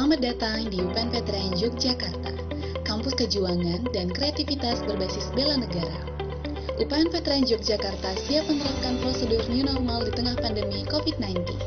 Selamat datang di UPN Veteran Yogyakarta, kampus kejuangan dan kreativitas berbasis bela negara. UPN Veteran Yogyakarta siap menerapkan prosedur new normal di tengah pandemi COVID-19.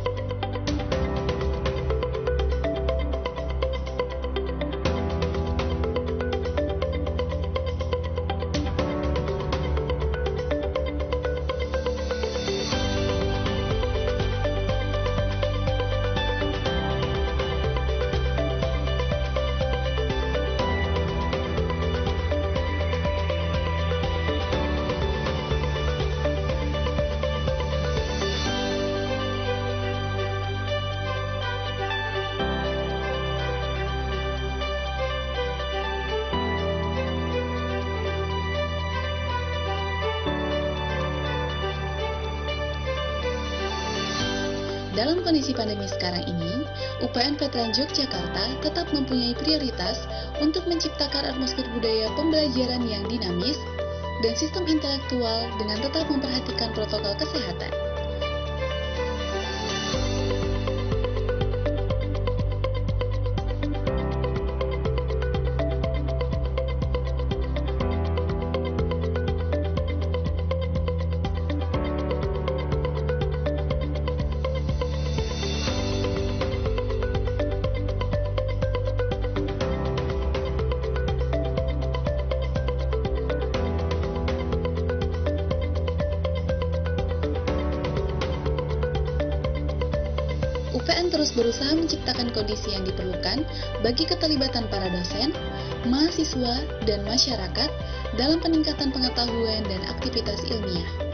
Dalam kondisi pandemi sekarang ini, UPN Veteran Yogyakarta tetap mempunyai prioritas untuk menciptakan atmosfer budaya pembelajaran yang dinamis dan sistem intelektual dengan tetap memperhatikan protokol kesehatan. UPN terus berusaha menciptakan kondisi yang diperlukan bagi keterlibatan para dosen, mahasiswa, dan masyarakat dalam peningkatan pengetahuan dan aktivitas ilmiah.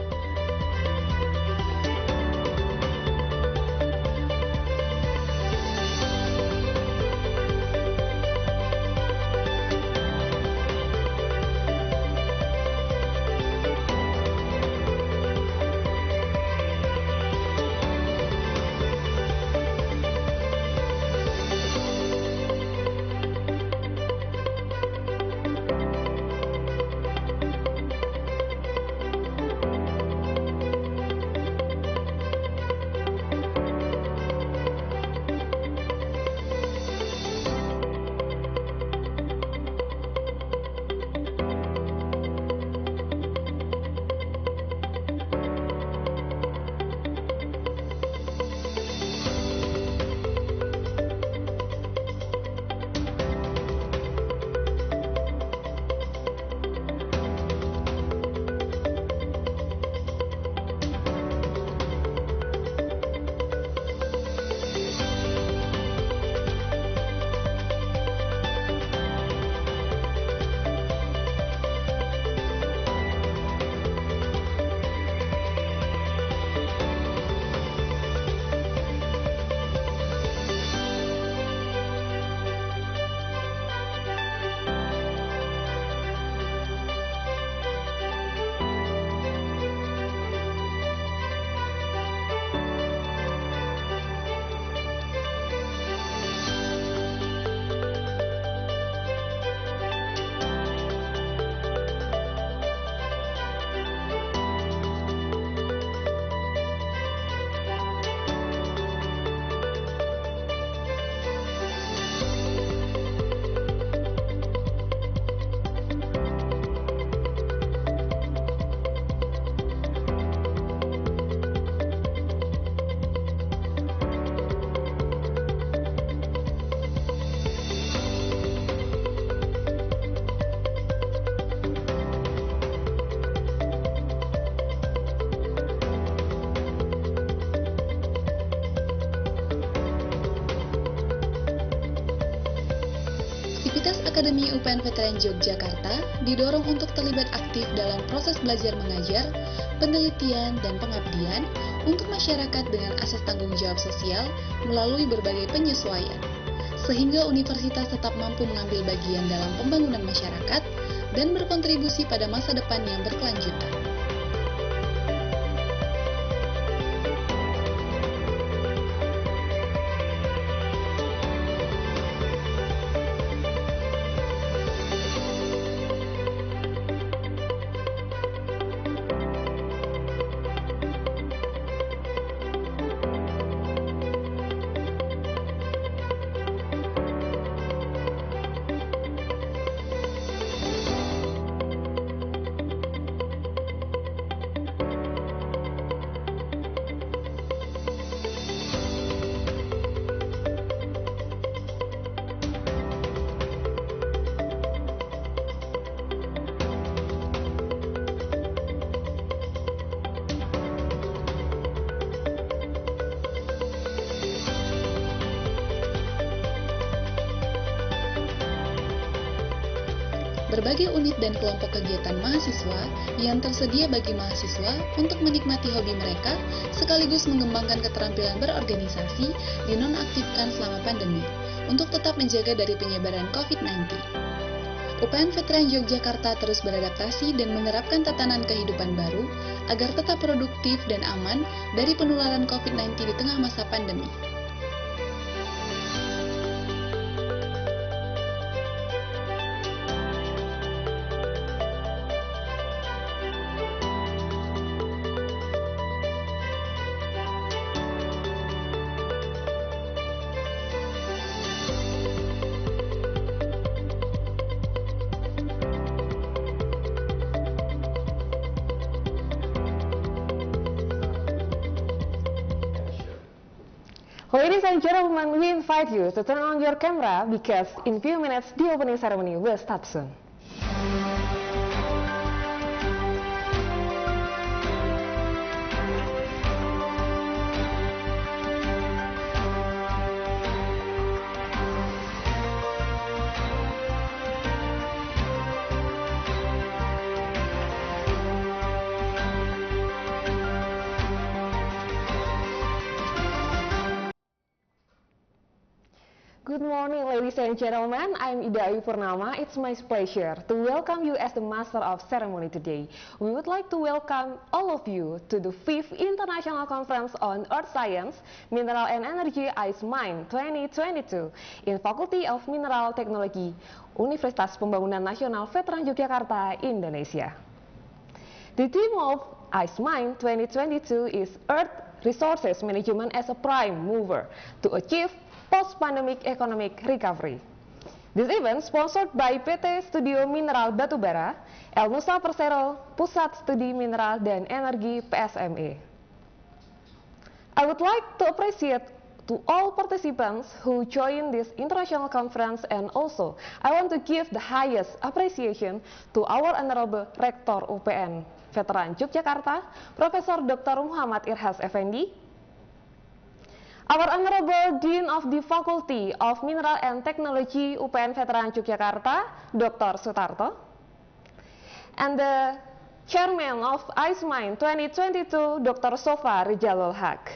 Sivitas Akademi UPN Veteran Yogyakarta didorong untuk terlibat aktif dalam proses belajar mengajar, penelitian, dan pengabdian untuk masyarakat dengan asas tanggung jawab sosial melalui berbagai penyesuaian, sehingga universitas tetap mampu mengambil bagian dalam pembangunan masyarakat dan berkontribusi pada masa depan yang berkelanjutan. berbagai unit dan kelompok kegiatan mahasiswa yang tersedia bagi mahasiswa untuk menikmati hobi mereka, sekaligus mengembangkan keterampilan berorganisasi dinonaktifkan selama pandemi, untuk tetap menjaga dari penyebaran COVID-19. UPN Veteran Yogyakarta terus beradaptasi dan menerapkan tatanan kehidupan baru agar tetap produktif dan aman dari penularan COVID-19 di tengah masa pandemi. Ladies and gentlemen, we invite you to turn on your camera because in few minutes the opening ceremony will start soon. Good morning, ladies and gentlemen. I'm Ida Ayu Purnama. It's my pleasure to welcome you as the Master of Ceremony today. We would like to welcome all of you to the 5th International Conference on Earth Science, Mineral and Energy ICEMINE 2022 in Faculty of Mineral Technology, Universitas Pembangunan Nasional Veteran Yogyakarta, Indonesia. The theme of ICEMINE 2022 is Earth Resources Management as a Prime Mover to achieve Post-Pandemic Economic Recovery. This event sponsored by PT Studio Mineral Batubara, El Nusa Persero, Pusat Studi Mineral dan Energi PSME. I would like to appreciate to all participants who joined this international conference, and also I want to give the highest appreciation to our Honorable Rector UPN Veteran Yogyakarta, Profesor Dr. Muhammad Irhas Effendi, our Honorable Dean of the Faculty of Mineral and Technology UPN Veteran Yogyakarta, Dr. Sutarto, and the Chairman of ICEMINE 2022, Dr. Sofa Rijalul Haq.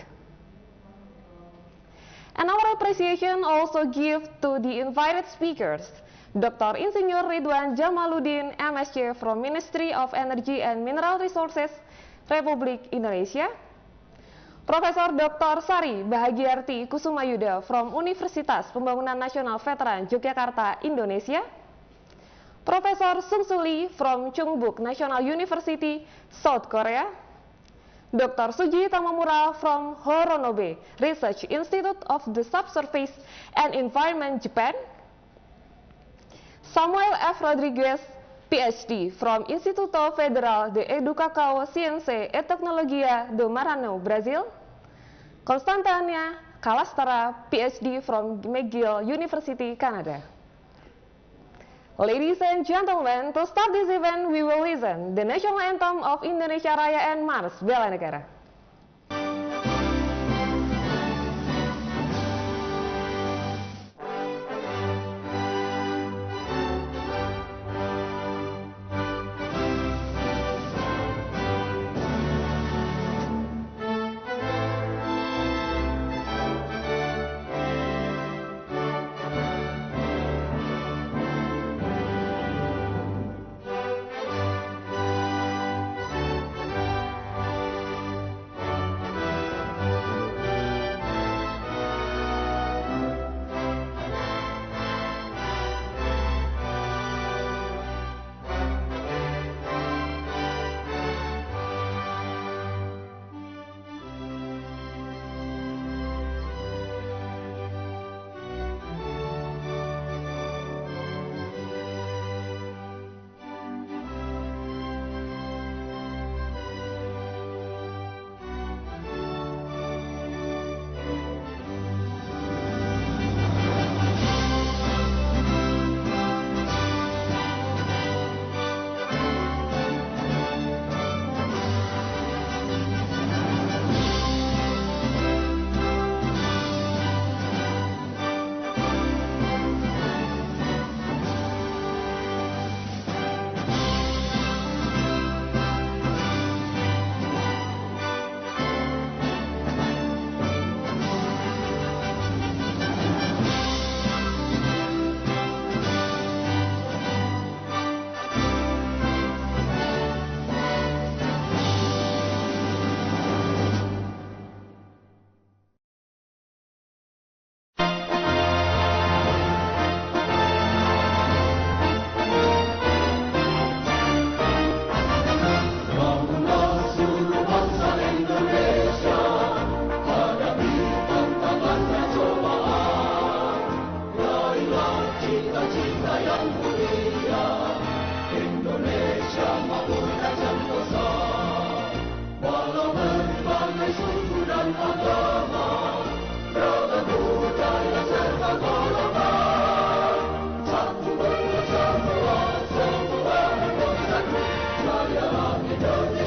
And our appreciation also give to the invited speakers, Dr. Insinyur Ridwan Jamaluddin, MSc from Ministry of Energy and Mineral Resources, Republik Indonesia, Profesor Dr. Sari Bahagiarti Kusumayuda from Universitas Pembangunan Nasional Veteran Yogyakarta, Indonesia, Profesor Sungsuli from Chungbuk National University, South Korea, Dr. Suji Tamamura from Horonobe Research Institute of the Subsurface and Environment, Japan, Samuel F. Rodriguez, PhD from Instituto Federal de Educação, Ciência e Tecnologia do Maranhão, Brazil, Constantania Kalastara, PhD from McGill University, Canada. Ladies and gentlemen, to start this event, we will listen the national anthem of Indonesia Raya and Mars Bela Negara.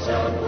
Agenda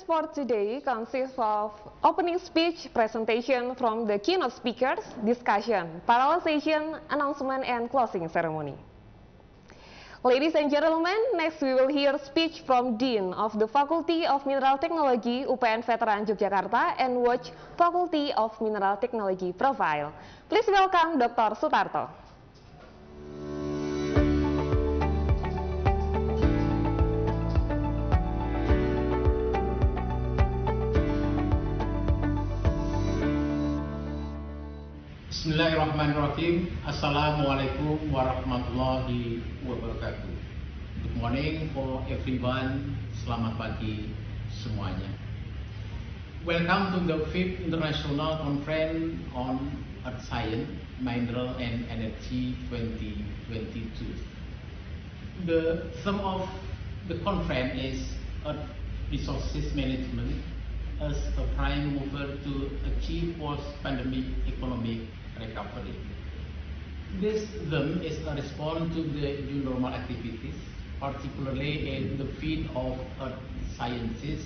for today consists of opening speech, presentation from the keynote speakers, discussion, parallel session, announcement, and closing ceremony. Ladies and gentlemen, next we will hear speech from Dean of the Faculty of Mineral Technology UPN Veteran Yogyakarta and watch Faculty of Mineral Technology profile. Please welcome Dr. Sutarto. Bismillahirrahmanirrahim. Assalamualaikum warahmatullahi wabarakatuh. Good morning for everyone. Selamat pagi semuanya. Welcome to the 5th International Conference on Earth Science, Mineral and Energy 2022. The theme of the conference is Earth Resources Management as a prime mover to achieve post-pandemic economic recovery. This theme is a response to the new normal activities, particularly in the field of earth sciences,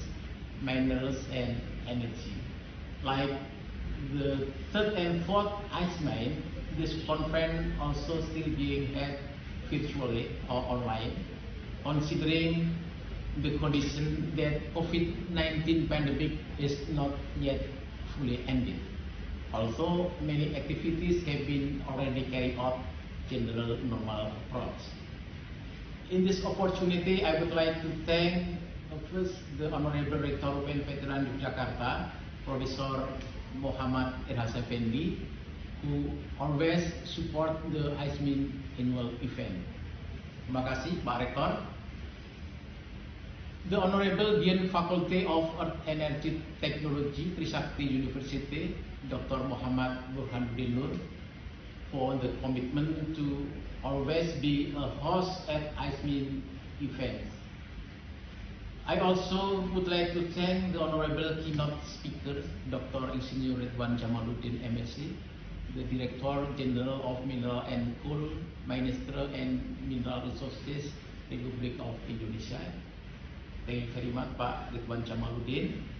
minerals, and energy. Like the 3rd and 4th ICEMINE, this conference also still being held virtually or online, considering the condition that COVID-19 pandemic is not yet fully ended. Also, many activities have been already carried out general normal approach. In this opportunity, I would like to thank first the Honorable Rector UPN Veteran Yogyakarta, Professor Muhammad Irhas Effendi, who always support the ICEMINE annual event. Terima kasih, Pak Rektor. The Honorable Dean Faculty of Earth Energy Technology, Trisakti University, Dr. Muhammad Burhanuddin Nur, for the commitment to always be a host at ICEMINE events. I also would like to thank the Honorable keynote speakers, Dr. Insinyur Ridwan Jamaluddin, MSc, the Director General of Mineral and Coal, Minister and Mineral Resources, Republic of Indonesia. Thank you very much, Pak Ridwan Jamaluddin.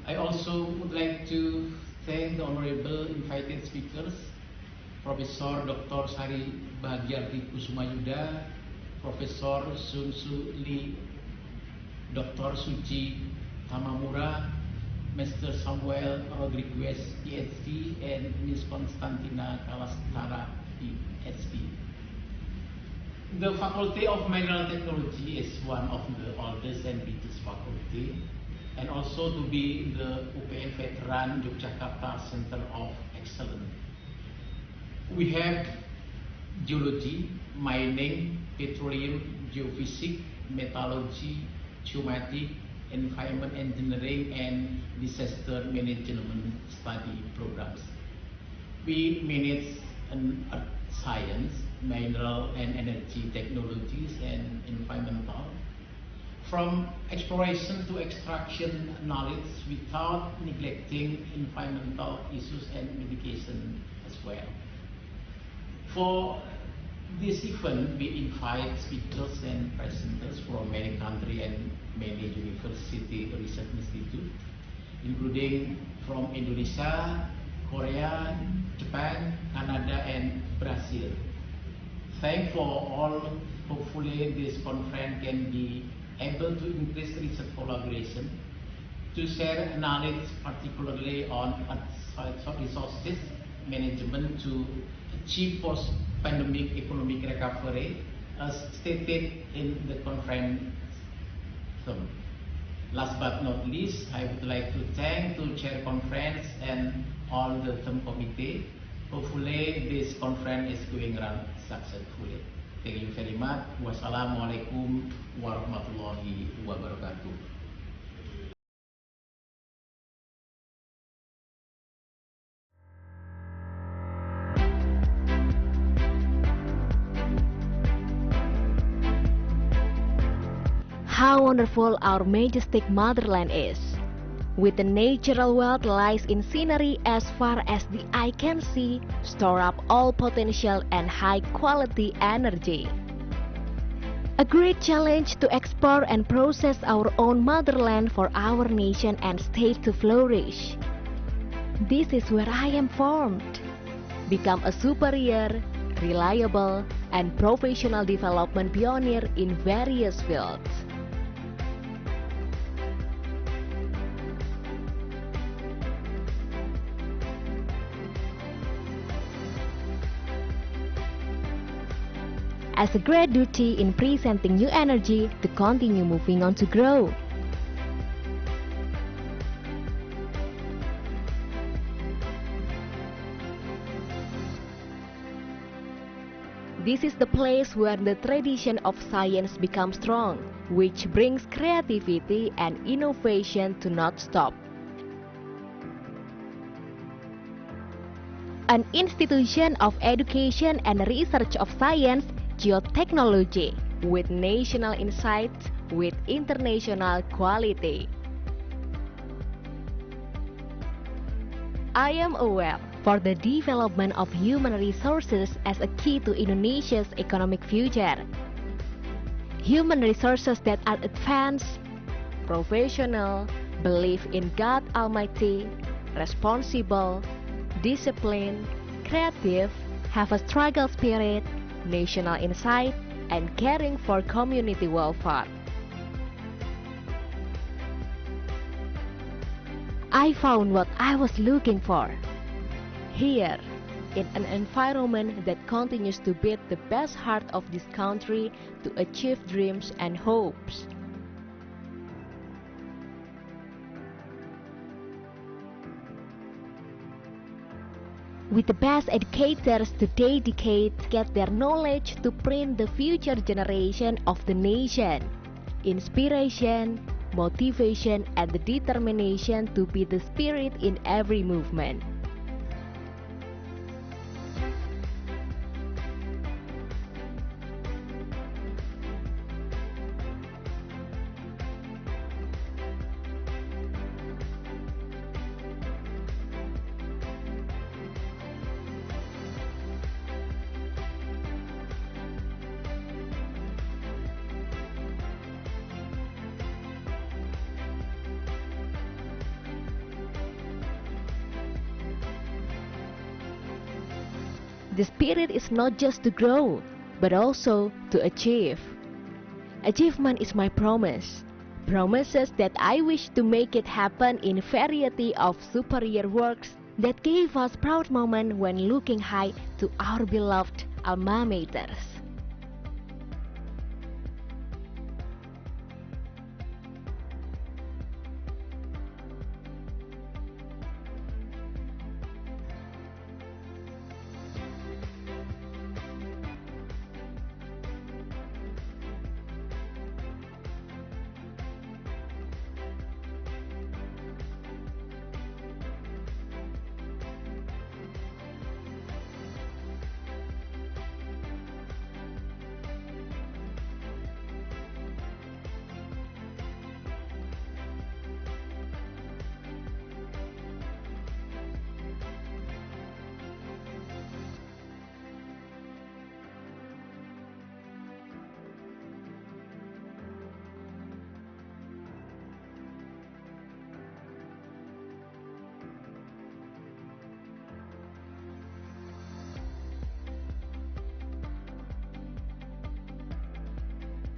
I also would like to thank the honorable invited speakers, Professor Dr. Sari Bahagiarti Kusumayuda, Professor Sun Su Lee, Dr. Suci Tamamura, Mr. Samuel Rodriguez, PhD, and Ms. Constantina Kalastara, PhD. The Faculty of Mineral Technology is one of the oldest and richest faculty, and also to be the UPN Veteran Yogyakarta Center of Excellence. We have geology, mining, petroleum, geophysics, metallurgy, geomatics, environment engineering, and disaster management study programs. We manage in earth science, mineral and energy technologies, and environmental. From exploration to extraction knowledge without neglecting environmental issues and mitigation as well. For this event, we invite speakers and presenters from many countries and many university research institutes, including from Indonesia, Korea, Japan, Canada, and Brazil. Thanks for all. Hopefully, this conference can be able to increase research collaboration, to share knowledge, particularly on resources management, to achieve post-pandemic economic recovery, as stated in the conference theme. Last but not least, I would like to thank the chair conference and all the theme committee. Hopefully, this conference is going around successfully. Thank you very much. Wassalamualaikum warahmatullahi wabarakatuh. How wonderful our majestic motherland is. With the natural wealth lies in scenery as far as the eye can see, store up all potential and high quality energy. A great challenge to explore and process our own motherland for our nation and state to flourish. This is where I am formed. Become a superior, reliable, and professional development pioneer in various fields. As a great duty in presenting new energy to continue moving on to grow. This is the place where the tradition of science becomes strong, which brings creativity and innovation to not stop. An institution of education and research of science, geotechnology, with national insights, with international quality. I am aware for the development of human resources as a key to Indonesia's economic future. Human resources that are advanced, professional, believe in God Almighty, responsible, disciplined, creative, have a struggle spirit, national insight, and caring for community welfare. I found what I was looking for here, in an environment that continues to beat the best heart of this country to achieve dreams and hopes. With the best educators to get their knowledge to print the future generation of the nation. Inspiration, motivation, and the determination to be the spirit in every movement. The spirit is not just to grow, but also to achieve. Achievement is my promise. Promises that I wish to make it happen in variety of superior works that gave us proud moment when looking high to our beloved alma maters.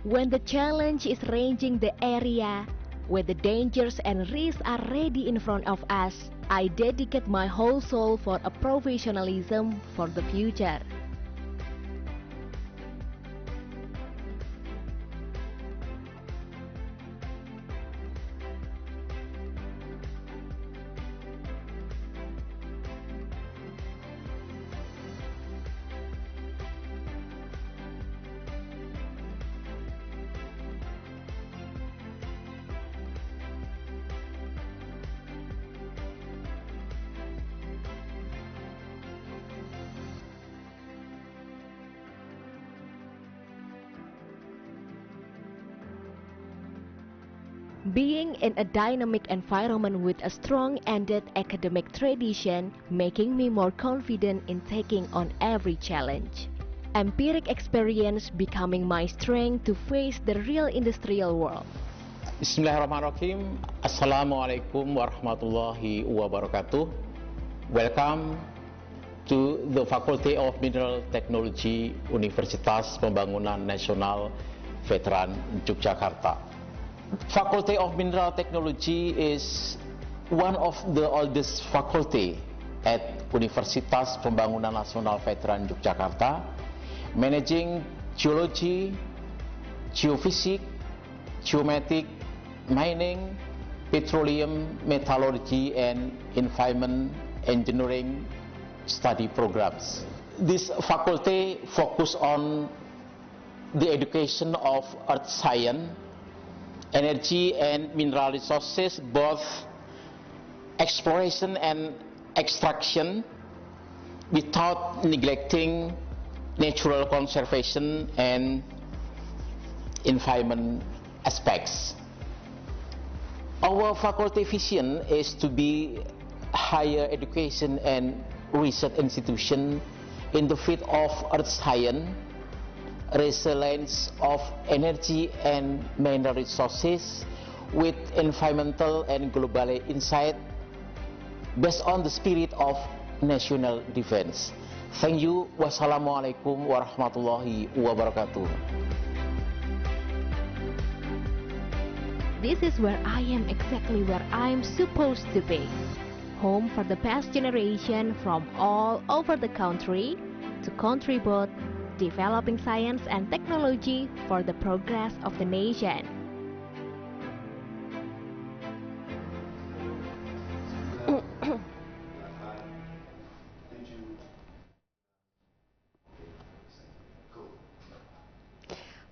When the challenge is ranging the area, where the dangers and risks are ready in front of us, I dedicate my whole soul for a professionalism for the future. Being in a dynamic environment with a strong-ended academic tradition, making me more confident in taking on every challenge. Empiric experience becoming my strength to face the real industrial world. Bismillahirrahmanirrahim. Assalamualaikum warahmatullahi wabarakatuh. Welcome to the Faculty of Mineral Technology Universitas Pembangunan Nasional Veteran Yogyakarta. Faculty of Mineral Technology is one of the oldest faculty at Universitas Pembangunan Nasional Veteran Yogyakarta, managing geology, geophysics, geomatic, mining, petroleum, metallurgy, and environment engineering study programs. This faculty focus on the education of earth science, energy and mineral resources, both exploration and extraction, without neglecting natural conservation and environment aspects. Our faculty vision is to be higher education and research institution in the field of earth science, resilience of energy and mineral resources with environmental and global insight based on the spirit of national defense. Thank you. Wassalamualaikum warahmatullahi wabarakatuh. This is where I am exactly where I am supposed to be. Home for the past generation from all over the country to contribute developing science and technology for the progress of the nation.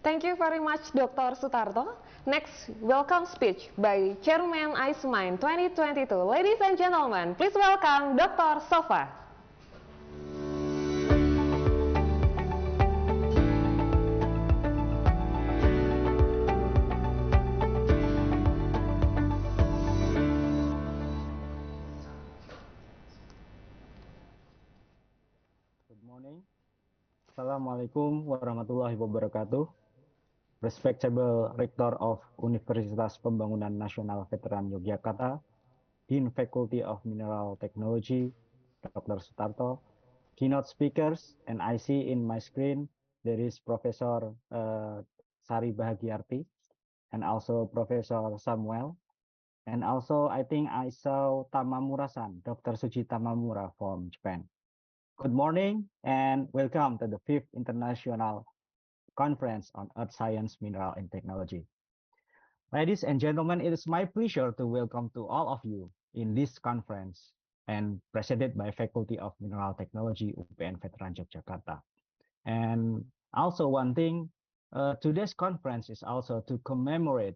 Thank you very much, Dr. Sutarto. Next, welcome speech by Chairman ICEMINE 2022. Ladies and gentlemen, please welcome Dr. Sofa. Good morning. Assalamualaikum warahmatullahi wabarakatuh. Respectable Rector of Universitas Pembangunan Nasional Veteran Yogyakarta, Dean Faculty of Mineral Technology, Dr. Sutarto, keynote speakers, and I see in my screen there is Professor Sari Bahagiarti and also Professor Samuel, and also I think I saw Tamamura-san, Dr. Suji Tamamura from Japan. Good morning and welcome to the 5th International Conference on Earth Science, Mineral and Technology. Ladies and gentlemen, it is my pleasure to welcome to all of you in this conference and presented by Faculty of Mineral Technology UPN Veteran Yogyakarta. And also one thing, today's conference is also to commemorate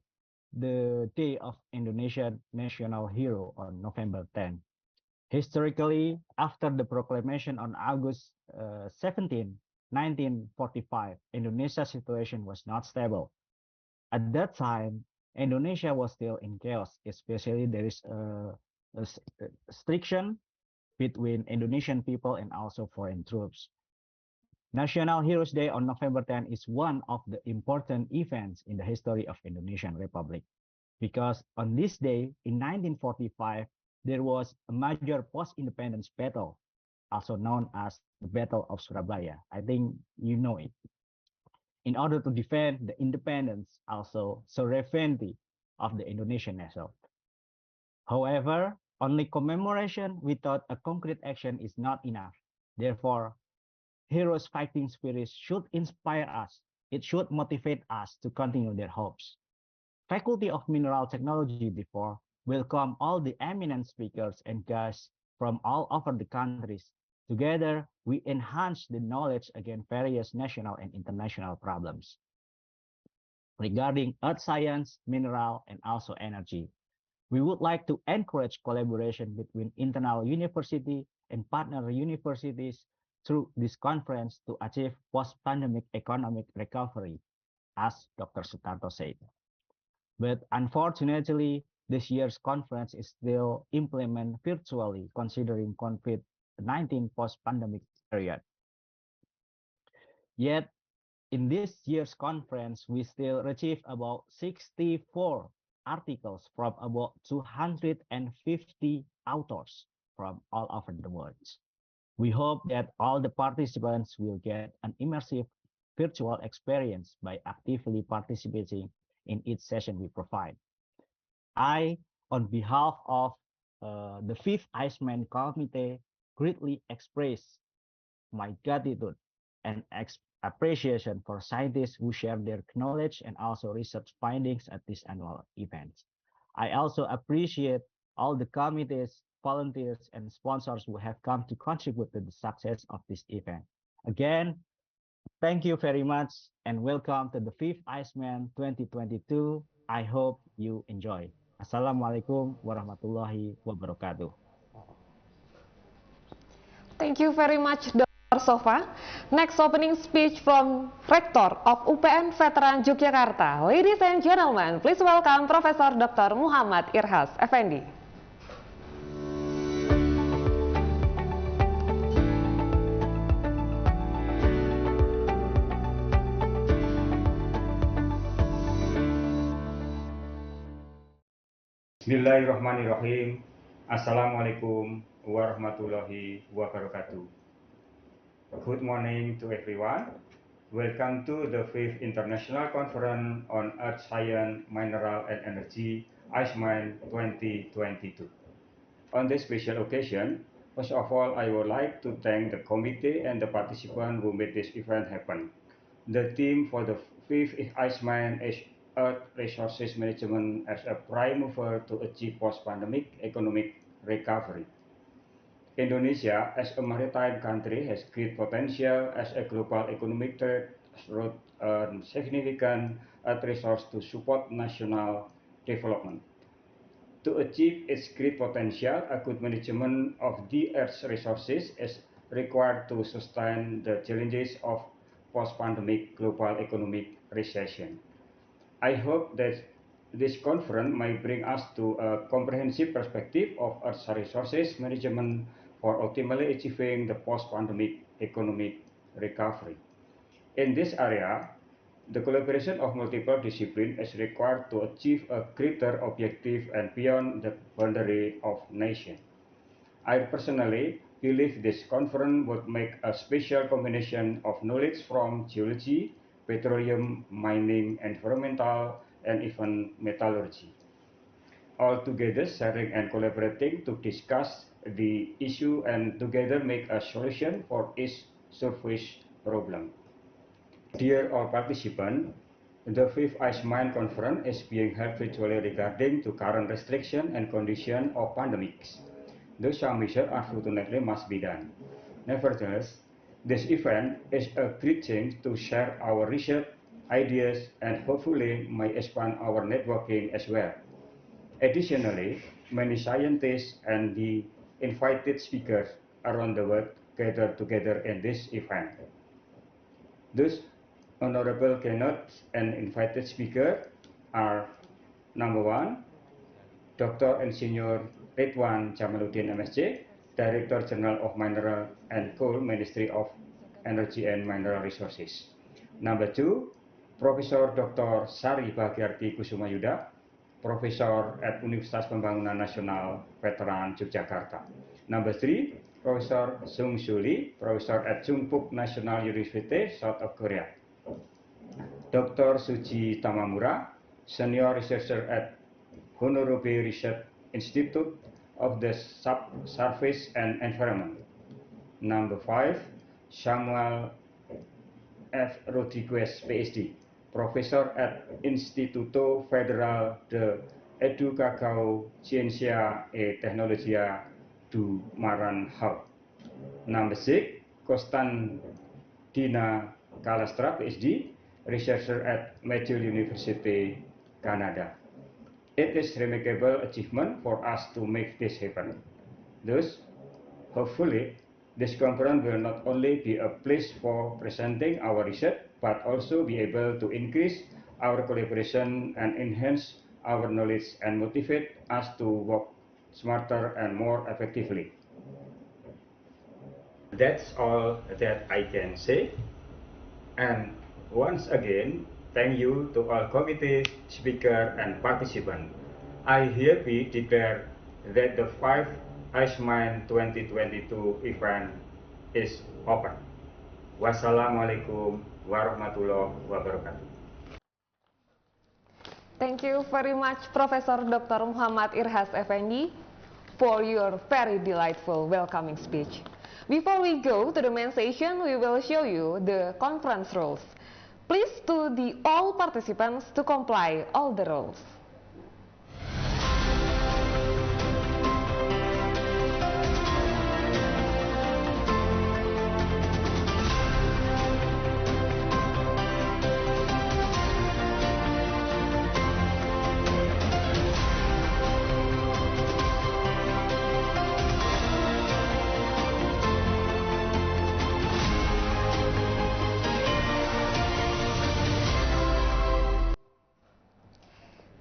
the Day of Indonesian National Hero on November 10. Historically, after the proclamation on August 17, 1945, Indonesia's situation was not stable. At that time, Indonesia was still in chaos, especially there is a restriction between Indonesian people and also foreign troops. National Heroes Day on November 10 is one of the important events in the history of Indonesian Republic, because on this day in 1945, there was a major post-independence battle, also known as the Battle of Surabaya. I think you know it. in order to defend the independence, also sovereignty of the Indonesian nation. However, only commemoration without a concrete action is not enough. Therefore, heroes' fighting spirit should inspire us. It should motivate us to continue their hopes. Faculty of Mineral Technology, therefore, welcome all the eminent speakers and guests from all over the countries. Together, we enhance the knowledge against various national and international problems regarding earth science, mineral, and also energy. We would like to encourage collaboration between internal university and partner universities through this conference to achieve post-pandemic economic recovery, as Dr. Sutarto said. But unfortunately, this year's conference is still implemented virtually considering COVID-19 post-pandemic period. Yet, in this year's conference, we still received about 64 articles from about 250 authors from all over the world. We hope that all the participants will get an immersive virtual experience by actively participating in each session we provide. I, on behalf of the fifth ICEMINE committee, greatly express my gratitude and appreciation for scientists who share their knowledge and also research findings at this annual event. I also appreciate all the committees, volunteers, and sponsors who have come to contribute to the success of this event. Again, thank you very much and welcome to the 5th ICEMINE 2022. I hope you enjoy. Assalamualaikum warahmatullahi wabarakatuh. Thank you very much, Dr. Sofa. Next opening speech from Rector of UPN Veteran Yogyakarta. Ladies and gentlemen, please welcome Profesor Dr. Muhammad Irhas Effendi. Bismillahirrahmanirrahim. Assalamualaikum warahmatullahi wabarakatuh. Good morning to everyone. Welcome to the 5th International Conference on Earth Science, Mineral and Energy, ICEMINE 2022. On this special occasion, first of all, I would like to thank the committee and the participants who made this event happen. The theme for the 5th ICEMINE is Earth Resources Management as a prime mover to achieve post-pandemic economic recovery. Indonesia, as a maritime country, has great potential as a global economic trade through significant earth resource to support national development. To achieve its great potential, a good management of the Earth's resources is required to sustain the challenges of post-pandemic global economic recession. I hope that this conference may bring us to a comprehensive perspective of Earth's resources management for ultimately achieving the post-pandemic economic recovery. In this area, the collaboration of multiple disciplines is required to achieve a greater objective and beyond the boundary of nation. I personally believe this conference would make a special combination of knowledge from geology, petroleum, mining, environmental, and even metallurgy. All together sharing and collaborating to discuss the issue and together make a solution for each surface problem. Dear all participants, the 5th ICEMINE conference is being held virtually regarding to current restriction and condition of pandemics. Though some measures unfortunately must be done. Nevertheless, this event is a great chance to share our research, ideas, and hopefully may expand our networking as well. Additionally, many scientists and the invited speakers around the world gather together in this event. Those honorable keynotes and invited speakers are number 1, Dr. Insinyur Ridwan Jamaluddin MSc, Director General of Mineral and Coal, Ministry of Energy and Mineral Resources. Number 2, Profesor Dr. Sari Bhagyarti Kusumayuda, Profesor at Universitas Pembangunan Nasional Veteran Yogyakarta. Number 3, Profesor Sung Soo Lee, Professor at Chungbuk National University, South of Korea. Dr. Suji Tamamura, Senior Researcher at Honorobe Research Institute of the Subsurface and Environment. Number 5, Samuel F. Rodriguez, PhD, Professor at Instituto Federal de Educação, Ciencia e Tecnologia do Maranhão. Number 6, Constantina Calastra, PhD, Researcher at McGill University, Canada. It is remarkable achievement for us to make this happen. Thus, hopefully, this conference will not only be a place for presenting our research, but also be able to increase our collaboration and enhance our knowledge and motivate us to work smarter and more effectively. That's all that I can say. And once again, thank you to all committee, speaker, and participants. I hereby declare that the 5th ICEMINE 2022 event is open. Wassalamualaikum warahmatullahi wabarakatuh. Thank you very much, Professor Dr. Muhammad Irhas Effendi, for your very delightful welcoming speech. Before we go to the main session, we will show you the conference rules. Please to the all participants to comply all the rules.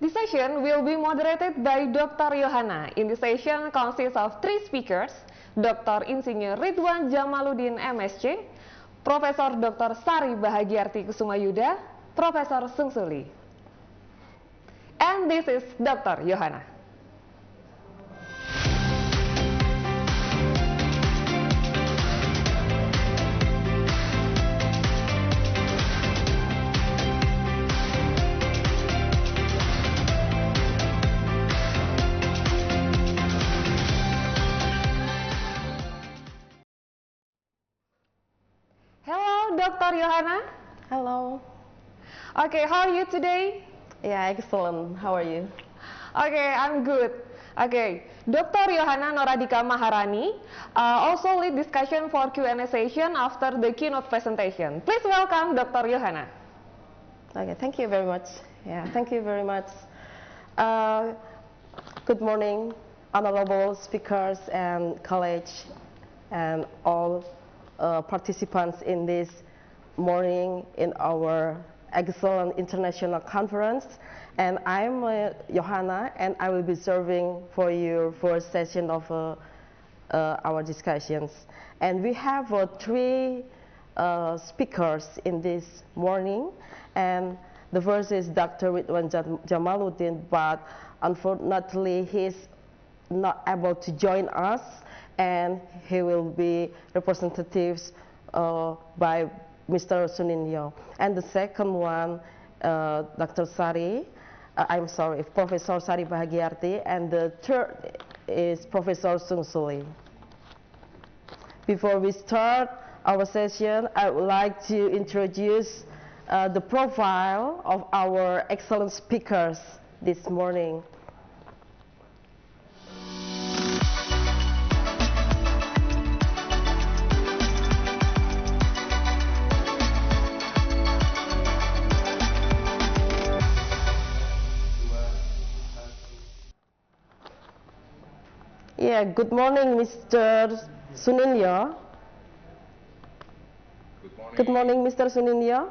This session will be moderated by Dr. Yohana. In this session consists of 3 speakers, Dr. Insinyur Ridwan Jamaluddin MSc, Profesor Dr. Sari Bahagiarti Kusumayuda, Profesor Sungsuli. And this is Dr. Yohana. Dr. Yohana. Hello. Okay, how are you today? Yeah, excellent. How are you? Okay, I'm good. Okay, Dr. Yohana Noradika Maharani also lead discussion for Q&A session after the keynote presentation. Please welcome Dr. Yohana. Okay, thank you very much. Yeah, thank you very much. Good morning, honorable speakers and college and all participants in this morning in our excellent international conference. And I'm Yohana, and I will be serving for your first session of our discussions. And we have 3 speakers in this morning. And the first is Dr. Ridwan Jamaluddin, but unfortunately he's not able to join us, and he will be representatives by Mr. Suninyo. And the second one, Dr. Sari, Professor Sari Bahagiarti, and the third is Professor Sungsuli. Before we start our session, I would like to introduce the profile of our excellent speakers this morning. Yeah, good morning, Mr. Suninyo. Good morning. Good morning, Mr. Suninyo.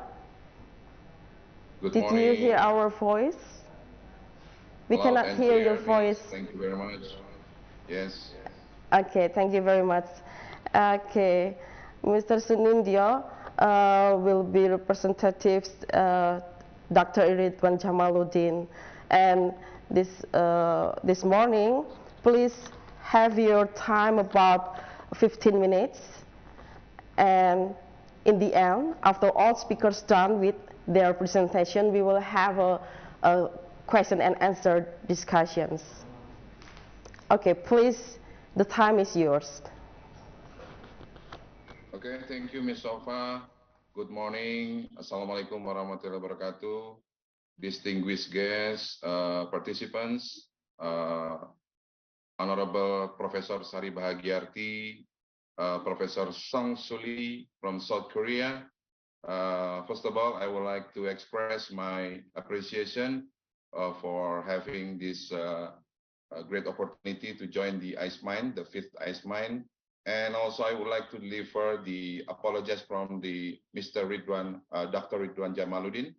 Good Did morning. you hear our voice? We Hello, cannot can hear you your me? voice. Thank you very much. Yes. Okay, thank you very much. Okay, Mr. Suninyo will be representatives Dr. Ridwan Jamaluddin, and this morning, please have your time about 15 minutes, and in the end, after all speakers done with their presentation, we will have a question and answer discussions. Okay, please, the time is yours. Okay, thank you, Ms. Sofa. Good morning. Assalamualaikum warahmatullahi wabarakatuh. Distinguished guests, participants, Honorable Professor Sari Bahagiarti, Professor Song Suli from South Korea. First of all, I would like to express my appreciation for having this great opportunity to join the ICEMINE, the fifth ICEMINE. And also I would like to deliver the apologies from the Mr. Ridwan, Dr. Ridwan Jamaluddin,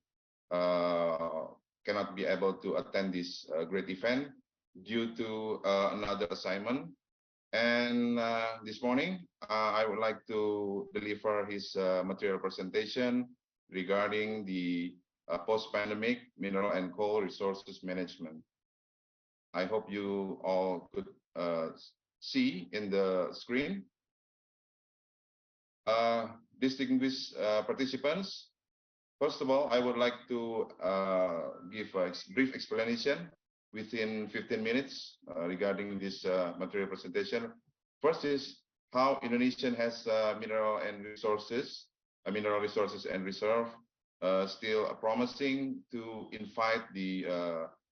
cannot be able to attend this great event due to another assignment. And this morning, I would like to deliver his material presentation regarding the post-pandemic mineral and coal resources management. I hope you all could see in the screen. Distinguished participants, first of all, I would like to give a brief explanation within 15 minutes regarding this material presentation. First is how Indonesia has mineral resources and reserve still promising to invite the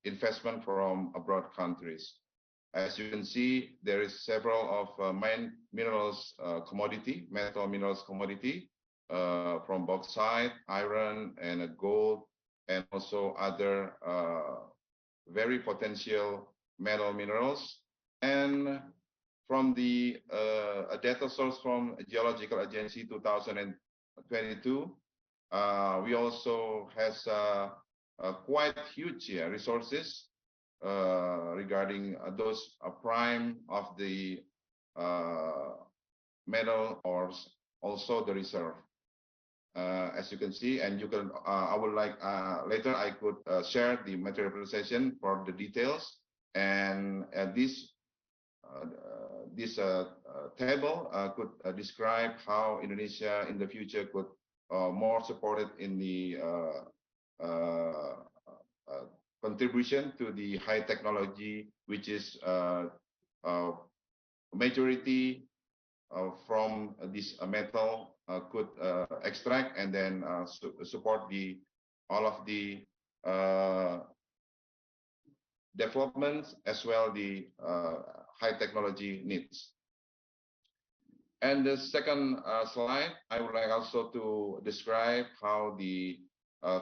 investment from abroad countries. As you can see, there is several of mine minerals metal minerals commodity from bauxite, iron, and gold, and also other very potential metal minerals. And from the data source from Geological Agency 2022, we also has quite huge resources regarding those prime of the metal or also the reserve. As you can see, and you can, I would like later I could share the material presentation for the details, and this table could describe how Indonesia in the future could more supported in the contribution to the high technology, which is majority from this metal could extract and then support all of the developments as well the high technology needs. And the second slide, I would like also to describe how the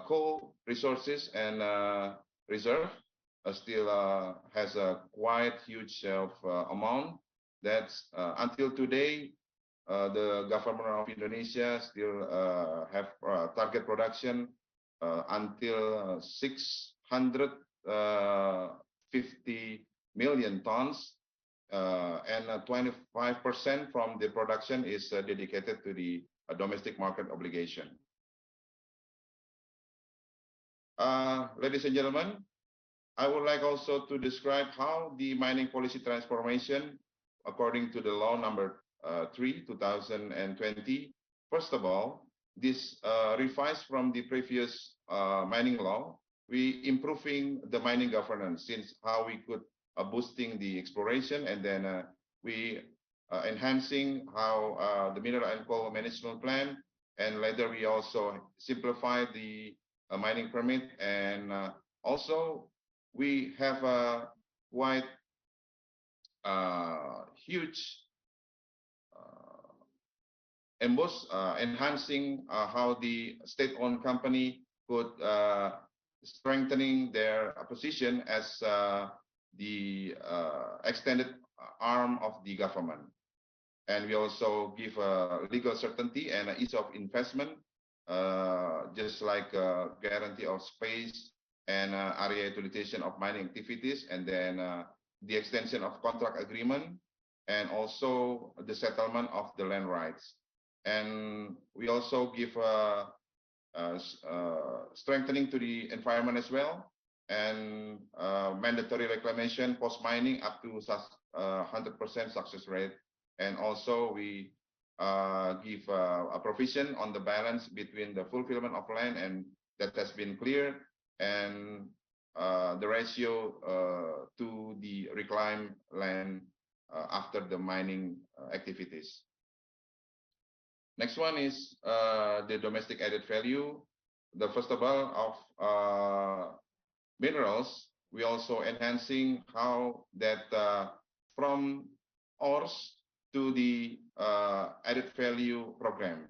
coal resources and reserve still has a quite huge amount. That's until today, the government of Indonesia still have target production until 650 million tons, and 25% from the production is dedicated to the domestic market obligation. Ladies and gentlemen, I would like also to describe how the mining policy transformation, according to the law number 3, 2020. First of all, this revised from the previous mining law, we improving the mining governance, since how we could boosting the exploration, and then we enhancing how the mineral and coal management plan, and later we also simplify the mining permit, and also we have a quite huge enhancing how the state-owned company could strengthening their position as the extended arm of the government. And we also give legal certainty and ease of investment, just like guarantee of space and area utilization of mining activities, and then the extension of contract agreement, and also the settlement of the land rights. And we also give strengthening to the environment as well, and mandatory reclamation post-mining up to 100% success rate. And also we give a provision on the balance between the fulfillment of land and that has been cleared, and the ratio to the reclaimed land after the mining activities. Next one is the domestic added value. The first of all of minerals, we also enhancing how that from ores to the added value program.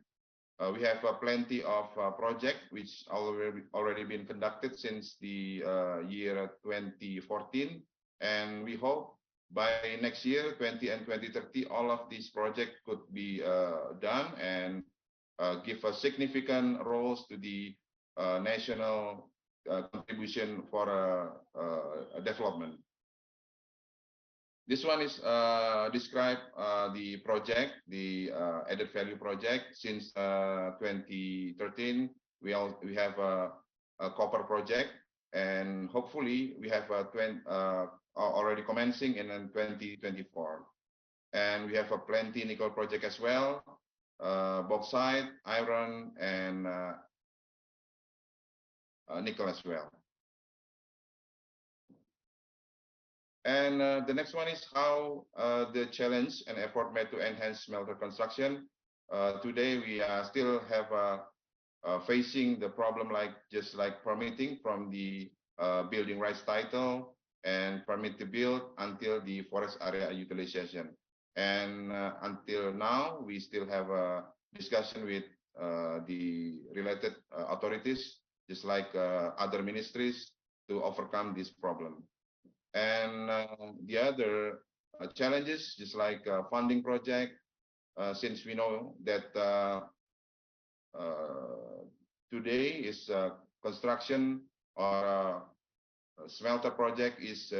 We have plenty of projects which already been conducted since the year 2014, and we hope by next year, 20 and 2030, all of these projects could be done and give a significant roles to the national contribution for development. This one is describe the project, the added value project. Since 2013, we have a copper project, and hopefully we have already commencing in 2024. And we have a plenty nickel project as well, bauxite, iron, and nickel as well. And the next one is how the challenge and effort made to enhance smelter construction. Today we still have facing the problem just like permitting from the building rights title and permit to build until the forest area utilization. And until now, we still have a discussion with the related authorities, just like other ministries, to overcome this problem. And the other challenges, just like funding project, since we know that today is construction or smelter project is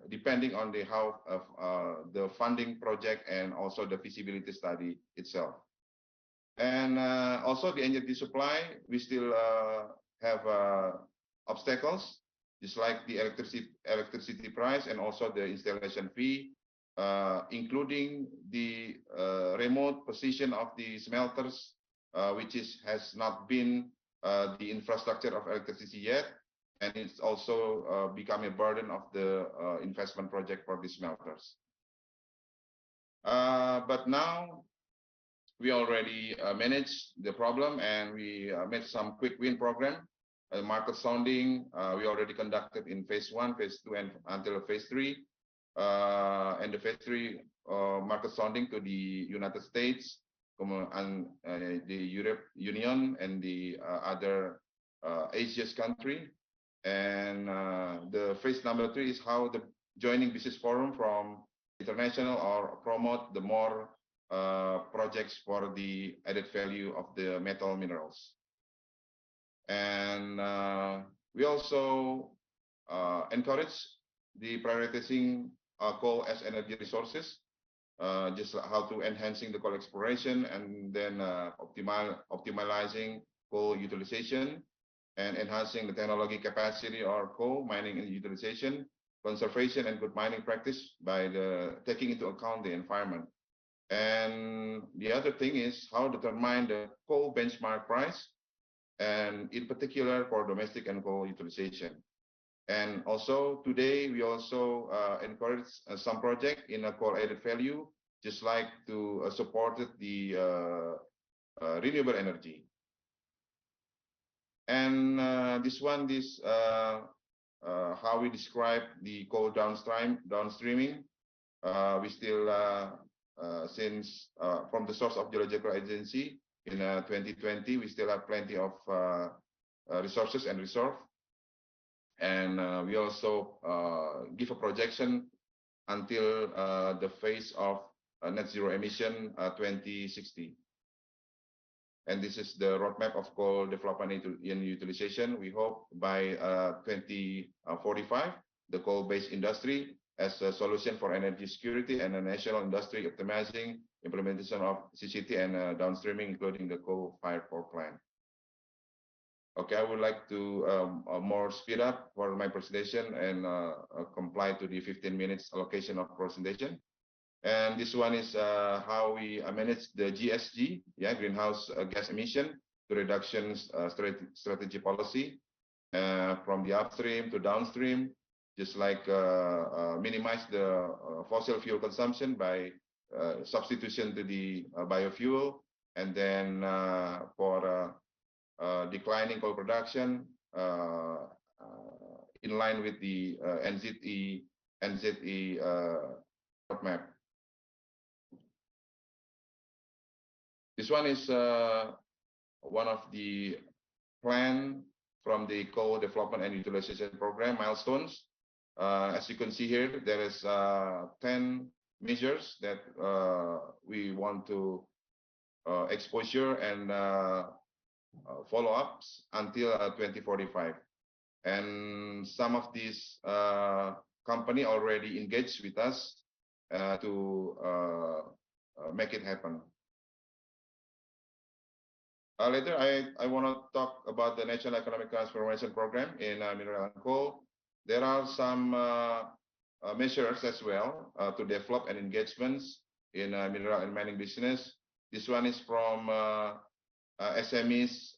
depending on the how of the funding project and also the feasibility study itself. And also the energy supply, we still have obstacles, just like the electricity price and also the installation fee, including the remote position of the smelters, which has not been the infrastructure of electricity yet, and it's also become a burden of the investment project for the smelters. But now we already managed the problem, and we made some quick win program. Market sounding, we already conducted in phase 1, phase 2, and until phase 3. And the phase 3 market sounding to the United States and the Europe Union and the other Asia's country. And the phase number 3 is how the joining business forum from international or promote the more projects for the added value of the metal minerals. And we also encourage the prioritizing coal as energy resources, just how to enhancing the coal exploration and then optimizing coal utilization and enhancing the technology capacity or coal mining and utilization, conservation and good mining practice by taking into account the environment. And the other thing is how to determine the coal benchmark price, and in particular for domestic and coal utilization. And also today we also encourage some project in a coal added value, just like to support the renewable energy. And this how we describe the coal downstreaming. We still since from the source of geological agency in 2020, we still have plenty of resources and reserve. And we also give a projection until the phase of net zero emission 2060. And this is the roadmap of coal development and utilization. We hope by 2045, the coal-based industry as a solution for energy security and a national industry optimizing implementation of CCT and downstreaming, including the coal-fired power plant. Okay, I would like to more speed up for my presentation and comply to the 15 minutes allocation of presentation. And this one is how we manage the GSG, greenhouse gas emission. to reductions strategy policy from the upstream to downstream, just like minimize the fossil fuel consumption by substitution to the biofuel, and then for declining coal production in line with the NZE roadmap. This one is one of the plan from the Coal Development and Utilization Program milestones. As you can see here, there is 10 measures that we want to exposure and follow-ups until 2045. And some of these company already engaged with us to make it happen. Later, I want to talk about the National Economic Transformation Program in mineral and coal. There are some measures as well to develop and engagements in mineral and mining business. This one is from SMEs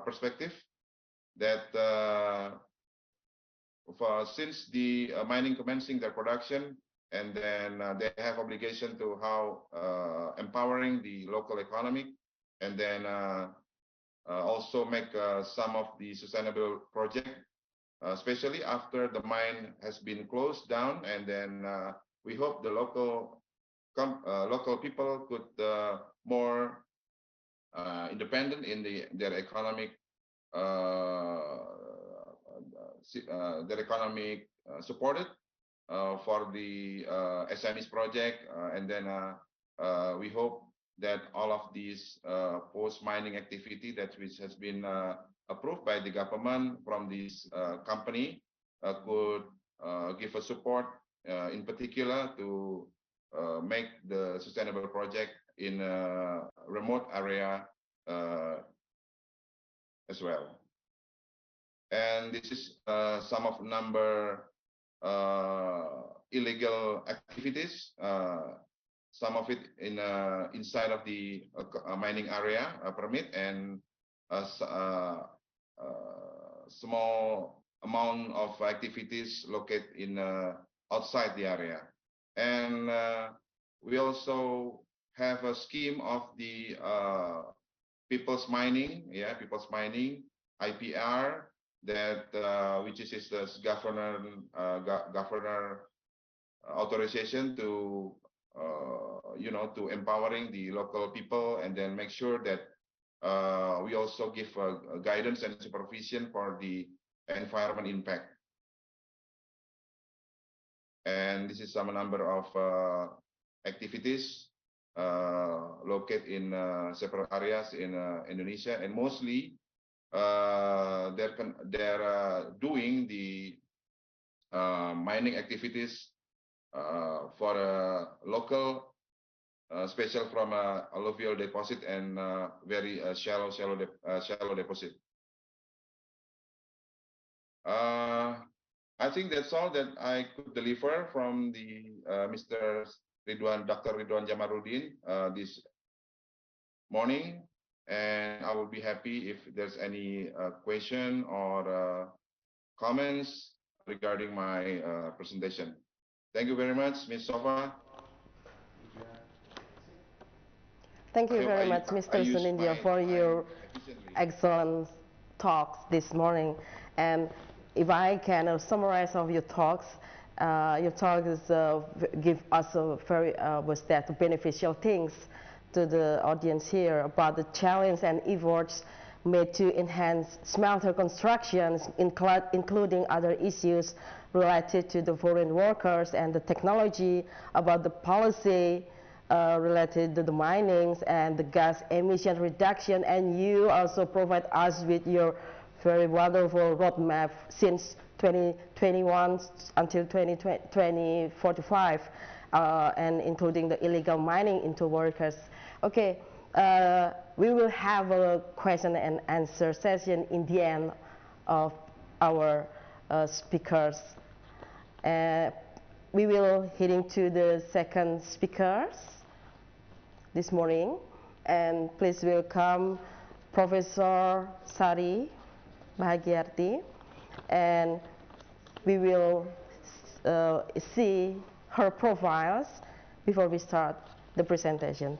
perspective, that since the mining commencing their production, and then they have obligation to how empowering the local economy, and then also make some of the sustainable project, especially after the mine has been closed down, and then we hope the local people could more independent in their economic supported for the SMEs project, and then we hope that all of these post-mining activity that which has been approved by the government from this company could give a support in particular to make the sustainable project in a remote area as well. And this is some of number illegal activities, some of it in inside of the mining area permit, and small amount of activities located in outside the area. And we also have a scheme of the people's mining, IPR, that which is the governor authorization to to empowering the local people, and then make sure that we also give guidance and supervision for the environment impact. And this is some number of activities located in several areas in Indonesia, and mostly they're doing the mining activities for local, special from alluvial deposit and very shallow deposit. I think that's all that I could deliver from the Dr. Ridwan Jamaluddin this morning, and I will be happy if there's any question or comments regarding my presentation. Thank you very much, Ms. Sofa. Thank you very much, Mr. Sunindya, for your excellent talks this morning. And if I can summarize some of your talks is give us a very beneficial things to the audience here about the challenge and efforts made to enhance smelter constructions, including other issues related to the foreign workers and the technology, about the policy related to the minings and the gas emission reduction. And you also provide us with your very wonderful roadmap since 2021 until 2045, and including the illegal mining into workers. Okay, we will have a question and answer session in the end of our speakers. We will heading to the second speakers this morning, and please welcome Professor Sari Bahagiarti, and we will see her profiles before we start the presentation.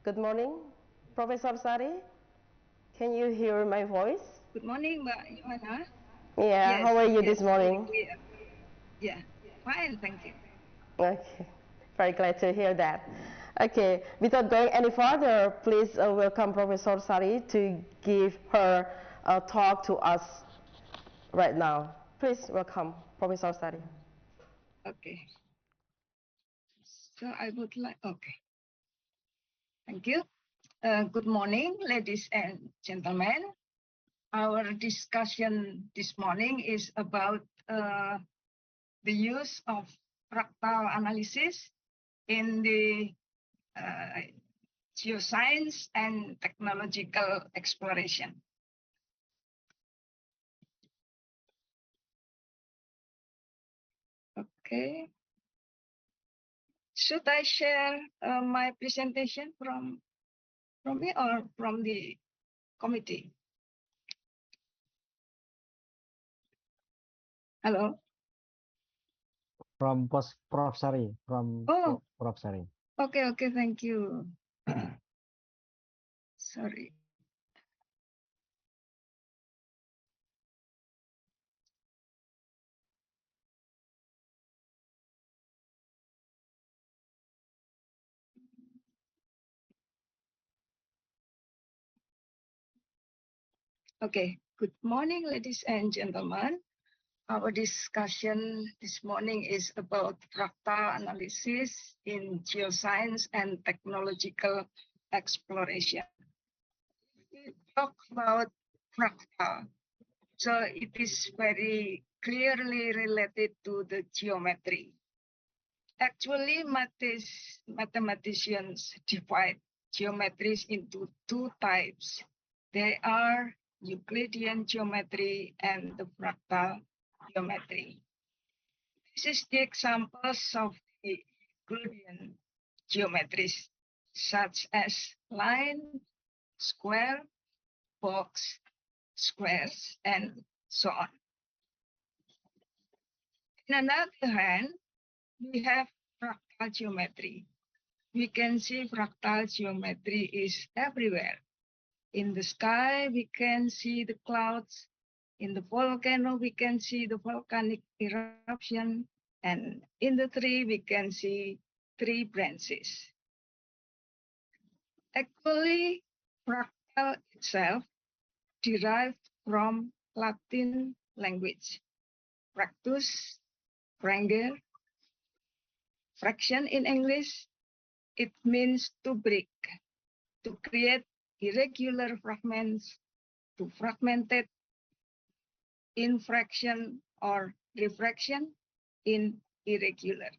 Good morning, Professor Sari. Can you hear my voice? Good morning, Mbak Joanna. Yeah, Yes, how are you yes, this morning? very clear. Yeah, fine, thank you. Okay, very glad to hear that. Okay, without going any further, please welcome Professor Sari to give her talk to us right now. Please welcome Professor Sari. Okay. So I would like, okay. Thank you. Good morning, ladies and gentlemen. Our discussion this morning is about the use of fractal analysis in the geoscience and technological exploration. Okay. Should I share my presentation from me or from the committee? Hello? From Prof. Sari, from Oh, Prof. Sari. okay, thank you. Sorry. Okay, good morning, ladies and gentlemen. Our discussion this morning is about fractal analysis in geoscience and technological exploration. We talk about fractal, so it is very clearly related to the geometry. Actually, mathematicians divide geometries into two types. They are Euclidean geometry and the fractal geometry. This is the examples of the Euclidean geometries, such as line, square, box, squares, and so on. On the other hand, we have fractal geometry. We can see fractal geometry is everywhere. In the sky, we can see the clouds. In the volcano, we can see the volcanic eruption. And in the tree, we can see tree branches. Actually, fractal itself derived from Latin language. Fractus, franger, fraction in English, it means to break, to create irregular fragments, to fragmented in fraction or refraction in irregular.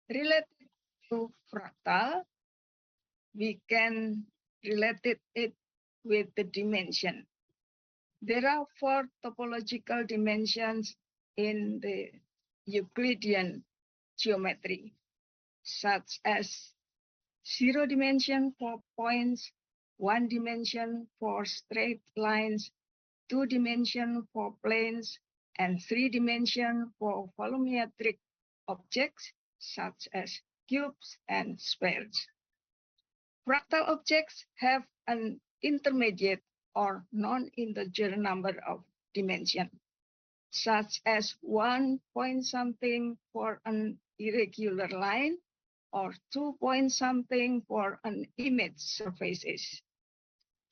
Related to fractal, we can relate it with the dimension. There are 4 topological dimensions in the Euclidean geometry, such as 0 dimension for points, 1 dimension for straight lines, 2 dimension for planes, and 3 dimension for volumetric objects such as cubes and spheres. Fractal objects have an intermediate or non-integer number of dimensions, such as 1 point something for an irregular line or 2 point something for an image surfaces.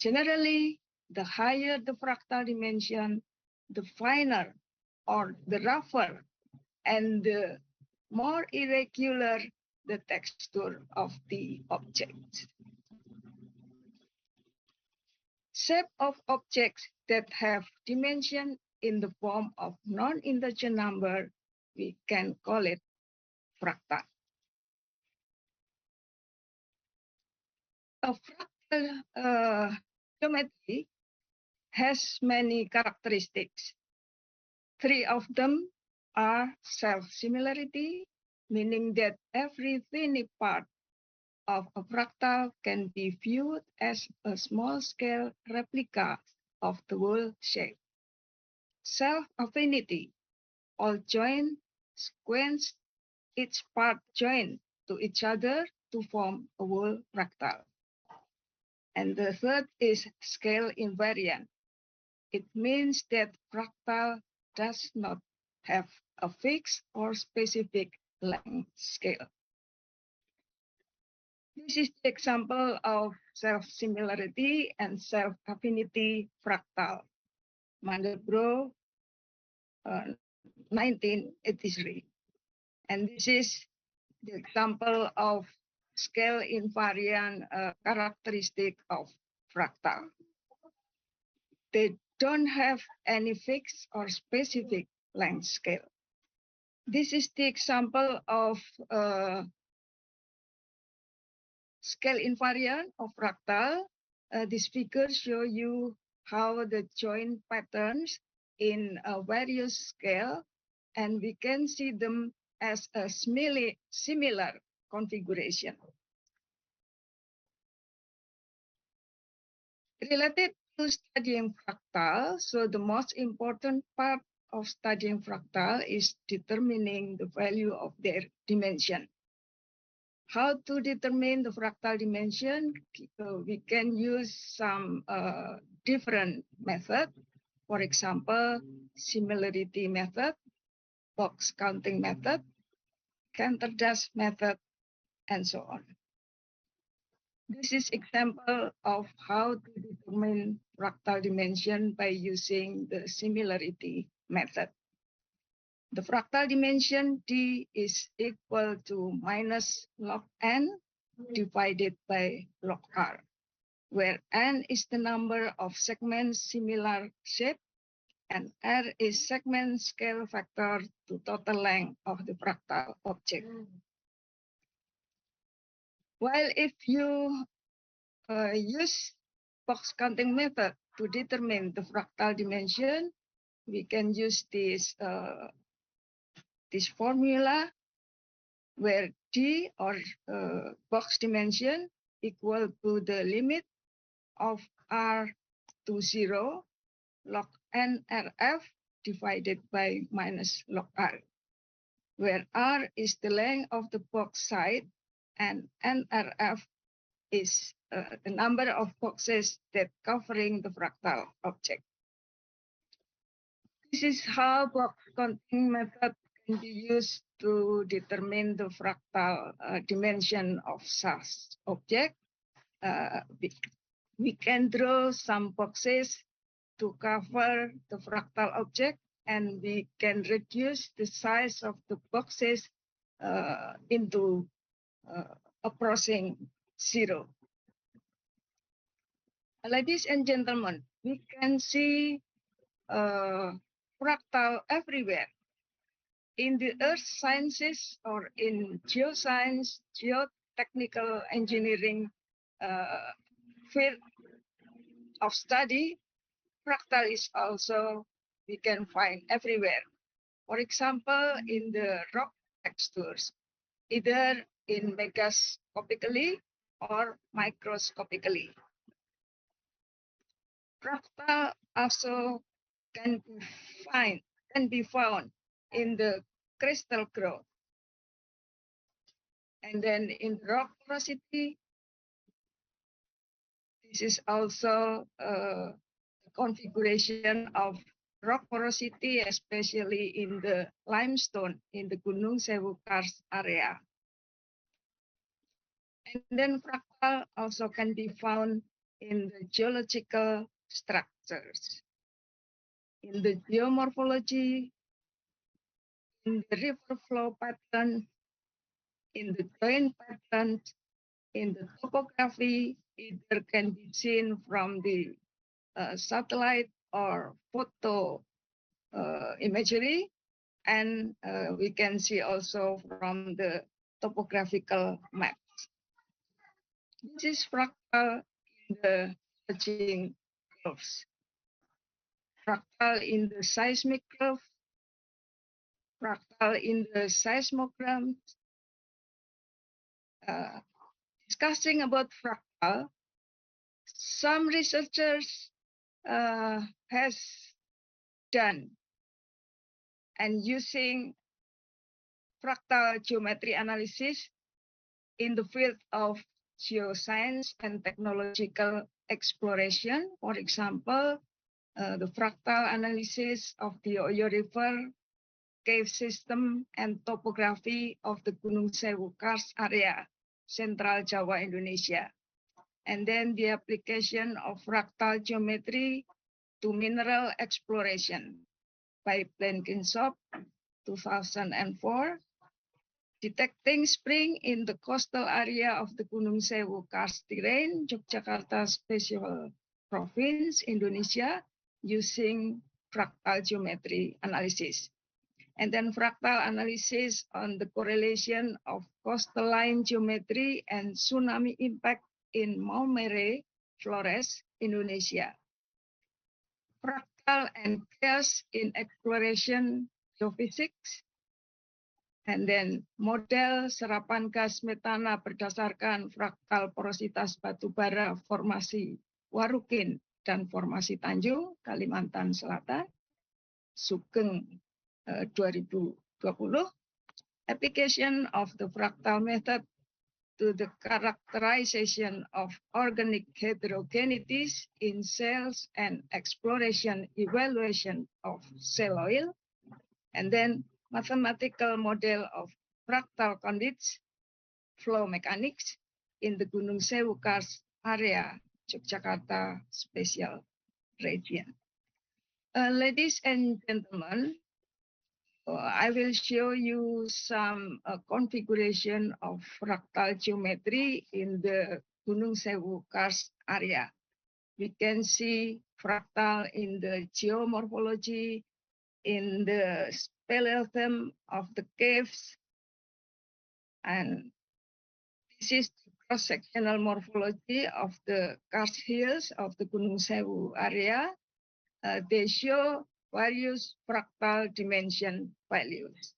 Generally, the higher the fractal dimension, the finer or the rougher and the more irregular the texture of the object. shape of objects that have dimension in the form of non-integer number, we can call it fractal. A fractal geometry has many characteristics. Three of them are self-similarity, meaning that every tiny part of a fractal can be viewed as a small-scale replica of the whole shape. Self-affinity, all joint sequence, each part joined to each other to form a whole fractal. And the third is scale invariant. It means that fractal does not have a fixed or specific length scale. This is the example of self-similarity and self-affinity fractal, Mandelbrot, 1983. And this is the example of scale invariant characteristic of fractal. They don't have any fixed or specific length scale. This is the example of scale invariant of fractal. This figure shows you how the joint patterns in various scale, and we can see them as a similar configuration. Related to studying fractal, so the most important part of studying fractal is determining the value of their dimension. How to determine the fractal dimension? We can use some different method. For example, similarity method, box counting method, Cantor dust method, and so on. This is example of how to determine fractal dimension by using the similarity method. The fractal dimension D is equal to minus log n divided by log r, where n is the number of segments similar shape and r is segment scale factor to total length of the fractal object. While if you use box counting method to determine the fractal dimension, we can use this formula where D or box dimension equal to the limit of R to 0 log NRF divided by minus log R, where R is the length of the box side and NRF is the number of boxes that covering the fractal object. This is how box counting method can be used to determine the fractal dimension of such object. We can draw some boxes to cover the fractal object, and we can reduce the size of the boxes into approaching 0. Ladies and gentlemen, we can see fractal everywhere. In the earth sciences or in geoscience, geotechnical engineering field of study, fractal is also we can find everywhere. For example, in the rock textures, either in megascopically or microscopically. Fractal also can be found in the crystal growth. And then in rock porosity, this is also the configuration of rock porosity, especially in the limestone in the Gunung Sewu Karst area. And then fractal also can be found in the geological structures, in the geomorphology, in the river flow pattern, in the joint pattern, in the topography. Either can be seen from the satellite or photo imagery, and we can see also from the topographical map. This is fractal in the stretching curves, fractal in the seismic curve, fractal in the seismogram. Discussing about fractal, some researchers has done and using fractal geometry analysis in the field of geoscience and technological exploration. For example, the fractal analysis of the Oyo River cave system and topography of the Gunung Sewu Karst area, Central Java, Indonesia. And then the application of fractal geometry to mineral exploration by Blenkinsop, 2004, detecting spring in the coastal area of the Gunung Sewu Karst terrain, Yogyakarta Special Province, Indonesia, using fractal geometry analysis. And then fractal analysis on the correlation of coastline geometry and tsunami impact in Maumere, Flores, Indonesia. Fractal and chaos in exploration geophysics. And then model serapan gas metana berdasarkan fraktal porositas batu bara formasi Warukin dan formasi Tanjung, Kalimantan Selatan, Sugeng 2020. Application of the fractal method to the characterization of organic heterogeneities in cells and exploration evaluation of cell oil, and then mathematical model of fractal conduits flow mechanics in the Gunung Sewu Karst area, Yogyakarta Special Region. Ladies and gentlemen, I will show you some configuration of fractal geometry in the Gunung Sewu Karst area. We can see fractal in the geomorphology, in the speleothem of the caves, and this is the cross-sectional morphology of the karst hills of the Gunung Sewu area. They show various fractal dimension values.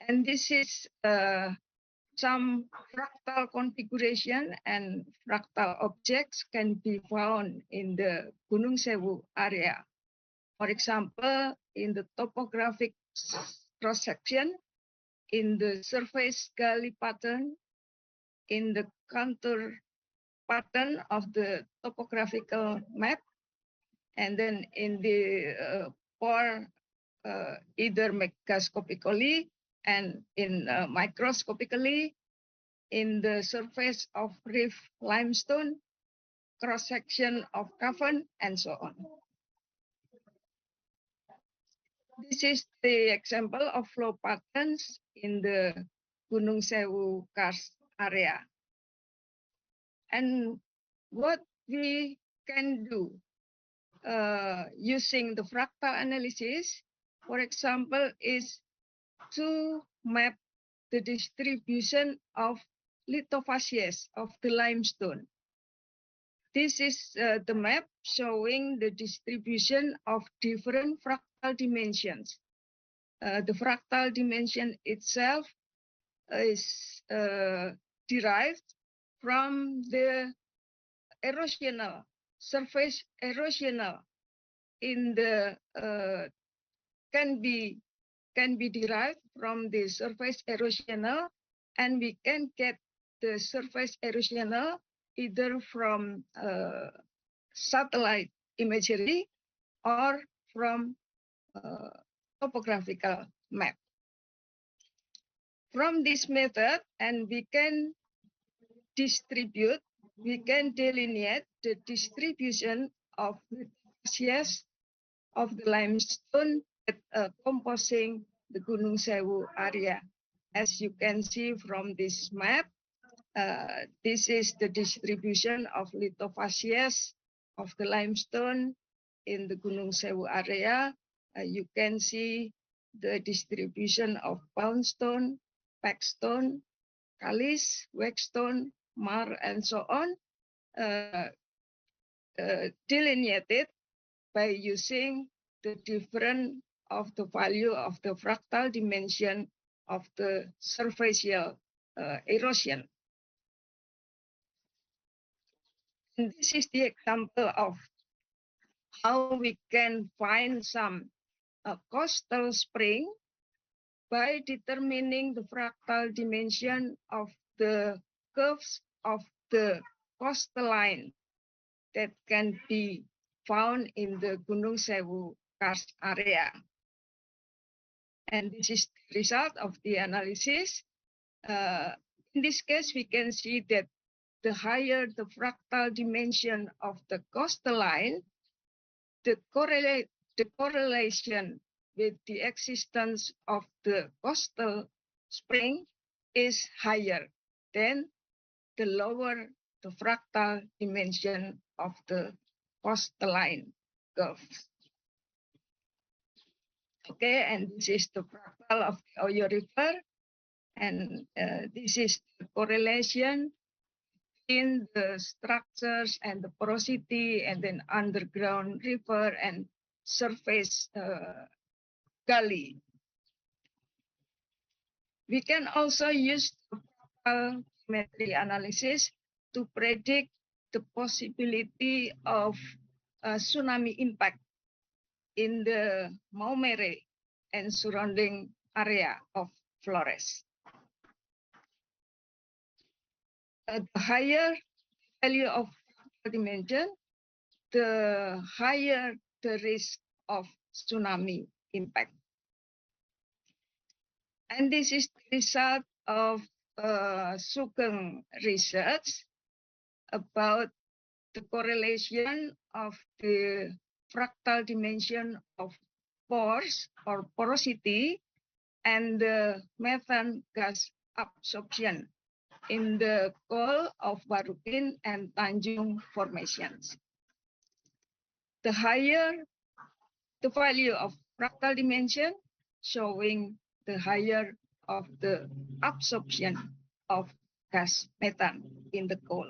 And this is some fractal configuration and fractal objects can be found in the Gunung Sewu area. For example, in the topographic cross-section, in the surface gully pattern, in the contour pattern of the topographical map, and then in the pore either macroscopically and in microscopically, in the surface of reef limestone, cross-section of cavern, and so on. This is the example of flow patterns in the Gunung Sewu Karst area. And what we can do using the fractal analysis, for example, is to map the distribution of lithofacies of the limestone. This is the map showing the distribution of different fractal dimensions. The fractal dimension itself is derived from the erosional, surface erosional in the can be derived from the surface erosional, and we can get the surface erosional either from satellite imagery or from topographical map. From this method, and we can distribute, we can delineate the distribution of the facies of the limestone that composing the Gunung Sewu area. As you can see from this map, this is the distribution of lithofacies of the limestone in the Gunung Sewu area. You can see the distribution of poundstone, packstone, kalis, whackstone, mar, and so on, delineated by using the difference of the value of the fractal dimension of the superficial erosion. And this is the example of how we can find some coastal spring by determining the fractal dimension of the curves of the coastal line that can be found in the Gunung Sewu karst area. And this is the result of the analysis. In this case, we can see that the higher the fractal dimension of the coastal line, the correlation with the existence of the coastal spring is higher than the lower the fractal dimension of the coastline curve. Okay, and this is the fractal of the Oyo River, and this is the correlation in the structures and the porosity, and then underground river and surface gully. We can also use the fractal geometry analysis to predict the possibility of tsunami impact in the Maumere and surrounding area of Flores. The higher value of dimension, the higher the risk of tsunami impact. And this is the result of Sugeng research about the correlation of the fractal dimension of pores or porosity and the methane gas absorption in the coal of Barukin and Tanjung formations. The higher the value of fractal dimension, showing the higher of the absorption of gas methane in the coal.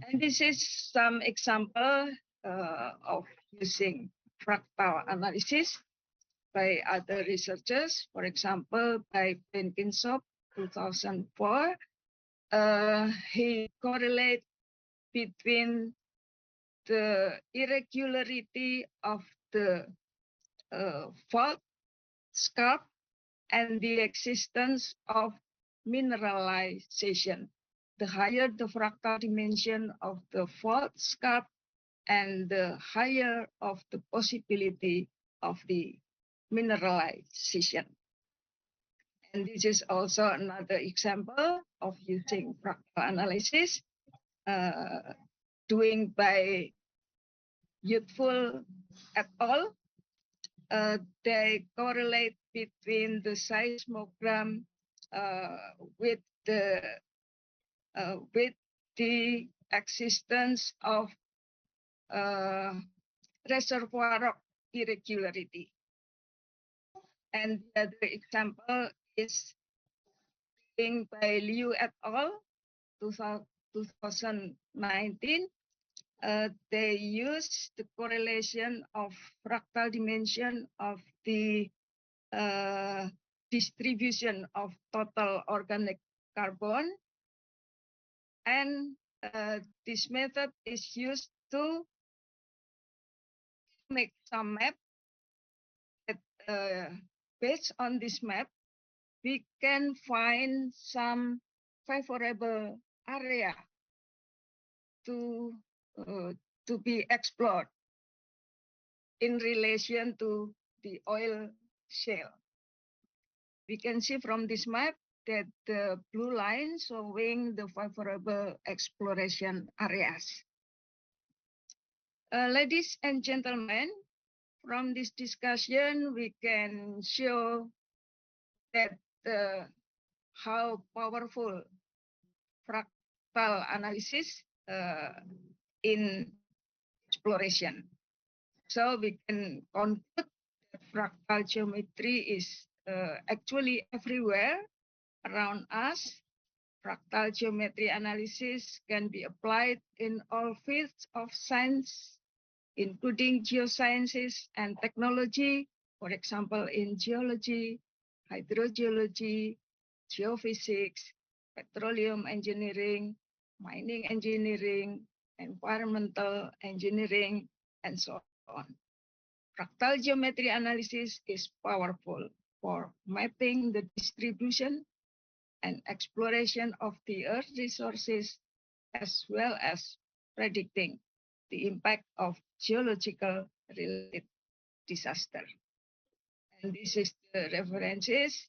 And this is some example of using fractal analysis by other researchers. For example, by Benkinsop, 2004, he correlated between the irregularity of the fault scarp and the existence of mineralization. The higher the fractal dimension of the fault scarp, and the higher of the possibility of the mineralization. And this is also another example of using fractal analysis, doing by Youthful et al. They correlate between the seismogram with the existence of reservoir rock irregularity. And the other example is being by Liu et al. 2019. They use the correlation of fractal dimension of the distribution of total organic carbon, and this method is used to make some map that based on this map we can find some favorable area to be explored in relation to the oil shale. We can see from this map that the blue line showing the favorable exploration areas. Ladies and gentlemen, from this discussion, we can show that how powerful fractal analysis in exploration. So we can conclude that fractal geometry is actually everywhere around us. Fractal geometry analysis can be applied in all fields of science, including geosciences and technology, for example, in geology, hydrogeology, geophysics, petroleum engineering, mining engineering, environmental engineering, and so on. Fractal geometry analysis is powerful for mapping the distribution and exploration of the Earth resources, as well as predicting the impact of geological related disaster. And this is the references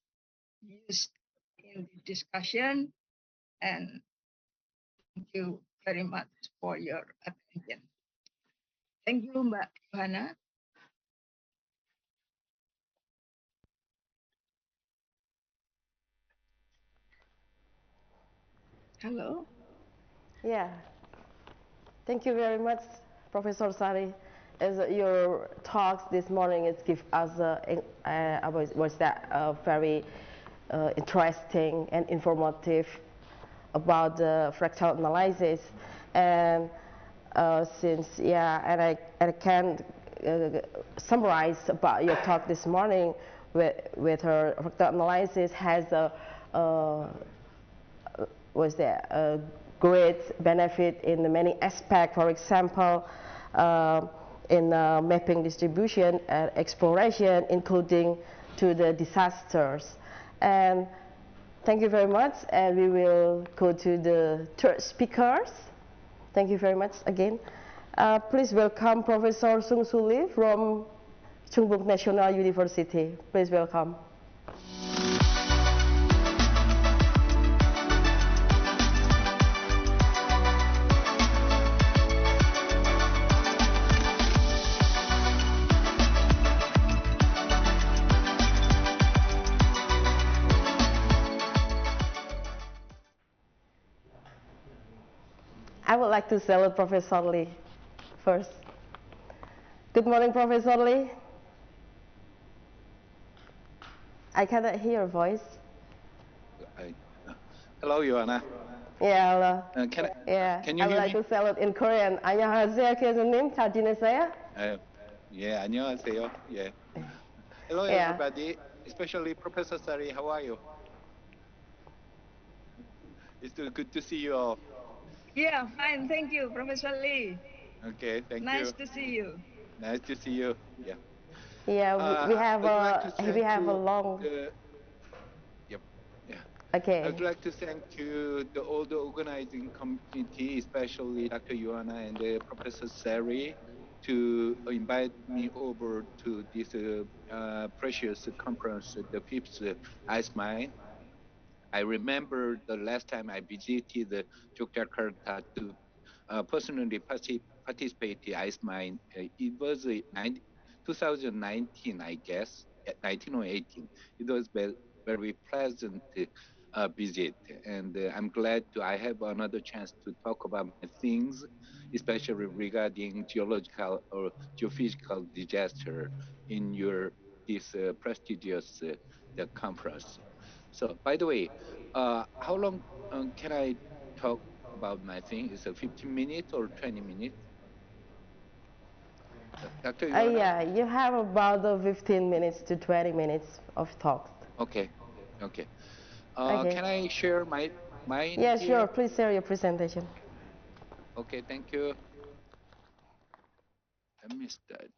used in the discussion, and thank you very much for your attention. Thank you, Mbak Johanna. Hello. Yeah, thank you very much, Professor Sari. As your talks this morning, it gives us was that very interesting and informative about the fractal analysis. And since and I can summarize about your talk this morning with her fractal analysis has a was there a great benefit in many aspects. For example, in mapping distribution and exploration, including to the disasters. And thank you very much. And we will go to the third speakers. Thank you very much again. Please welcome Professor Sung Soo Lee from Chungbuk National University. Please welcome. I would like to salute Professor Lee first. Good morning, Professor Lee. I cannot hear your voice. Hello, Joanna. Yeah, hello. Can you I would hear like me? to salute in Korean. 안녕하세요, 교수님. 잘 지내세요? Yeah, 안녕하세요. Yeah. Hello, Yeah. everybody, especially Professor Sari. How are you? It's good to see you all. Yeah, fine. Thank you, Professor Lee. Okay, thank you. Nice to see you. Nice to see you. Yeah. Yeah, we have a long. Yep. Yeah. Okay. I'd like to thank you all the organizing committee, especially Dr. Joanna and Professor Sari, to invite me over to this precious conference, the fifth ICEMINE. I remember the last time I visited Yogyakarta to personally participate in ICEMINE. It was 2019, I guess, 19 or 18. It was very pleasant visit, and I'm glad I have another chance to talk about my things, especially regarding geological or geophysical disaster in this prestigious the conference. So, by the way, how long can I talk about my thing? Is it 15 minutes or 20 minutes? Dr. Joanna? Yeah, you have about 15 minutes to 20 minutes of talk. Okay. Okay. Can I share my Yeah, here? sure. Please share your presentation. Okay, thank you. I missed that.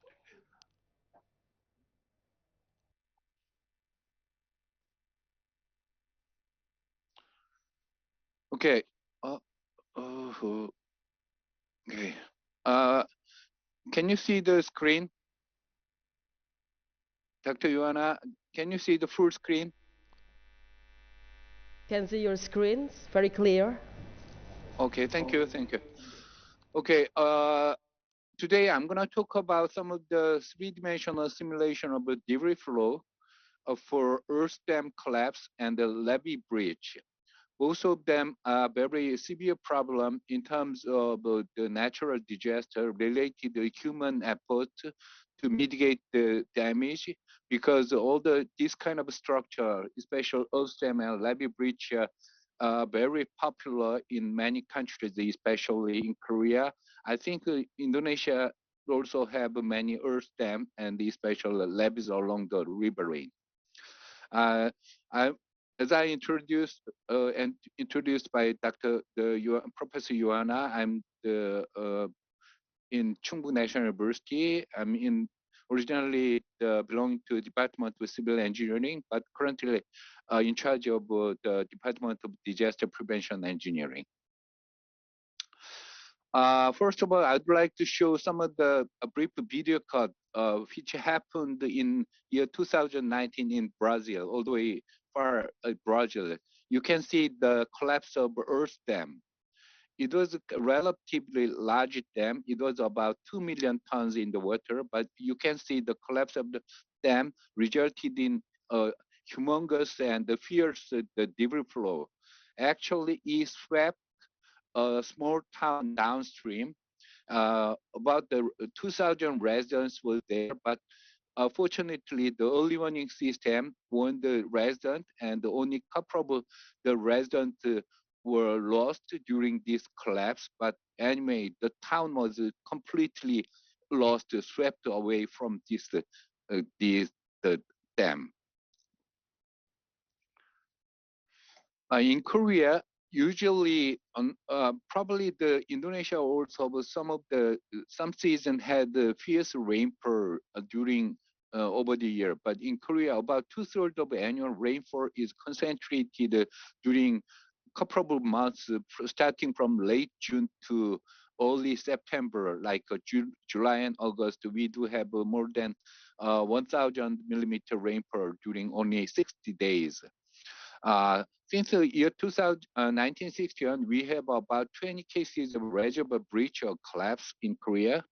Okay. Okay. Can you see the screen? Dr. Joanna, can you see the full screen? Can see your screens very clear. Okay, thank you. Okay, today I'm gonna talk about some of the three-dimensional simulation of a debris flow for Earth dam collapse and the levee bridge. Both of them are very severe problem in terms of the natural disaster related to human effort to mitigate the damage, because all this kind of structure, especially earth dam and levee bridge, are very popular in many countries, especially in Korea. I think Indonesia also have many earth dam and especially levees along the river range. Uh, I, as I introduced and introduced by Professor Yuana, I'm in Chungbu National University. I'm in originally belonging to the Department of Civil Engineering, but currently in charge of the Department of Disaster Prevention Engineering. First of all, I'd like to show some of a brief video cut which happened in year 2019 in Brazil, all the way far Brazil. You can see the collapse of Earth Dam. It was a relatively large dam. It was about 2 million tons in the water, but you can see the collapse of the dam resulted in humongous and fierce the debris flow. Actually, it swept a small town downstream. About the 2,000 residents were there, but fortunately, the early warning system warned the resident, and only couple of the residents were lost during this collapse. But anyway, the town was completely lost, swept away from this the dam. In Korea, usually, probably the Indonesia also, but some season had fierce rainfall during over the year. But in Korea, about 2/3 of annual rainfall is concentrated during a couple of months, starting from late June to early September, like July and August. We do have more than 1,000 millimeter rainfall during only 60 days. Since the year 1961, we have about 20 cases of reservoir breach or collapse in Korea.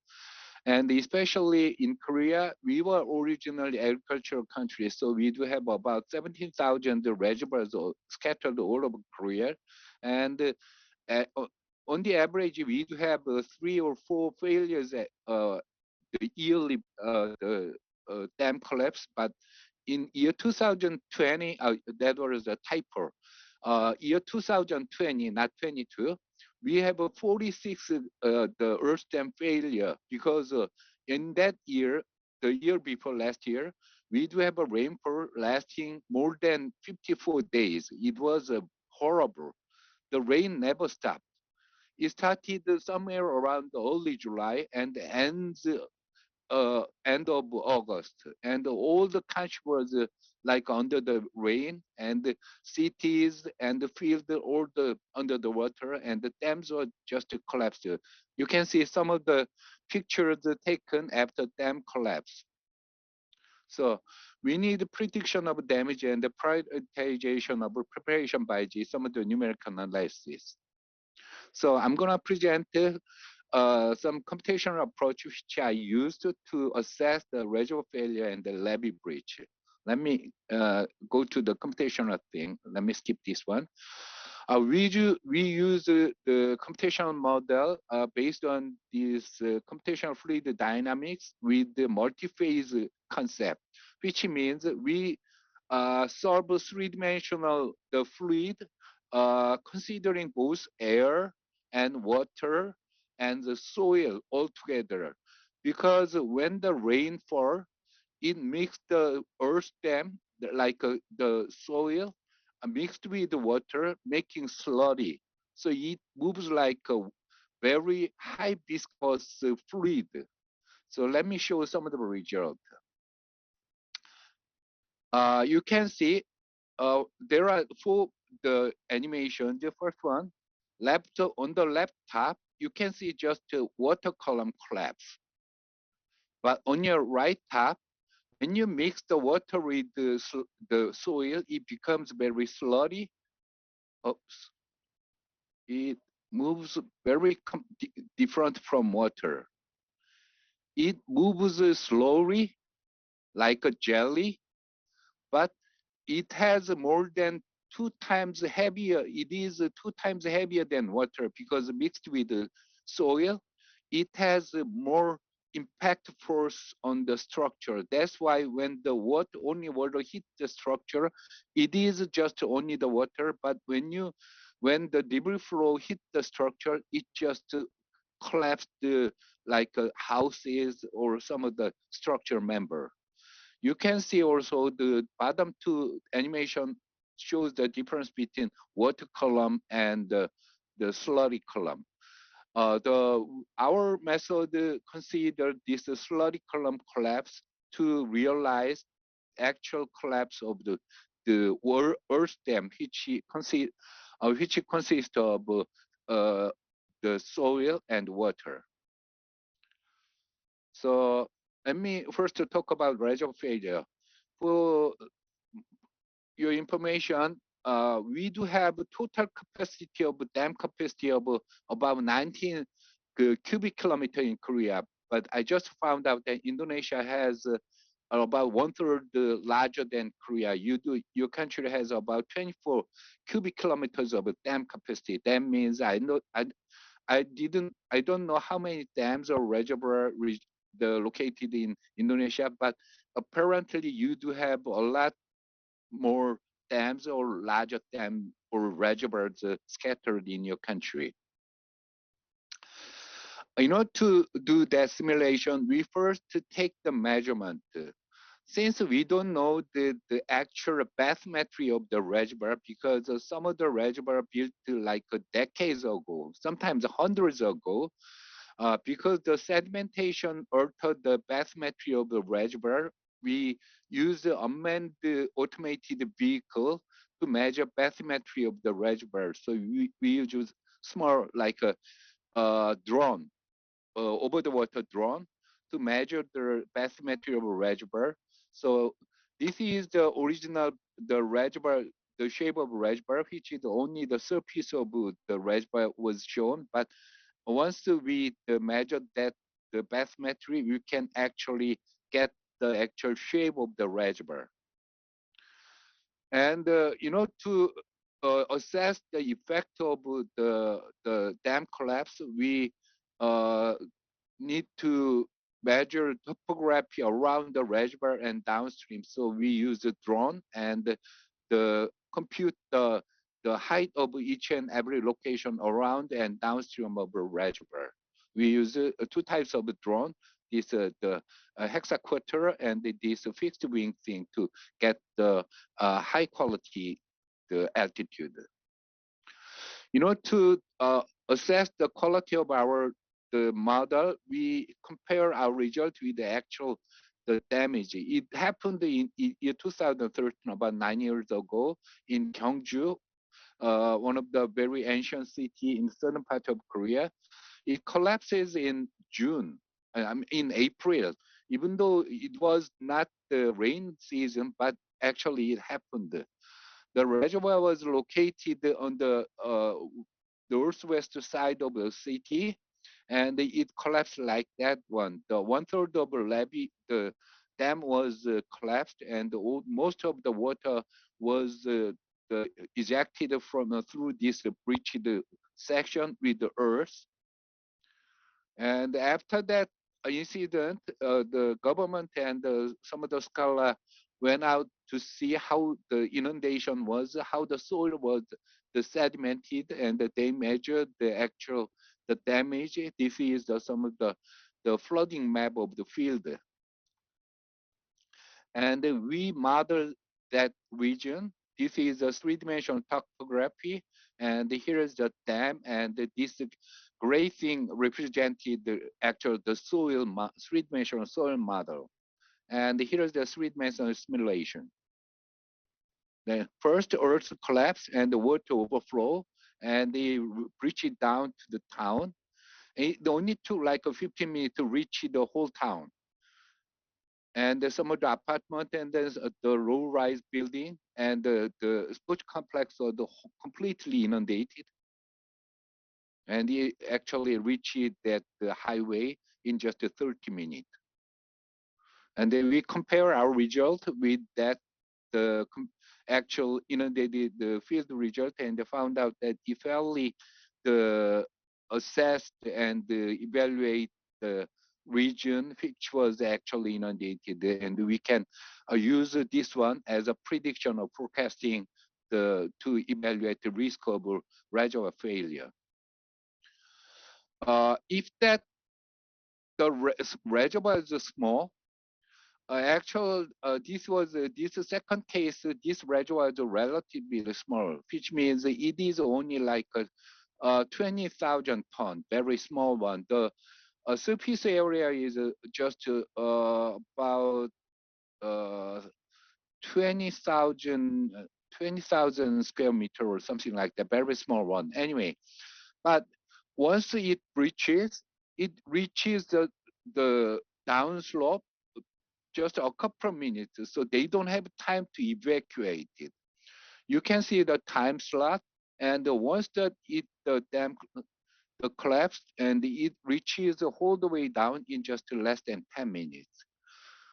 And especially in Korea, we were originally agricultural country, so we do have about 17,000 reservoirs scattered all over Korea. And on the average, we do have 3 or 4 failures the yearly dam collapse. But in year 2020, that was a typo. Year 2020, not 22, we have a 46 the earth dam failure, because in that year, the year before last year, we do have a rainfall lasting more than 54 days. It was horrible. The rain never stopped. It started somewhere around early July and ends end of August, and all the country was like under the rain, and the cities and the field all the under the water, and the dams were just collapsed. You can see some of the pictures taken after dam collapse. So we need prediction of damage and the prioritization of preparation by some of the numerical analysis. So I'm gonna present some computational approach which I used to assess the reservoir failure and the levee breach. Let me go to the computational thing. Let me skip this one. We use the computational model based on this computational fluid dynamics with the multi-phase concept, which means we solve a three-dimensional the fluid considering both air and water and the soil all together. Because when the rain fall, it makes the earth dam, like the soil, mixed with the water, making slurry. So it moves like a very high viscous fluid. So let me show some of the result. You can see there are 4 the animation. The first one, left on the left top, you can see just a water column collapse. But on your right top, when you mix the water with the soil, it becomes very slurry. Oops. It moves very different from water. It moves slowly, like a jelly, but it has more than two times heavier. It is two times heavier than water because mixed with the soil, it has more impact force on the structure. That's why when the water, only water hit the structure, it is just only the water. But when the debris flow hit the structure, it just collapsed like houses or some of the structure member. You can see also the bottom two animation shows the difference between water column and the slurry column. Our method consider this slurry column collapse to realize actual collapse of the earth dam, which consists of the soil and water. So let me first talk about reservoir failure. For your information, we do have a total capacity of dam capacity of about 19 cubic kilometer in Korea. But I just found out that Indonesia has about one third larger than Korea. Your country has about 24 cubic kilometers of dam capacity. That means I don't know how many dams or reservoir located in Indonesia, but apparently you do have a lot more dams or larger dam or reservoirs scattered in your country. In order to do that simulation, we first take the measurement. Since we don't know the actual bathymetry of the reservoir, because some of the reservoir built like decades ago, sometimes hundreds ago, because the sedimentation altered the bathymetry of the reservoir, we use the unmanned automated vehicle to measure bathymetry of the reservoir. So we use small like a drone, over the water drone to measure the bathymetry of a reservoir. So this is the original, the reservoir, the shape of a reservoir, which is only the surface of the reservoir was shown. But once we measure that the bathymetry, we can actually get the actual shape of the reservoir. And to assess the effect of the dam collapse, we need to measure topography around the reservoir and downstream. So we use a drone and compute the height of each and every location around and downstream of a reservoir. We use two types of drone. This the hexaquarter and this fixed wing thing to get the high quality the altitude. To assess the quality of the model, we compare our result with the actual damage. It happened in year 2013, about 9 years ago, in Gyeongju, one of the very ancient city in southern part of Korea. It collapses in June, in April, even though it was not the rain season, but actually it happened. The reservoir was located on the northwest side of the city, and it collapsed like that one. The one third of the levee, the dam was collapsed, and most of the water was ejected from through this breached section with the earth. And after that incident, the government and some of the scholars went out to see how the inundation was, how the soil was sedimented, and they measured the actual the damage. This is some of the flooding map of the field. And we model that region. This is a three-dimensional topography, and here is the dam, and this gray thing represented the soil, three-dimensional soil model. And here is the three-dimensional simulation. The first earth collapse and the water overflow, and they reach it down to the town. It only took like 15 minutes to reach the whole town. And there's some of the apartment, and there's the low-rise building, and the sports complex are completely inundated. And he actually reached that the highway in just 30 minutes. And then we compare our result with that, actual inundated the field result, and they found out that if only the assessed and evaluate the region which was actually inundated, and we can use this one as a prediction of forecasting to evaluate the risk of reservoir failure. If that the reservoir is small, this second case, this reservoir is relatively small, which means it is only like 20,000 ton, very small one. The surface area is just about 20,000 square meter or something like that, very small one. Anyway, but once it reaches the downslope just a couple of minutes, so they don't have time to evacuate it. You can see the time slot, and once the dam collapsed, and it reaches all the way down in just less than 10 minutes.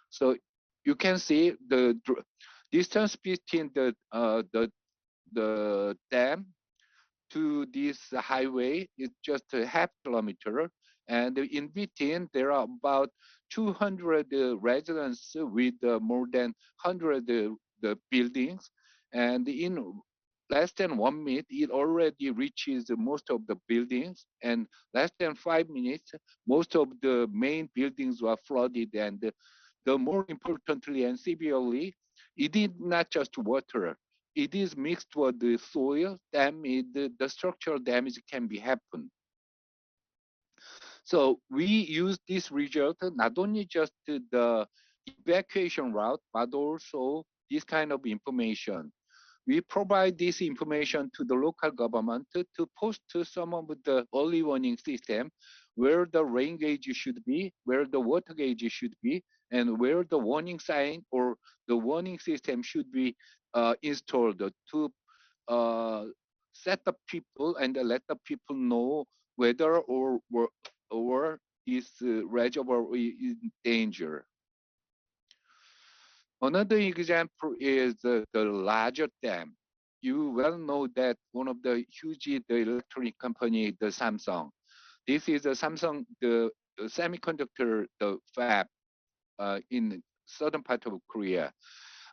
So you can see the distance between the dam to this highway is just a half kilometer, and in between there are about 200 residents with more than 100 the buildings, and in less than 1 minute it already reaches most of the buildings, and less than 5 minutes most of the main buildings were flooded, and the more importantly and severely, it is not just water. It is mixed with the soil damage, the structural damage can be happen. So we use this result not only just the evacuation route, but also this kind of information. We provide this information to the local government to post to some of the early warning system where the rain gauge should be, where the water gauge should be, and where the warning sign or the warning system should be installed to set the people and let the people know whether or this reservoir is in danger. Another example is the larger dam. You well know that one of the huge electronic company, the Samsung. This is a Samsung, the semiconductor the fab in southern part of Korea.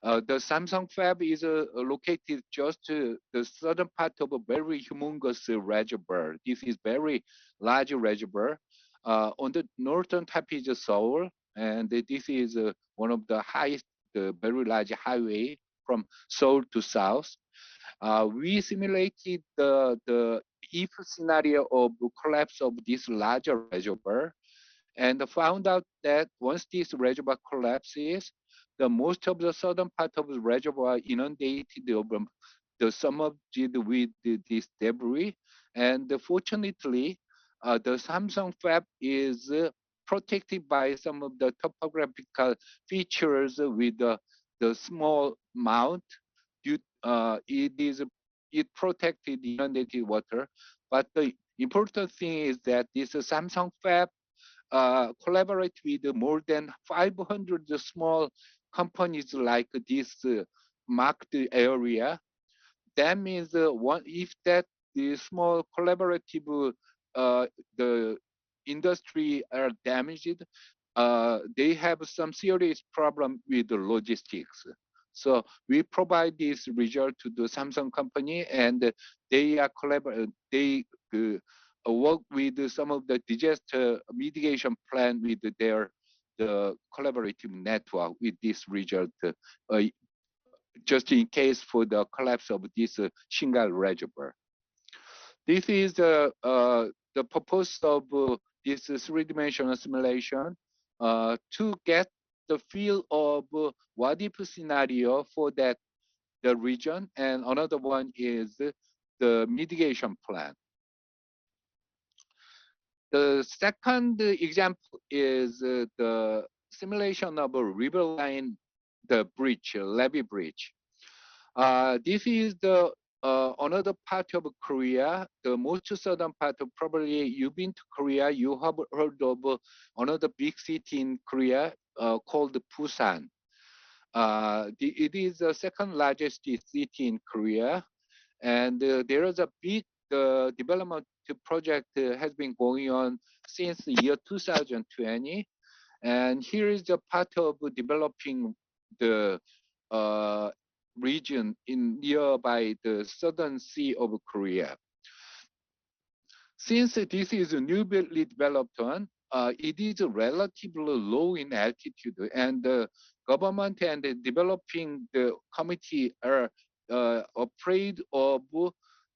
The Samsung fab is located just the southern part of a very humongous reservoir. This is very large reservoir. On the northern top is Seoul, and this is one of the highest, very large highway from Seoul to south. We simulated the if scenario of collapse of this larger reservoir, and found out that once this reservoir collapses, the most of the southern part of the reservoir inundated over the submerged with this debris. And fortunately, the Samsung fab is protected by some of the topographical features with the small mount. It protected the inundated water. But the important thing is that this Samsung fab collaborate with more than 500 small companies like this marked area. That means if that the small collaborative the industry are damaged, they have some serious problem with the logistics. So we provide this result to the Samsung company, and they are they work with some of the disaster mitigation plan with the collaborative network with this result, just in case for the collapse of this shingle reservoir. This is the purpose of this three-dimensional simulation to get the feel of what if scenario for the region, and another one is the mitigation plan. The second example is the simulation of a river line, the bridge, levee bridge. This is the another part of Korea, the most southern part of, probably you've been to Korea, you have heard of another big city in Korea called Busan. It is the second largest city in Korea, and there is a big development project has been going on since the year 2020. And here is the part of developing the uh, region in nearby the southern sea of Korea. Since this is a newly developed one, it is relatively low in altitude, and the government and the developing the committee are afraid of,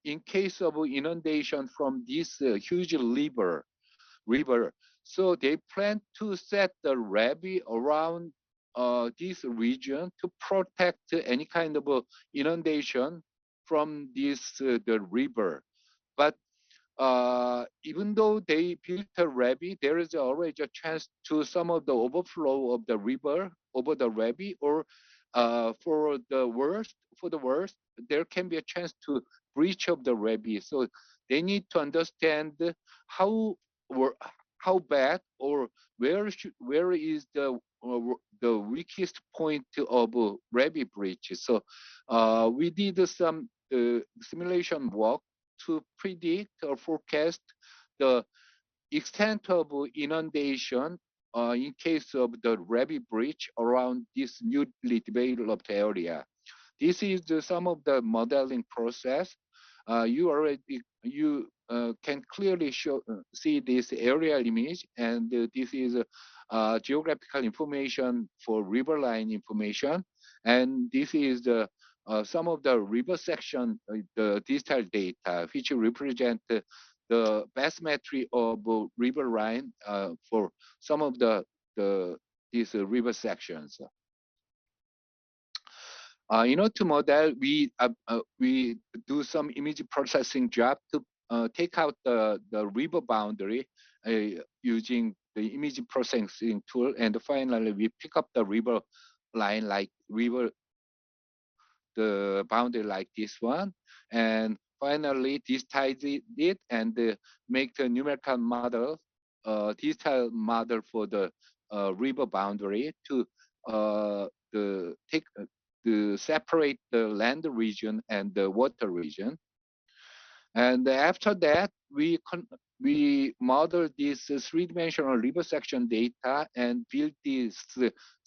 in case of inundation from this huge river. So they plan to set the levee around this region to protect any kind of inundation from this the river. But even though they built a levee, there is always a chance to some of the overflow of the river over the levee, or for the worst, there can be a chance to breach of the levee. So they need to understand how or how bad or where is the weakest point of levee breach. So we did some simulation work to predict or forecast the extent of inundation in case of the levee breach around this newly developed area. This is some of the modeling process. You can clearly see this aerial image, and this is geographical information for riverline information, and this is some of the river section, the digital data, which represent the bathymetry of river line for some of these river sections. In order to model, we do some image processing job to take out the river boundary using the image processing tool, and finally we pick up the river line, like the boundary like this one, and finally digitize it and make the numerical model, digital model for the river boundary to to separate the land region and the water region. And after that, we model this three-dimensional river section data and build this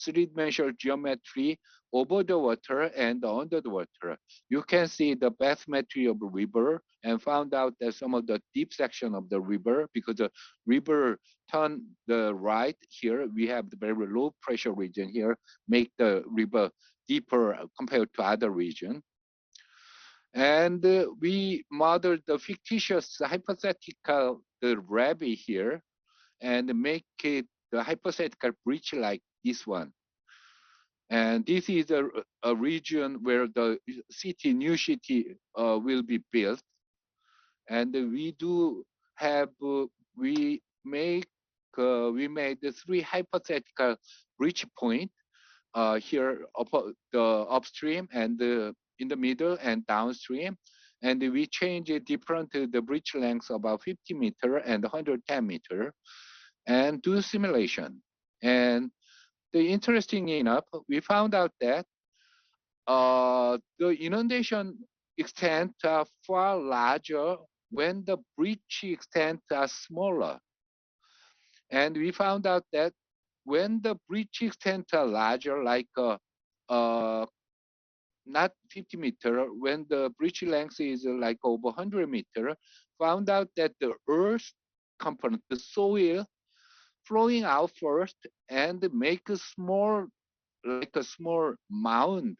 three-dimensional geometry over the water and under the water. You can see the bathymetry of the river and found out that some of the deep section of the river, because the river turn the right here, we have the very low pressure region here, make the river deeper compared to other region. And we modeled the fictitious hypothetical levee here and make it the hypothetical breach like this one. And this is a region where the new city will be built. And we do have, we made the three hypothetical breach point here the upstream and in the middle and downstream, and we change it different to the breach lengths about 50 meter and 110 meter, and do simulation. And the interesting enough, we found out that the inundation extent are far larger when the breach extent are smaller. And we found out that when the breach extent are larger, like not 50 meter, when the breach length is like over 100 meter, found out that the earth component, the soil, flowing out first and make a small, like a small mound,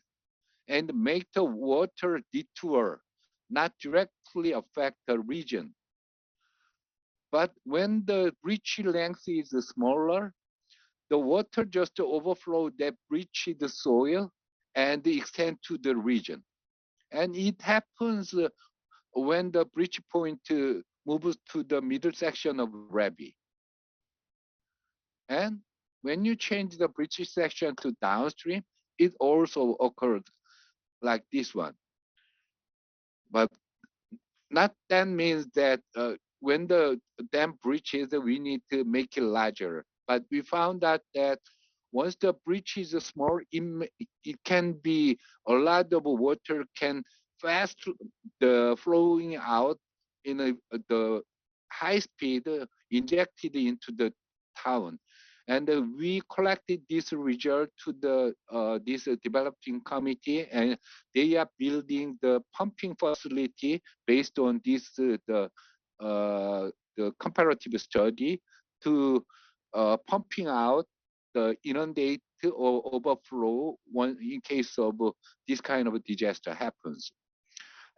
and make the water detour, not directly affect the region. But when the breach length is smaller, the water just overflow that breach the soil and extend to the region. And it happens when the breach point moves to the middle section of levee. And when you change the breach section to downstream, it also occurred like this one. But not that means that when the dam breaches, we need to make it larger. But we found out that once the breach is small, it can be a lot of water can fast the flowing out in the high speed injected into the town. And we collected this result to the this developing committee, and they are building the pumping facility based on this the comparative study to pumping out the inundate or overflow when in case of this kind of disaster happens.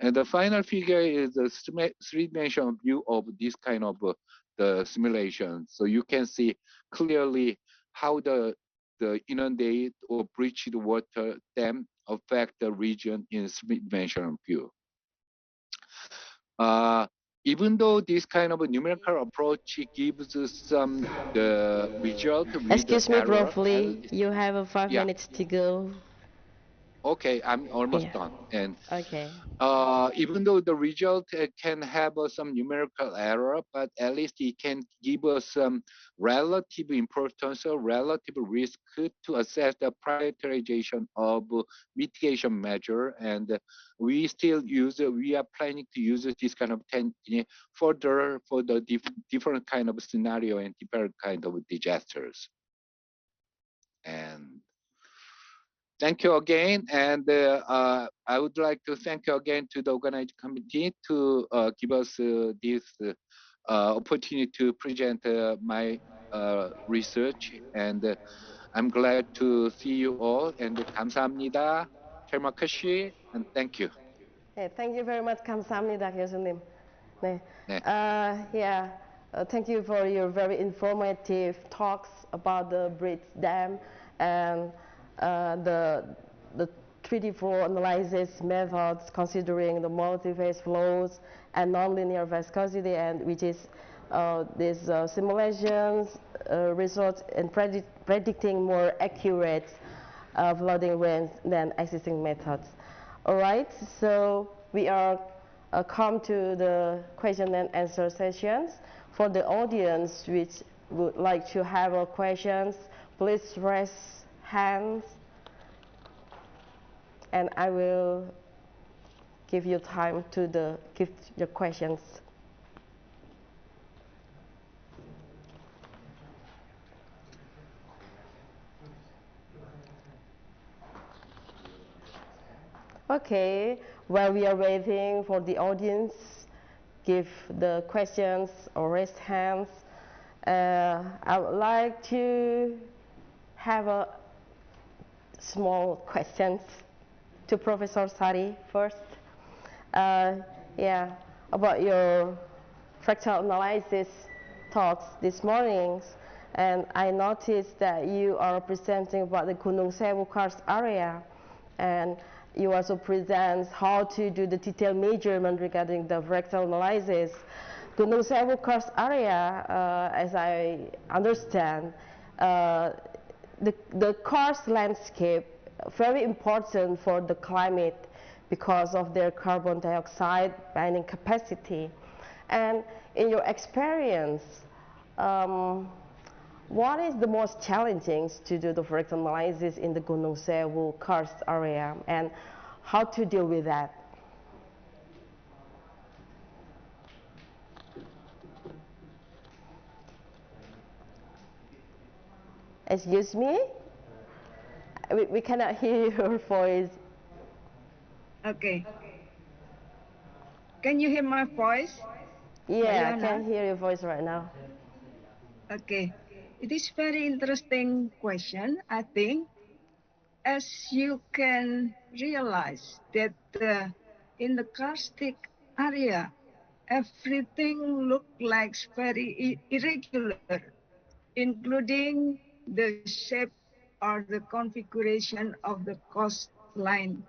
And the final figure is the three-dimensional view of this kind of the simulation. So you can see clearly how the inundate or breached water dam affect the region in three-dimensional view. Even though this kind of a numerical approach gives some the result with the Excuse me error, briefly, you have 5 yeah, minutes to go. okay, I'm almost Yeah. done. And Okay. even though the result can have some numerical error, but at least it can give us some relative importance or relative risk to assess the prioritization of mitigation measure. And we are planning to use this kind of further for the different kind of scenario and different kind of disasters. And thank you again, and I would like to thank you again to the organizing committee to give us this opportunity to present my research, and I'm glad to see you all. And 감사합니다, terima and thank you. Hey, thank you very much, 감사합니다, 교수님. 네. 네. Yeah, thank you for your very informative talks about the bridge dam and the 3D flow analysis methods considering the multi-phase flows and nonlinear viscosity, and which is these simulations results in predicting more accurate flooding range than existing methods. All right, so we are come to the question and answer sessions. For the audience which would like to have questions, please raise hands, and I will give you time to give your questions. Okay, while we are waiting for the audience, give the questions or raise hands. I would like to have a small questions to Professor Sari first. Yeah, about your fractal analysis talks this morning, and I noticed that you are presenting about the Gunung Sewu karst area, and you also present how to do the detailed measurement regarding the fractal analysis. Gunung Sewu karst area, as I understand, the karst landscape very important for the climate because of their carbon dioxide binding capacity. And in your experience, what is the most challenging to do the fractal analysis in the Gunung Sewu karst area, and how to deal with that? Excuse me? We cannot hear your voice. Okay. Can you hear my voice? Yeah, I can hear your voice right now. Okay. It is very interesting question, I think. As you can realize that in the karstic area, everything look like very irregular, including the shape or the configuration of the coastline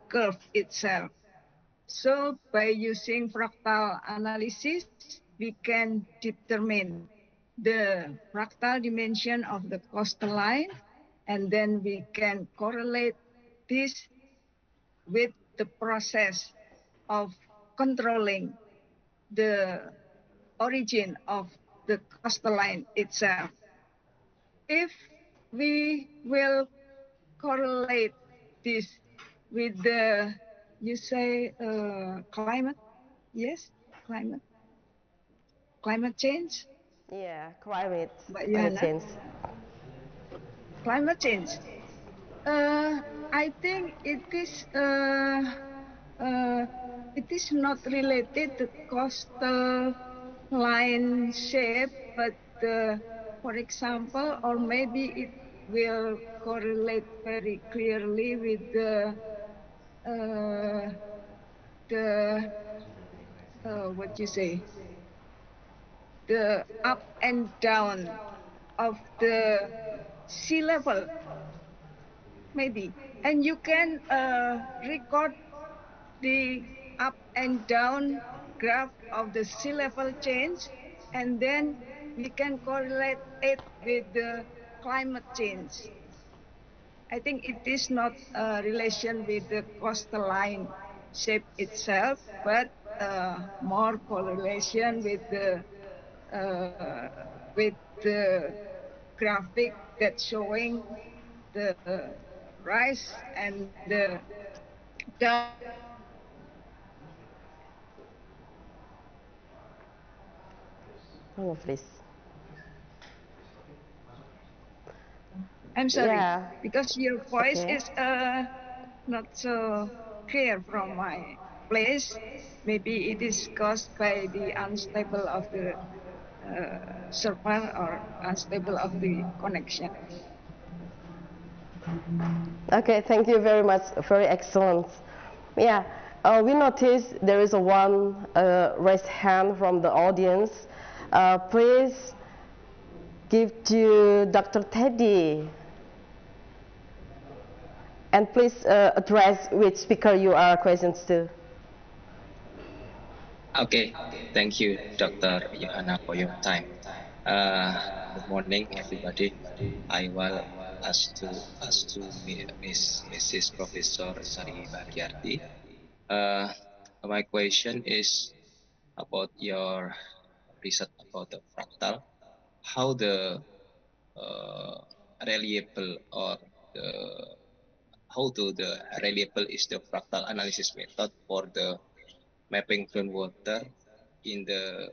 curve itself. So by using fractal analysis, we can determine the fractal dimension of the coastline, and then we can correlate this with the process of controlling the origin of the coastline itself. If we will correlate this with the, you say, climate? Yes, climate change. Yeah, climate, Mbak climate Yana, change. climate change. I think uh, it is not related to coastal line shape, but for example, or maybe it will correlate very clearly with uh, the what you say, the up and down of the sea level, maybe, and you can record the up and down graph of the sea level change, and then we can correlate it with the climate change. I think it is not a relation with the coastal line shape itself, but more correlation uh, with the graphic that's showing the rise and the down. Oh, please. I'm sorry, Yeah. because your voice Okay. is not so clear from my place. Maybe it is caused by the unstable of the server or unstable of the connection. Okay, thank you very much. Very excellent. Yeah, we noticed there is a one raised hand from the audience. Please give to Dr. Teddy. And please address which speaker you are questions to. Okay, thank you, Dr. Johanna, for your time. Good morning, everybody. I will ask to Mrs. Professor Sari Bagiarti. My question is about your research about the fractal. How the uh, reliable or the how to the reliable is the fractal analysis method for the mapping groundwater in the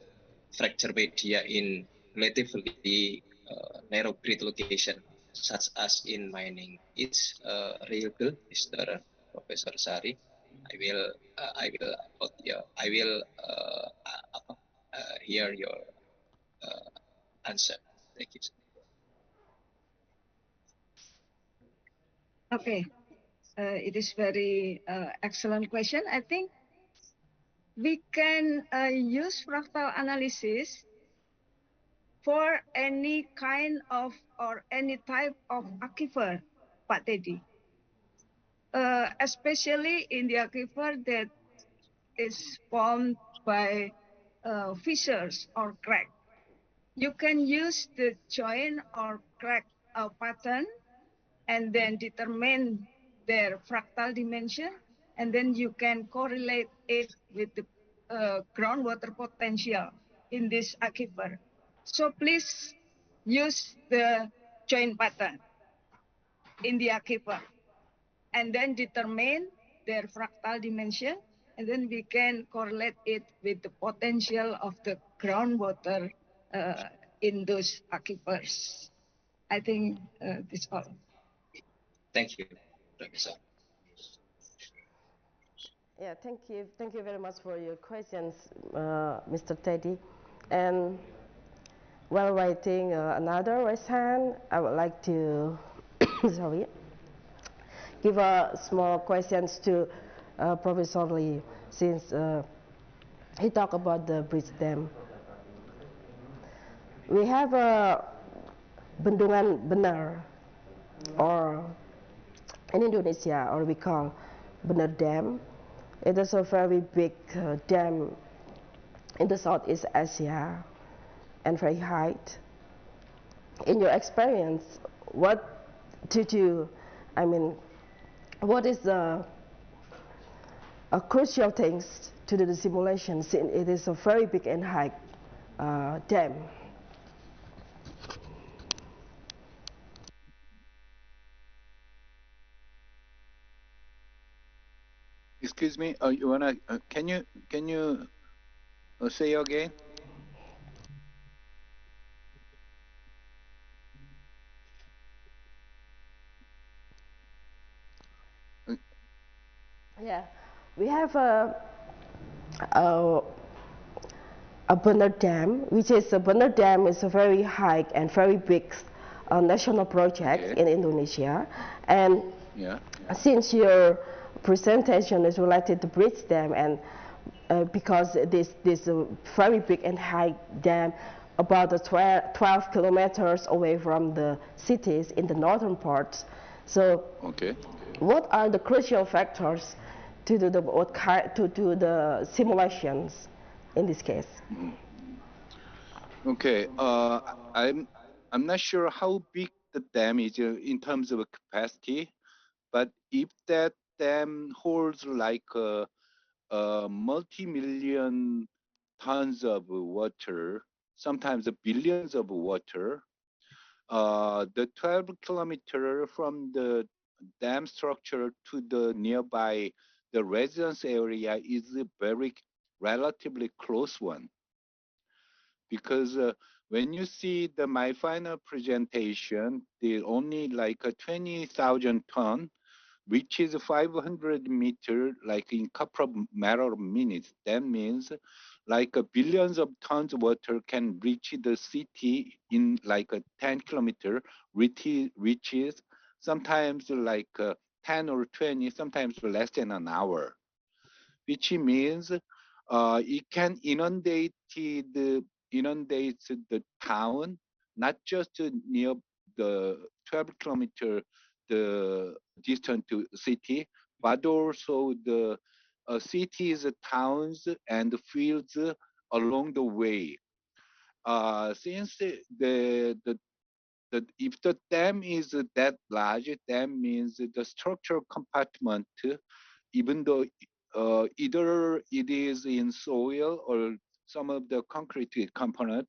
fracture media in relatively narrow grid location, such as in mining. It's reliable, Mr. Professor Sari. I will hear your answer. Thank you. Okay, it is very excellent question. I think we can use fractal analysis for any kind of or any type of aquifer, Pak Teddy. Especially in the aquifer that is formed by fissures or crack. You can use the joint or crack pattern and then determine their fractal dimension, and then you can correlate it with the groundwater potential in this aquifer. So please use the joint pattern in the aquifer and then determine their fractal dimension, and then we can correlate it with the potential of the groundwater in those aquifers. I think that's all. Thank you, Professor. Yeah, thank you. Thank you very much for your questions, Mr. Teddy. And while waiting another raise hand, I would like to sorry, give a small questions to Professor Lee, since he talked about the bridge dam. We have a Bendungan Bener, or in Indonesia, or we call Bener Dam. It is a very big dam in the Southeast Asia and very high. In your experience, what did you, what is the crucial things to do the simulation, since it is a very big and high dam? Excuse me. You wanna? Can you say again? Uh, Yeah, we have a, a Bernard Dam, which is a Bernard Dam is a very high and very big national project Okay. in Indonesia. And Yeah. since your presentation is related to bridge dam, and because this very big and high dam about the 12 kilometers away from the cities in the northern parts. So Okay. what are the crucial factors to do to do the simulations in this case? Mhm. Okay. I'm I'm not sure how big the dam is in terms of capacity, but if that dam holds like multi-million tons of water, sometimes billions of water, the 12 kilometer from the dam structure to the nearby the residence area is a very relatively close one, because when you see the my final presentation, the only like a 20,000 ton, which is 500 meter, like in couple of matter of minutes. That means like a billions of tons of water can reach the city in like a 10 kilometer, which is sometimes like 10 or 20, sometimes less than an hour, which means it can inundate the town, not just near the 12 kilometer the distant to city, but also the cities, towns, and fields along the way. Since the if the dam is that large, that means the structural compartment, even though either it is in soil or some of the concrete component,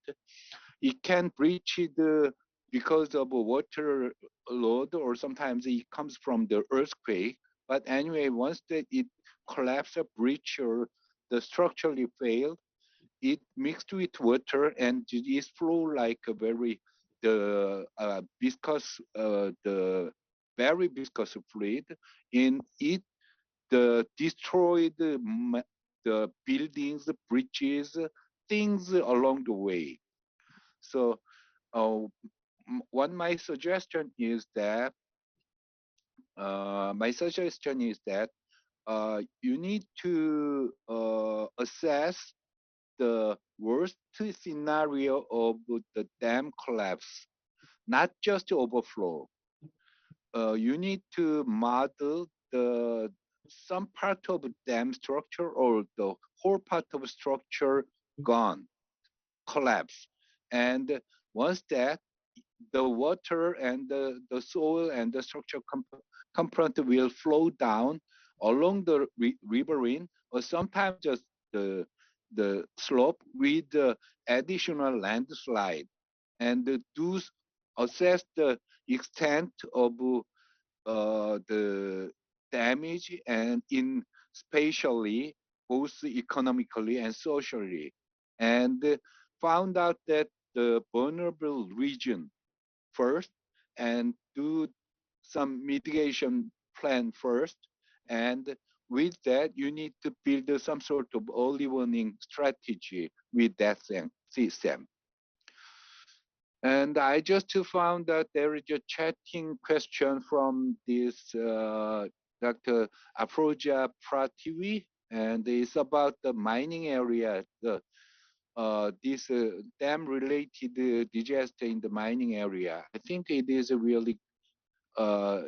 it can breach the because of a water load, or sometimes it comes from the earthquake. But anyway, once that it collapse, a breach, or the structurally failed, it mixed with water and it is flow like a very the viscous the very viscous fluid in it, the destroyed the buildings, bridges, things along the way. So one my suggestion is that you need to assess the worst scenario of the dam collapse, not just overflow. You need to model the some part of dam structure or the whole part of structure gone, collapse. And once that, the water and the soil and the structural component will flow down along the riverine, or sometimes just the slope with the additional landslide, and do assess the extent of the damage, and in spatially, both economically and socially, and found out that the vulnerable region first, and do some mitigation plan first. And with that, you need to build some sort of early warning strategy with that system. And I just found that there is a chatting question from this Dr. Afroja Prativi, and it's about the mining area, this dam-related disaster in the mining area. I think it is a really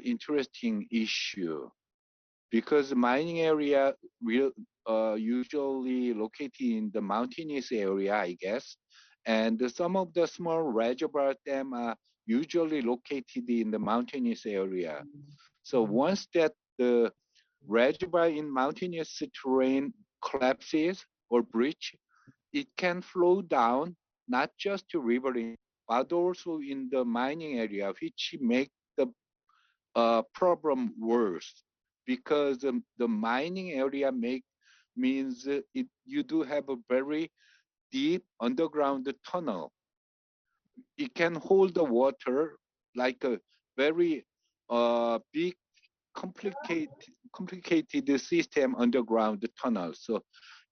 interesting issue, because mining area will usually located in the mountainous area, I guess, and some of the small reservoir dam are usually located in the mountainous area. So once that the reservoir in mountainous terrain collapses or breach, it can flow down not just to riverine, but also in the mining area, which make the problem worse. because the mining area means you do have a very deep underground tunnel. It can hold the water like a very big complicated system underground tunnel. So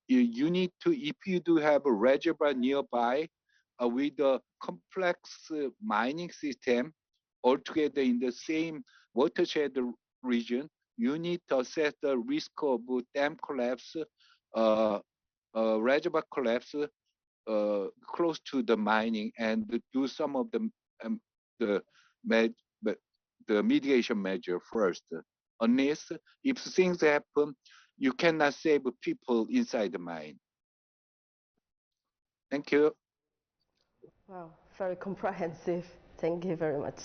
you need to, if you do have a reservoir nearby with a complex mining system altogether in the same watershed region, you need to assess the risk of dam collapse, uh, reservoir collapse close to the mining, and do some of um, the med, the mitigation measure first. Unless if things happen, you cannot save people inside the mine. Thank you. Wow, very comprehensive. Thank you very much.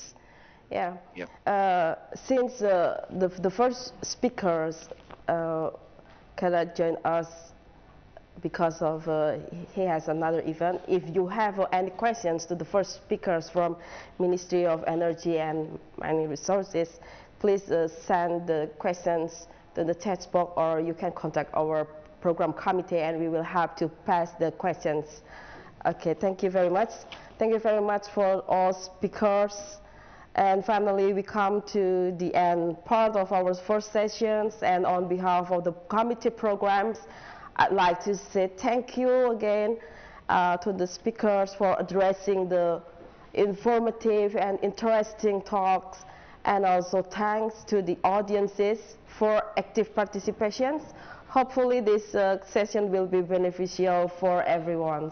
Yeah. Yeah. Since the first speakers cannot join us because of he has another event. If you have any questions to the first speakers from Ministry of Energy and Mining Resources, please send the questions to the chat box, or you can contact our program committee and we will have to pass the questions. Okay, thank you very much. Thank you very much for all speakers. And finally, we come to the end part of our first sessions, and on behalf of the committee programs, I'd like to say thank you again to the speakers for addressing the informative and interesting talks, and also thanks to the audiences for active participation. Hopefully this session will be beneficial for everyone.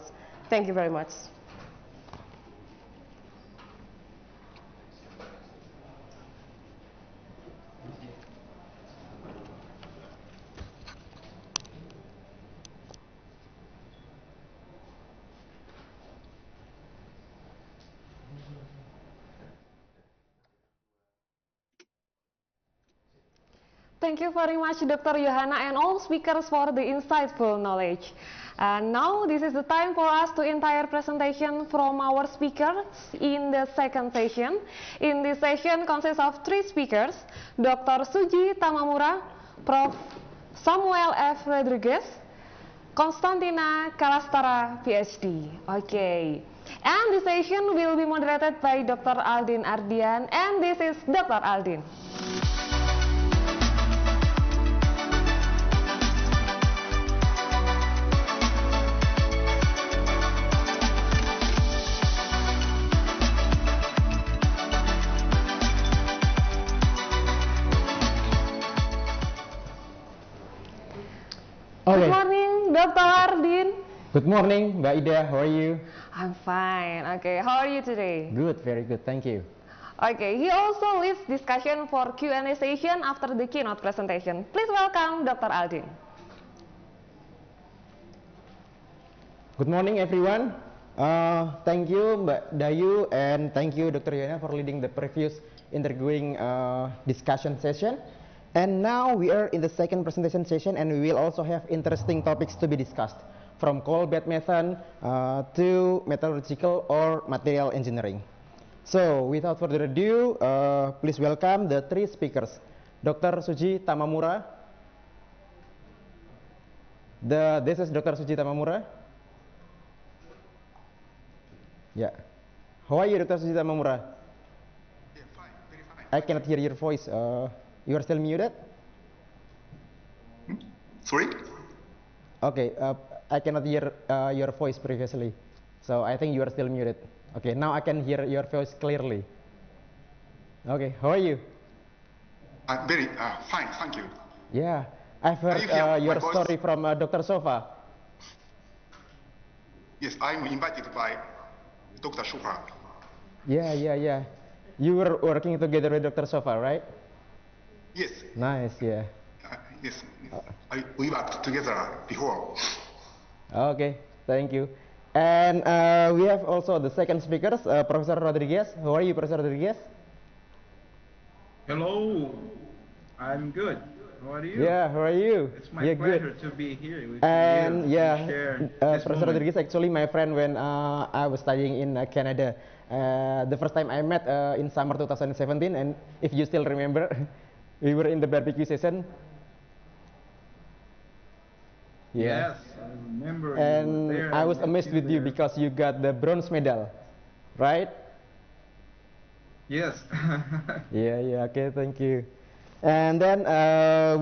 Thank you very much. Thank you very much, Dr. Johanna, and all speakers for the insightful knowledge. And now this is the time for us to entire presentation from our speakers in the second session. In this session consists of 3 speakers, Dr. Suji Tamamura, Prof. Samuel F. Rodriguez, Konstantina Kalastara, PhD. Okay. And the session will be moderated by Dr. Aldin Ardian, and this is Dr. Aldin. Okay. Good morning, Dr. Ardin. Good morning, Mbak Ida. How are you? I'm fine. Okay, how are you today? Good, very good. Thank you. Okay, he also leads discussion for Q&A session after the keynote presentation. Please welcome Dr. Aldin. Good morning, everyone. Thank you, Mbak Dayu, and thank you, Dr. Yana, for leading the previous interviewing discussion session. And now we are in the second presentation session, and we will also have interesting topics to be discussed, from coal bed methane to metallurgical or material engineering. So, without further ado, please welcome the 3 speakers. Dr. Suji Tamamura. This is Dr. Suji Tamamura. Yeah. How are you, Dr. Suji Tamamura? Yeah, fine, very fine. I cannot hear your voice. You are still muted? Sorry? Okay, I cannot hear your voice previously. So I think you are still muted. Okay, now I can hear your voice clearly. Okay, how are you? Very fine, thank you. Yeah, I've heard your story from Dr. Sofa. Yes, I'm invited by Dr. Sofa. Yeah. You were working together with Dr. Sofa, right? Yes. Nice, yeah. Yes, we worked together before. Okay, thank you. And we have also the second speaker, Professor Rodriguez. How are you, Professor Rodriguez? Hello, I'm good. How are you? Yeah, how are you? It's my pleasure to be here with and you. Yeah, Professor Rodriguez is actually my friend when I was studying in Canada. The first time I met in summer 2017, and if you still remember, We were in the barbecue session. Yeah. Yes, I remember you were And there. I was met amazed with you there. because you got the bronze medal, right? Yes. Yeah, yeah. Okay, thank you. And then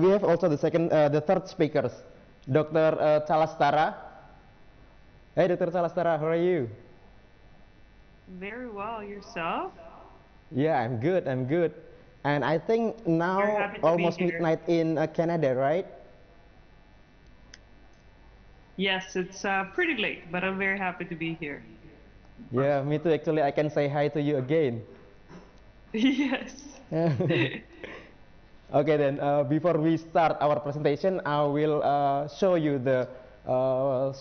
we have also the third speakers, Dr. Chalastara. Hey, Dr. Chalastara, how are you? Very well. Yourself? Yeah, I'm good. I'm good. And I think Very now happy to be almost here. midnight in Canada, right? Yes, it's pretty late, but I'm very happy to be here. Yeah, me too. Actually, I can say hi to you again. Yes. Okay, then before we start our presentation, I will show you the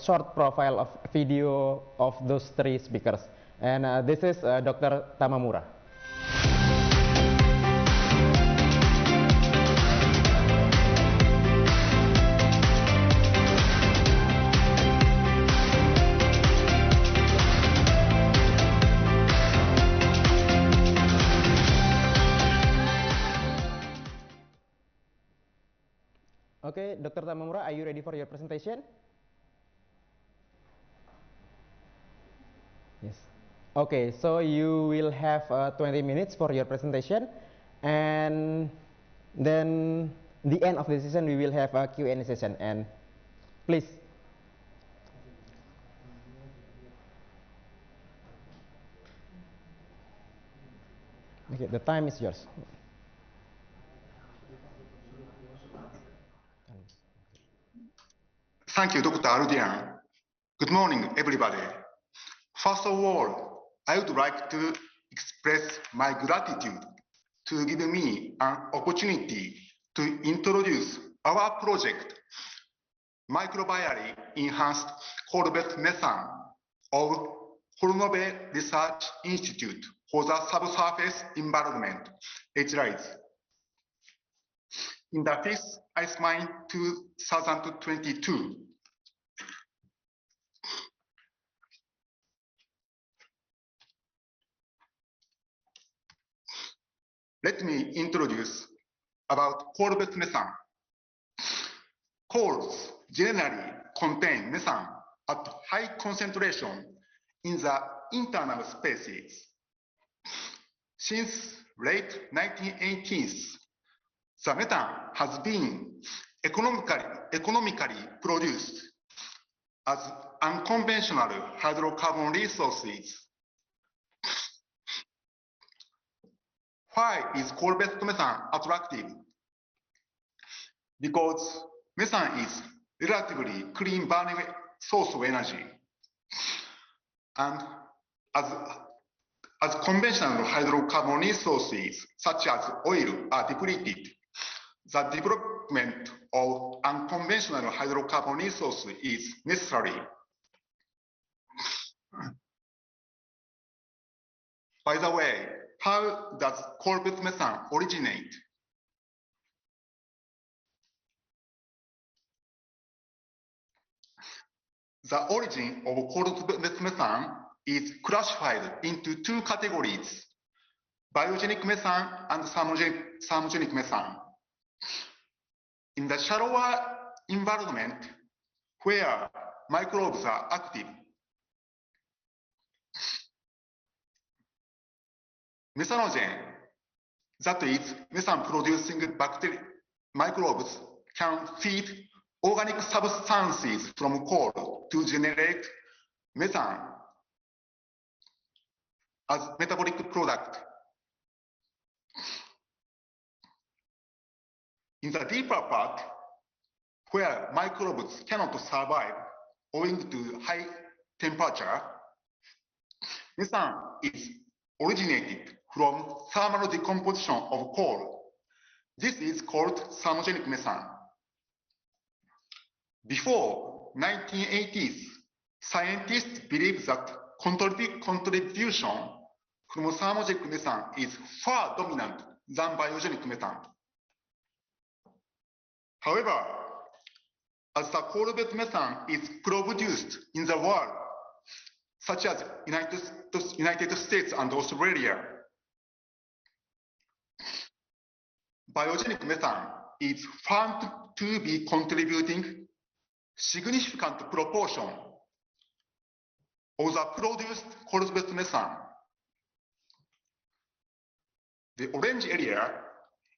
short profile of video of those three speakers. And this is Dr. Tamamura. Okay, Dr. Tamamura, are you ready for your presentation? Yes. Okay, so you will have 20 minutes for your presentation, and then the end of the session we will have a Q&A session. And please. Okay, the time is yours. Thank you, Dr. Arudian. Good morning, everybody. First of all, I would like to express my gratitude to give me an opportunity to introduce our project, Microbially Enhanced Cold-based Methane of Holmove Research Institute for the Subsurface Environment, HRISE. In the fifth ICEMINE 2022. Let me introduce about coal-based methane. Coals generally contain methane at high concentration in the internal spaces. Since late 1980s, the methane has been economically produced as unconventional hydrocarbon resources. Why is coal-based methane attractive? Because methane is relatively clean burning source of energy. And as conventional hydrocarbon resources such as oil are depleted, the development of unconventional hydrocarbon resources is necessary. By the way, how does coal-based methane originate? The origin of coal-based methane is classified into two categories, biogenic methane and thermogenic methane. In the shallower environment where microbes are active, methanogen, that is, methane-producing microbes, can feed organic substances from coal to generate methane as metabolic product. In the deeper part, where microbes cannot survive owing to high temperature, methane is originated from thermal decomposition of coal. This is called thermogenic methane. Before 1980s, scientists believed that contribution from thermogenic methane is far dominant than biogenic methane. However, as the coal-based methane is produced in the world, such as United States and Australia, biogenic methane is found to be contributing significant proportion of the produced coal-based methane. The orange area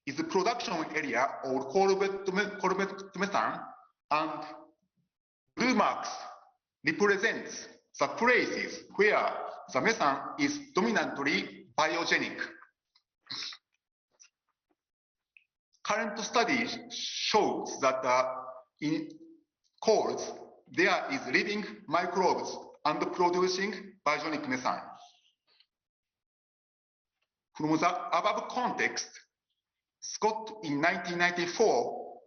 is the production area of coal-based methane, and blue marks represents the places where the methane is dominantly biogenic. Current studies shows that in coals there is living microbes and producing biogenic methane. From the above context, Scott in 1994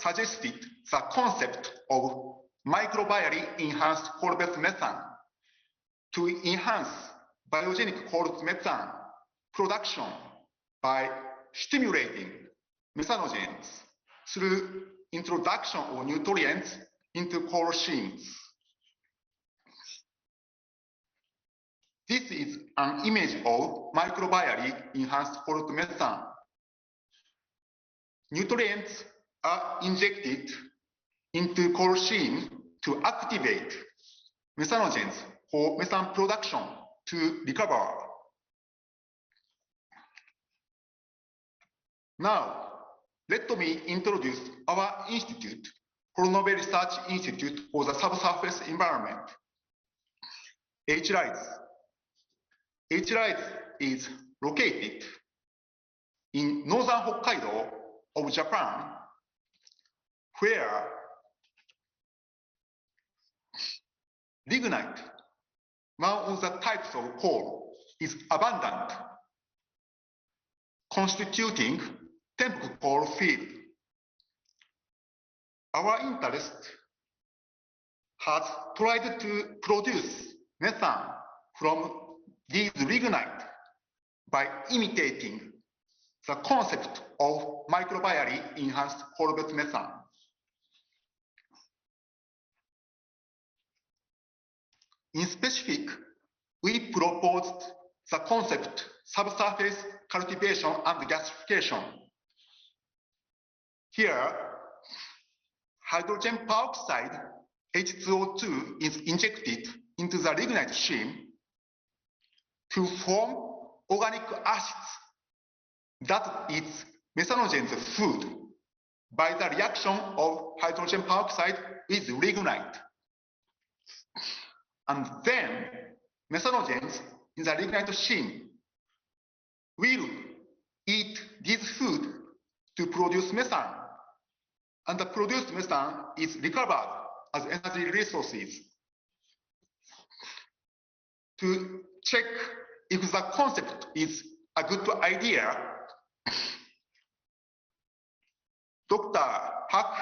suggested the concept of microbially enhanced coal-based methane to enhance biogenic coal methane production by stimulating methanogens through introduction of nutrients into coal seams. This is an image of microbially enhanced coal methane. Nutrients are injected into coal seam to activate methanogens for methane production to recover. Now, let me introduce our institute, Hornobe Research Institute for the Subsurface Environment, HRISE. HRISE is located in northern Hokkaido of Japan, where lignite, one of the types of coal, is abundant, constituting temple coal field. Our interest has tried to produce methane from these lignite by imitating the concept of microbially enhanced coal-based methane. In specific, we proposed the concept subsurface cultivation and gasification. Here, hydrogen peroxide, H2O2, is injected into the lignite seam to form organic acids that is methanogen's food by the reaction of hydrogen peroxide with lignite. And then methanogens in the lignite seam will eat this food to produce methane, and the produced methane is recovered as energy resources. To check if the concept is a good idea, Dr. Hack,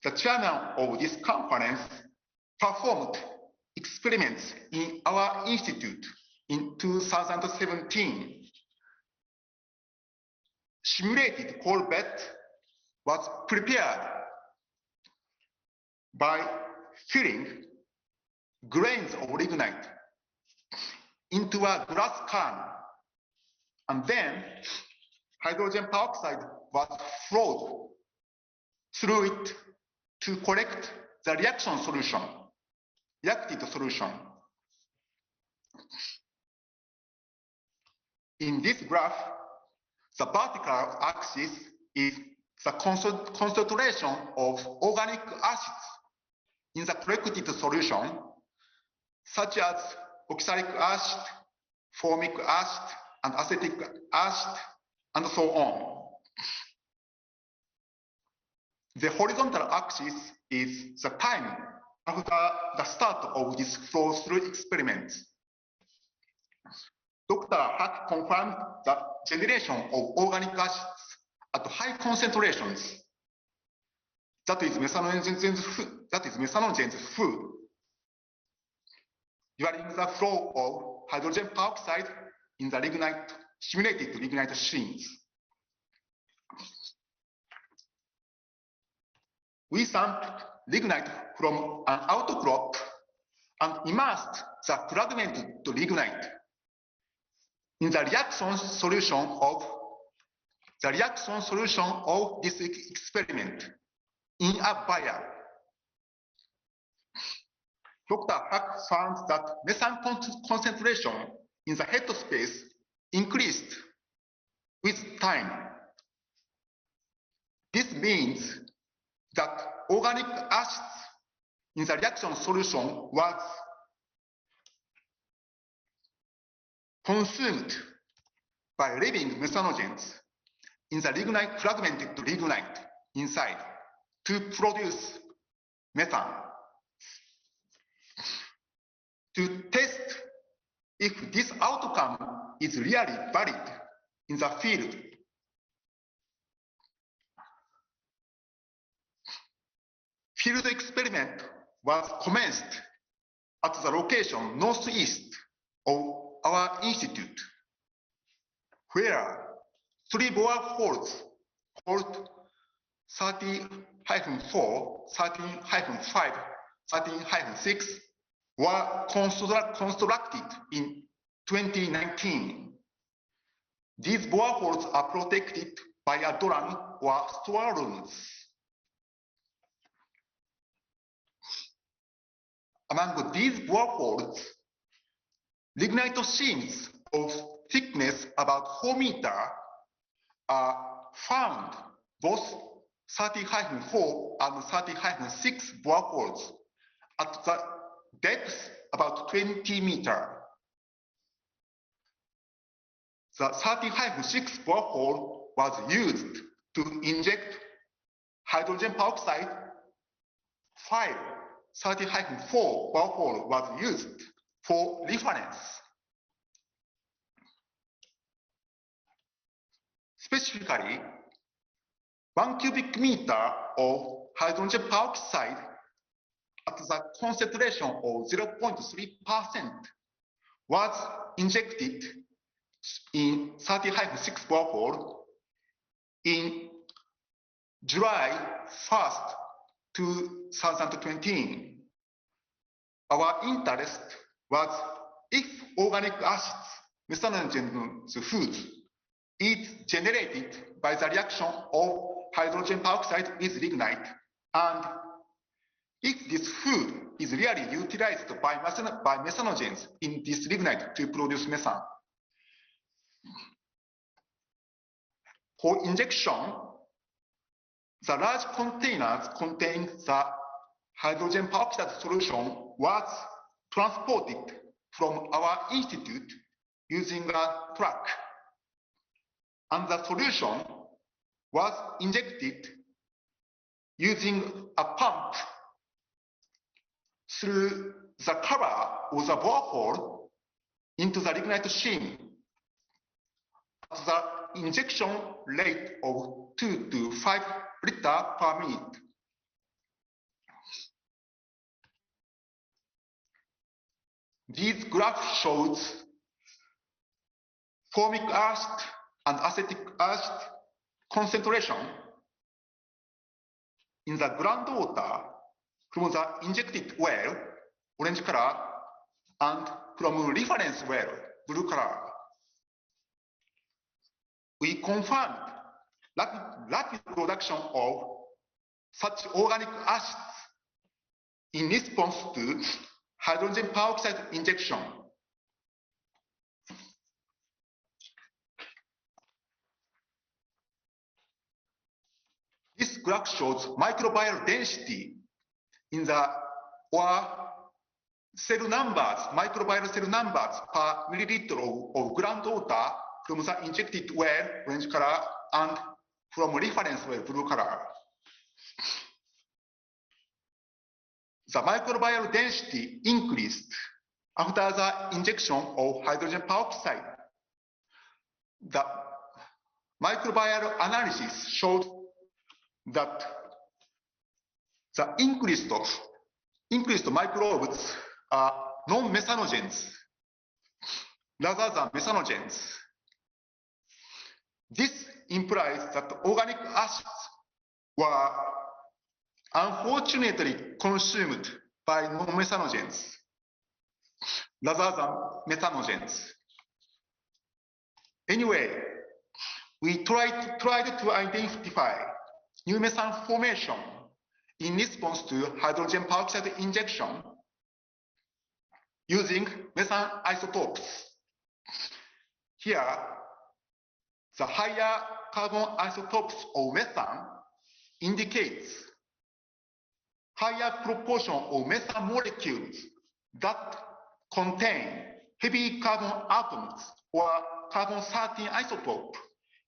the chairman of this conference, performed experiments in our institute in 2017. Simulated coal bed was prepared by filling grains of lignite into a glass can, and then hydrogen peroxide was flowed through it to collect the reactive solution. In this graph, the vertical axis is the concentration of organic acids in the collected solution, such as oxalic acid, formic acid, and acetic acid, and so on. The horizontal axis is the time after the start of this flow-through experiment. Dr. Hack confirmed the generation of organic acids at high concentrations, that is methanogen's food, during the flow of hydrogen peroxide in the simulated lignite seams. We sampled lignite from an outcrop and immersed the fragmented lignite in the reaction solution of the reaction solution of this experiment in a vial. Dr. Hack found that methane concentration in the headspace increased with time. This means that organic acids in the reaction solution was consumed by living methanogens in the lignite, fragmented lignite inside to produce methane. To test if this outcome is really valid in the field, field experiment was commenced at the location northeast of our institute, where 3 bore holes called 30-4, 13-5, 13-6 were constructed in 2019. These boreholes are protected by a drum or storerooms. Among these boreholes, lignite seams of thickness about 4 meters are found, both 30-4 and 30-6 boreholes at the depth about 20 meters. The 30-6 borehole was used to inject hydrogen peroxide. 5 30-4 borehole was used for reference. Specifically, 1 cubic meter of hydrogen peroxide at the concentration of 0.3% was injected in 30-6 borehole in July 1st, 2020. Our interest was if organic acids, methanogenous foods, is generated by the reaction of hydrogen peroxide with lignite, and if this food is really utilized by methanogens in this lignite to produce methane. For injection, the large containers containing the hydrogen peroxide solution was transported from our institute using a truck, and the solution was injected using a pump through the cover of the borehole into the lignite seam at the injection rate of 2 to 5 liters per minute. This graph shows formic acid and acetic acid concentration in the groundwater from the injected well, orange color, and from reference well, blue color. We confirmed rapid production of such organic acids in response to hydrogen peroxide injection. This graph shows microbial density in the cell numbers, microbial cell numbers per milliliter of groundwater from the injected well, orange color, and from reference well, blue color. The microbial density increased after the injection of hydrogen peroxide. The microbial analysis showed that the increased microbes are non-methanogens rather than methanogens. This implies that organic acids were unfortunately consumed by non-methanogens rather than methanogens. Anyway, we tried to identify new methane formation in response to hydrogen peroxide injection using methane isotopes. Here, the higher carbon isotopes of methane indicates higher proportion of methane molecules that contain heavy carbon atoms or carbon-13 isotope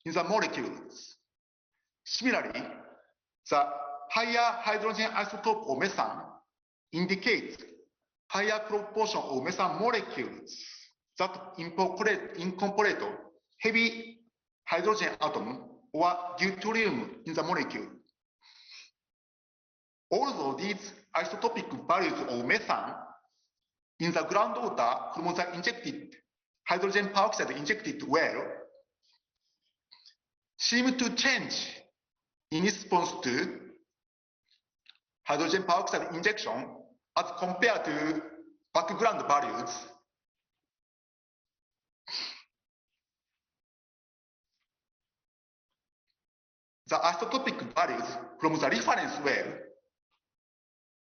in the molecules. Similarly, the higher hydrogen isotope of methane indicates higher proportion of methane molecules that incorporate heavy hydrogen atom or deuterium in the molecule. Although these isotopic values of methane in the groundwater from the injected hydrogen peroxide injected well seem to change in response to hydrogen peroxide injection as compared to background values. The isotopic values from the reference well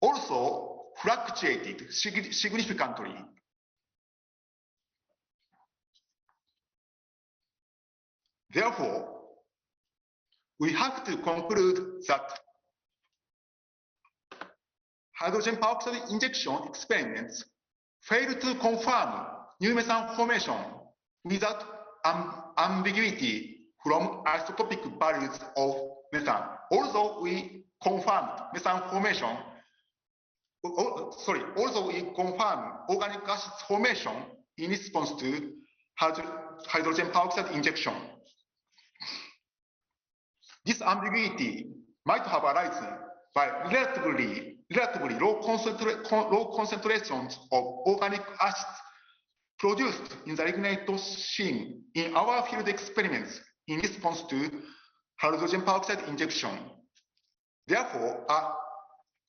also fluctuated significantly. Therefore, we have to conclude that hydrogen peroxide injection experiments fail to confirm new methane formation without ambiguity from isotopic values of methane. Although we confirmed methane formation, although we confirm organic acid formation in response to hydrogen peroxide injection. This ambiguity might have arisen by relatively low concentrations of organic acids produced in the lignite stream in our field experiments in response to hydrogen peroxide injection. Therefore, a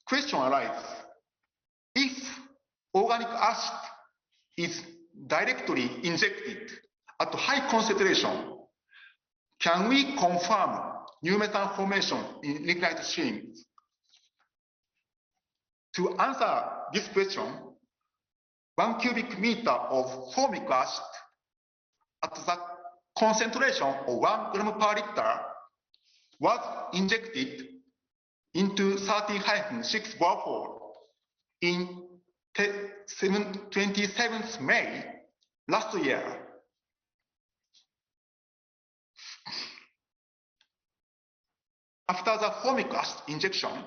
question arises: if organic acid is directly injected at high concentration, can we confirm new methane formation in lignite streams? To answer this question, 1 cubic meter of formic acid at the concentration of 1 gram per liter was injected into 30-6 borehole in 27th May last year. After the formic acid injection,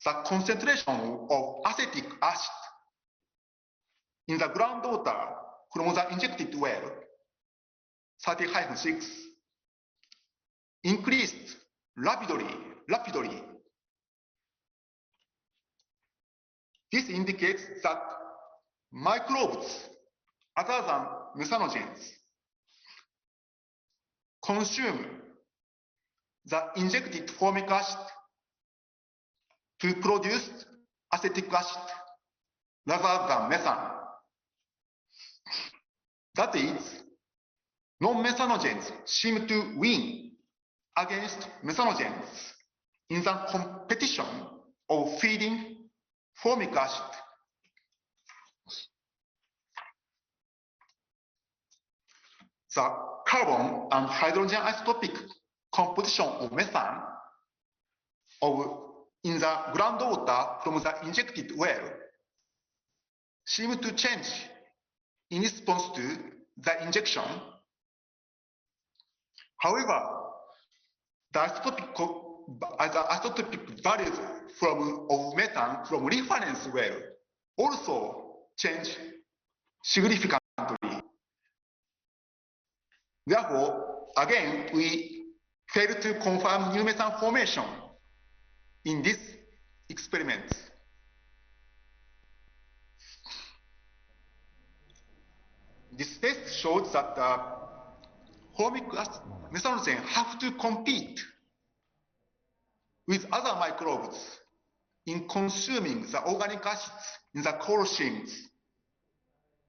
the concentration of acetic acid in the groundwater from the injected well, 30-6, increased rapidly. This indicates that microbes other than methanogens consume the injected formic acid to produce acetic acid rather than methane. That is, non-methanogens seem to win against methanogens in the competition of feeding formic acid. The carbon and hydrogen isotopic composition of methane in the groundwater from the injected well seem to change in response to the injection. However, the isotopic values of methane from reference well also change significantly. Therefore, again, we fail to confirm new methane formation in this experiment. This test shows that formic acid methanogen have to compete with other microbes in consuming the organic acids in the coral streams.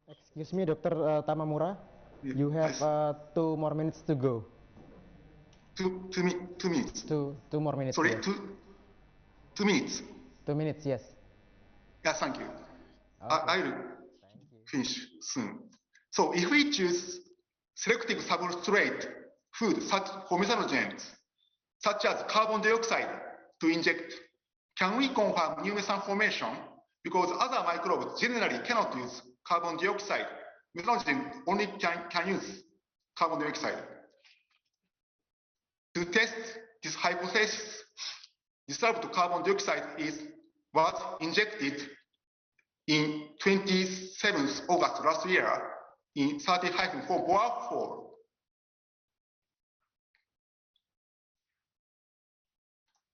Excuse me, Dr. Tamamura. You have 2 more minutes to go. 2 minutes. Two more minutes. Sorry, yes. 2 minutes. 2 minutes, yes. Yeah, thank you. Okay. I will finish soon. So if we choose selective substrate food such for methanogens, such as carbon dioxide, to inject, can we confirm new methane formation? Because other microbes generally cannot use carbon dioxide. Methanogen only can use carbon dioxide. To test this hypothesis, dissolved carbon dioxide was injected in 27th August last year in 30-4 bar.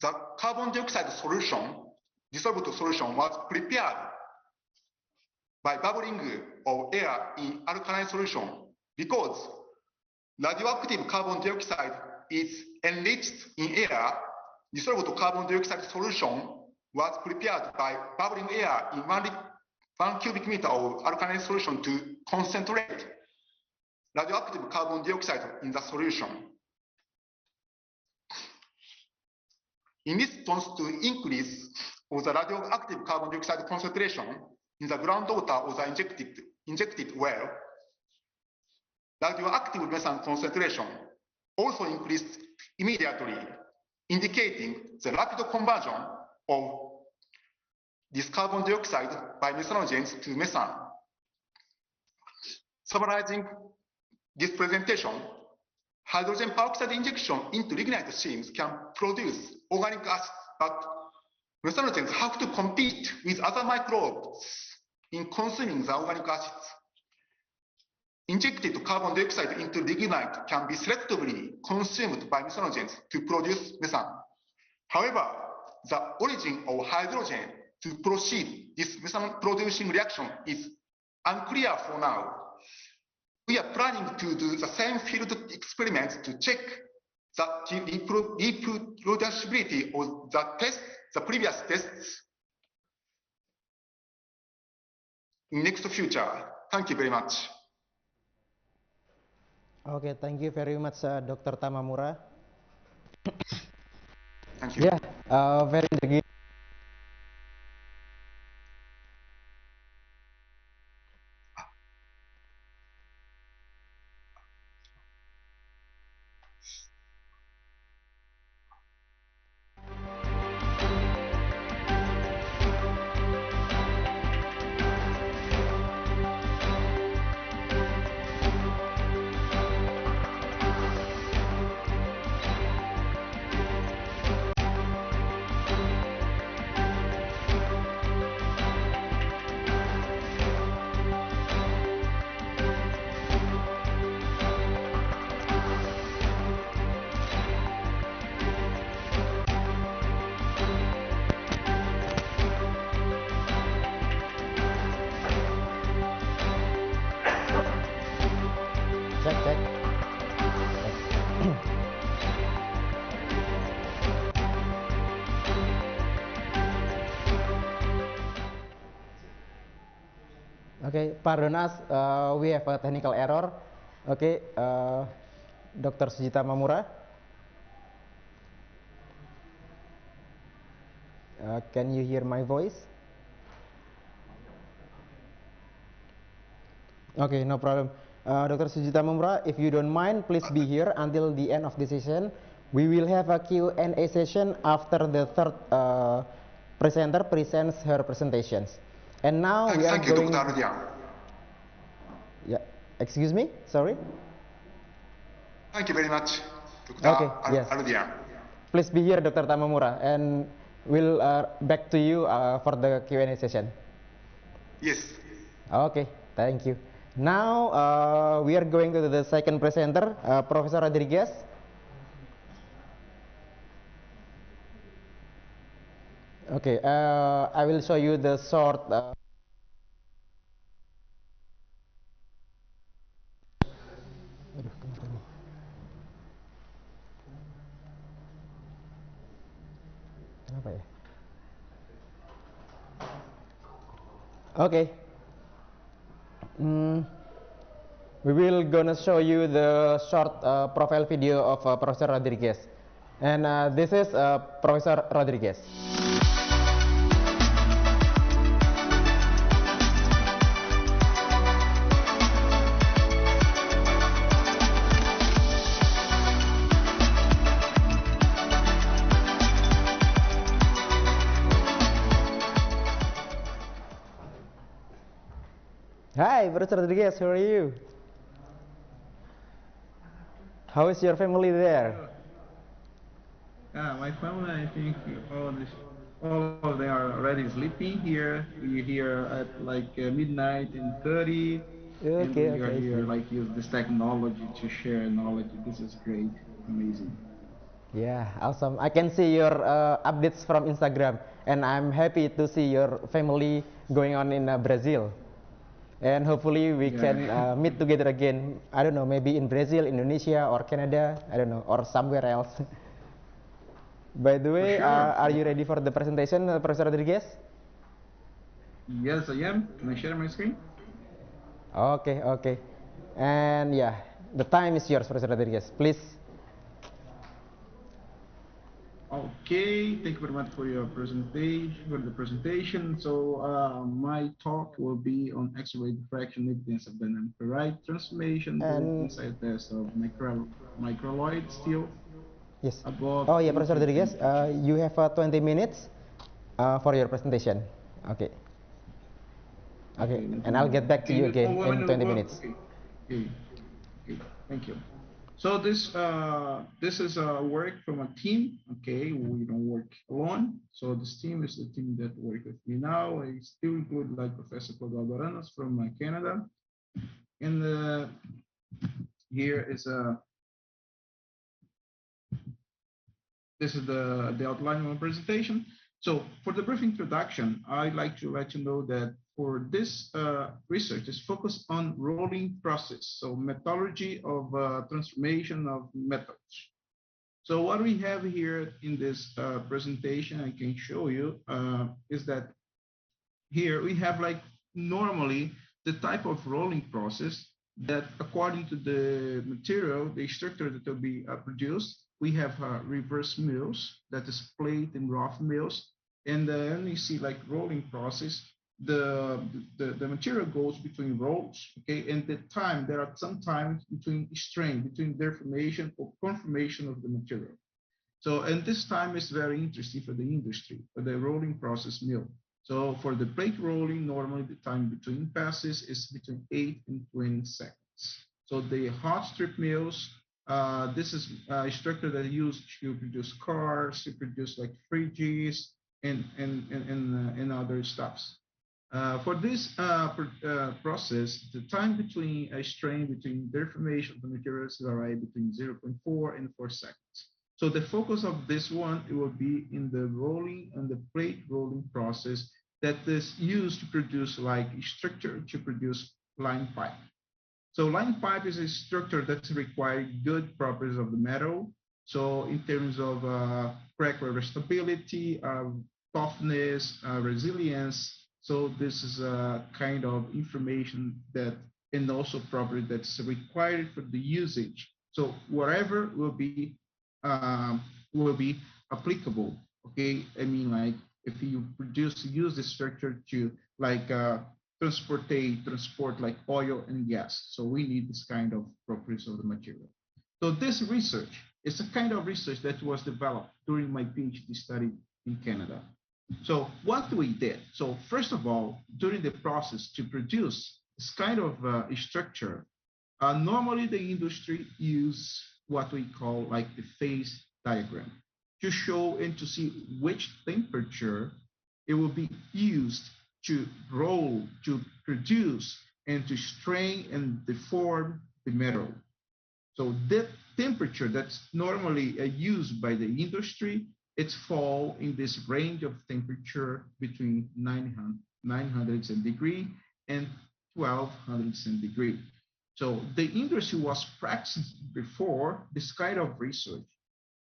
The carbon dioxide solution, dissolved solution, was prepared by bubbling of air in alkaline solution because radioactive carbon dioxide is enriched in air. Dissolved carbon dioxide solution was prepared by bubbling air in 1 cubic meter of alkaline solution to concentrate radioactive carbon dioxide in the solution. In response to increase of the radioactive carbon dioxide concentration in the groundwater of the injected well, radioactive methane concentration also increased immediately, indicating the rapid conversion of this carbon dioxide by methanogens to methane. Summarizing this presentation, hydrogen peroxide injection into lignite seams can produce organic acid, but methanogens have to compete with other microbes in consuming the organic acids. Injected carbon dioxide into lignite can be selectively consumed by methanogens to produce methane. However, the origin of hydrogen to proceed this methane-producing reaction is unclear for now. We are planning to do the same field experiments to check the reproducibility of the previous tests in next future. Thank you very much. Okay, thank you very much, Dr. Tamamura. Thank you. Yeah, very intriguing. Cek. Okay, pardon us, we have a technical error. Okay, Dr. Sujita Mamura. Can you hear my voice? Okay, no problem. Dr. Sujita Mamura, if you don't mind, please be here until the end of the session. We will have a Q&A session after the third presenter presents her presentations. And now we are going... Thank you, Dr. Yeah, excuse me, sorry? Thank you very much, Dr. Okay, yes. Ardian. Please be here, Dr. Tamamura, and we'll back to you for the Q&A session. Yes. Okay, thank you. Now we are going to the second presenter, Professor Rodriguez. Okay, I will show you the short. Kenapa ya? Okay. we will gonna show you the short profile video of Professor Rodriguez. And this is Professor Rodriguez. Hi, Professor Rodriguez, how are you? How is your family there? My family, I think all of them are already sleeping here. We're here at like midnight and 30, and Okay, we are okay, I here see. like use this technology to share knowledge. This is great, amazing. Yeah, awesome. I can see your updates from Instagram, and I'm happy to see your family going on in Brazil. And hopefully we can meet together again. I don't know, maybe in Brazil, Indonesia, or Canada. I don't know, or somewhere else. By the way, sure. Are you ready for the presentation, Professor Rodriguez? Yes, I am. Can I share my screen? Okay, okay. And yeah, the time is yours, Professor Rodriguez. Please. Okay, thank you very much for your presentation. So my talk will be on X-ray diffraction evidence of dynamic ferrite transformation with inside test of microloid steel. Yes. Above Oh yeah, Professor Rodriguez, you have 20 minutes for your presentation. Okay. Okay, and I'll get back to you again in 20 minutes. Okay. Thank you. So this is a work from a team. Okay, we don't work alone. So this team is the team that work with me now. I still include like Professor Clodoaldo Aranas from Canada, and here is this is the outline of my presentation. So for the brief introduction, I'd like to let you know that for this research is focused on rolling process, so metallurgy of transformation of metals. So what we have here in this presentation, I can show you, is that here we have like normally the type of rolling process that according to the material, the structure that will be produced, we have reverse mills, that is plate and rough mills. And then you see like rolling process, the material goes between rolls, okay? And the time, there are some times between strain, between deformation or conformation of the material. So, and this time is very interesting for the industry, for the rolling process mill. So for the plate rolling, normally the time between passes is between 8 and 20 seconds. So the hot strip mills, this is a structure that is used to produce cars, to produce like fridges and other stuffs. For this process, the time between a strain between deformation of the materials vary between 0.4 and 4 seconds. So the focus of this one, it will be in the rolling and the plate rolling process that is used to produce like structure to produce line pipe. So line pipe is a structure that requires good properties of the metal. So in terms of crack stability, toughness, resilience. So this is a kind of information that, and also property that's required for the usage. So whatever will be applicable. Okay, I mean like if you use this structure to like transport like oil and gas. So we need this kind of properties of the material. So this research is a kind of research that was developed during my PhD study in Canada. So what we did, so first of all, during the process to produce this kind of structure, normally the industry use what we call like the phase diagram to show and to see which temperature it will be used to roll, to produce, and to strain and deform the metal. So that temperature that's normally used by the industry, it's fall in this range of temperature between 900 centigrade and 1200 centigrade. So the industry was practicing before this kind of research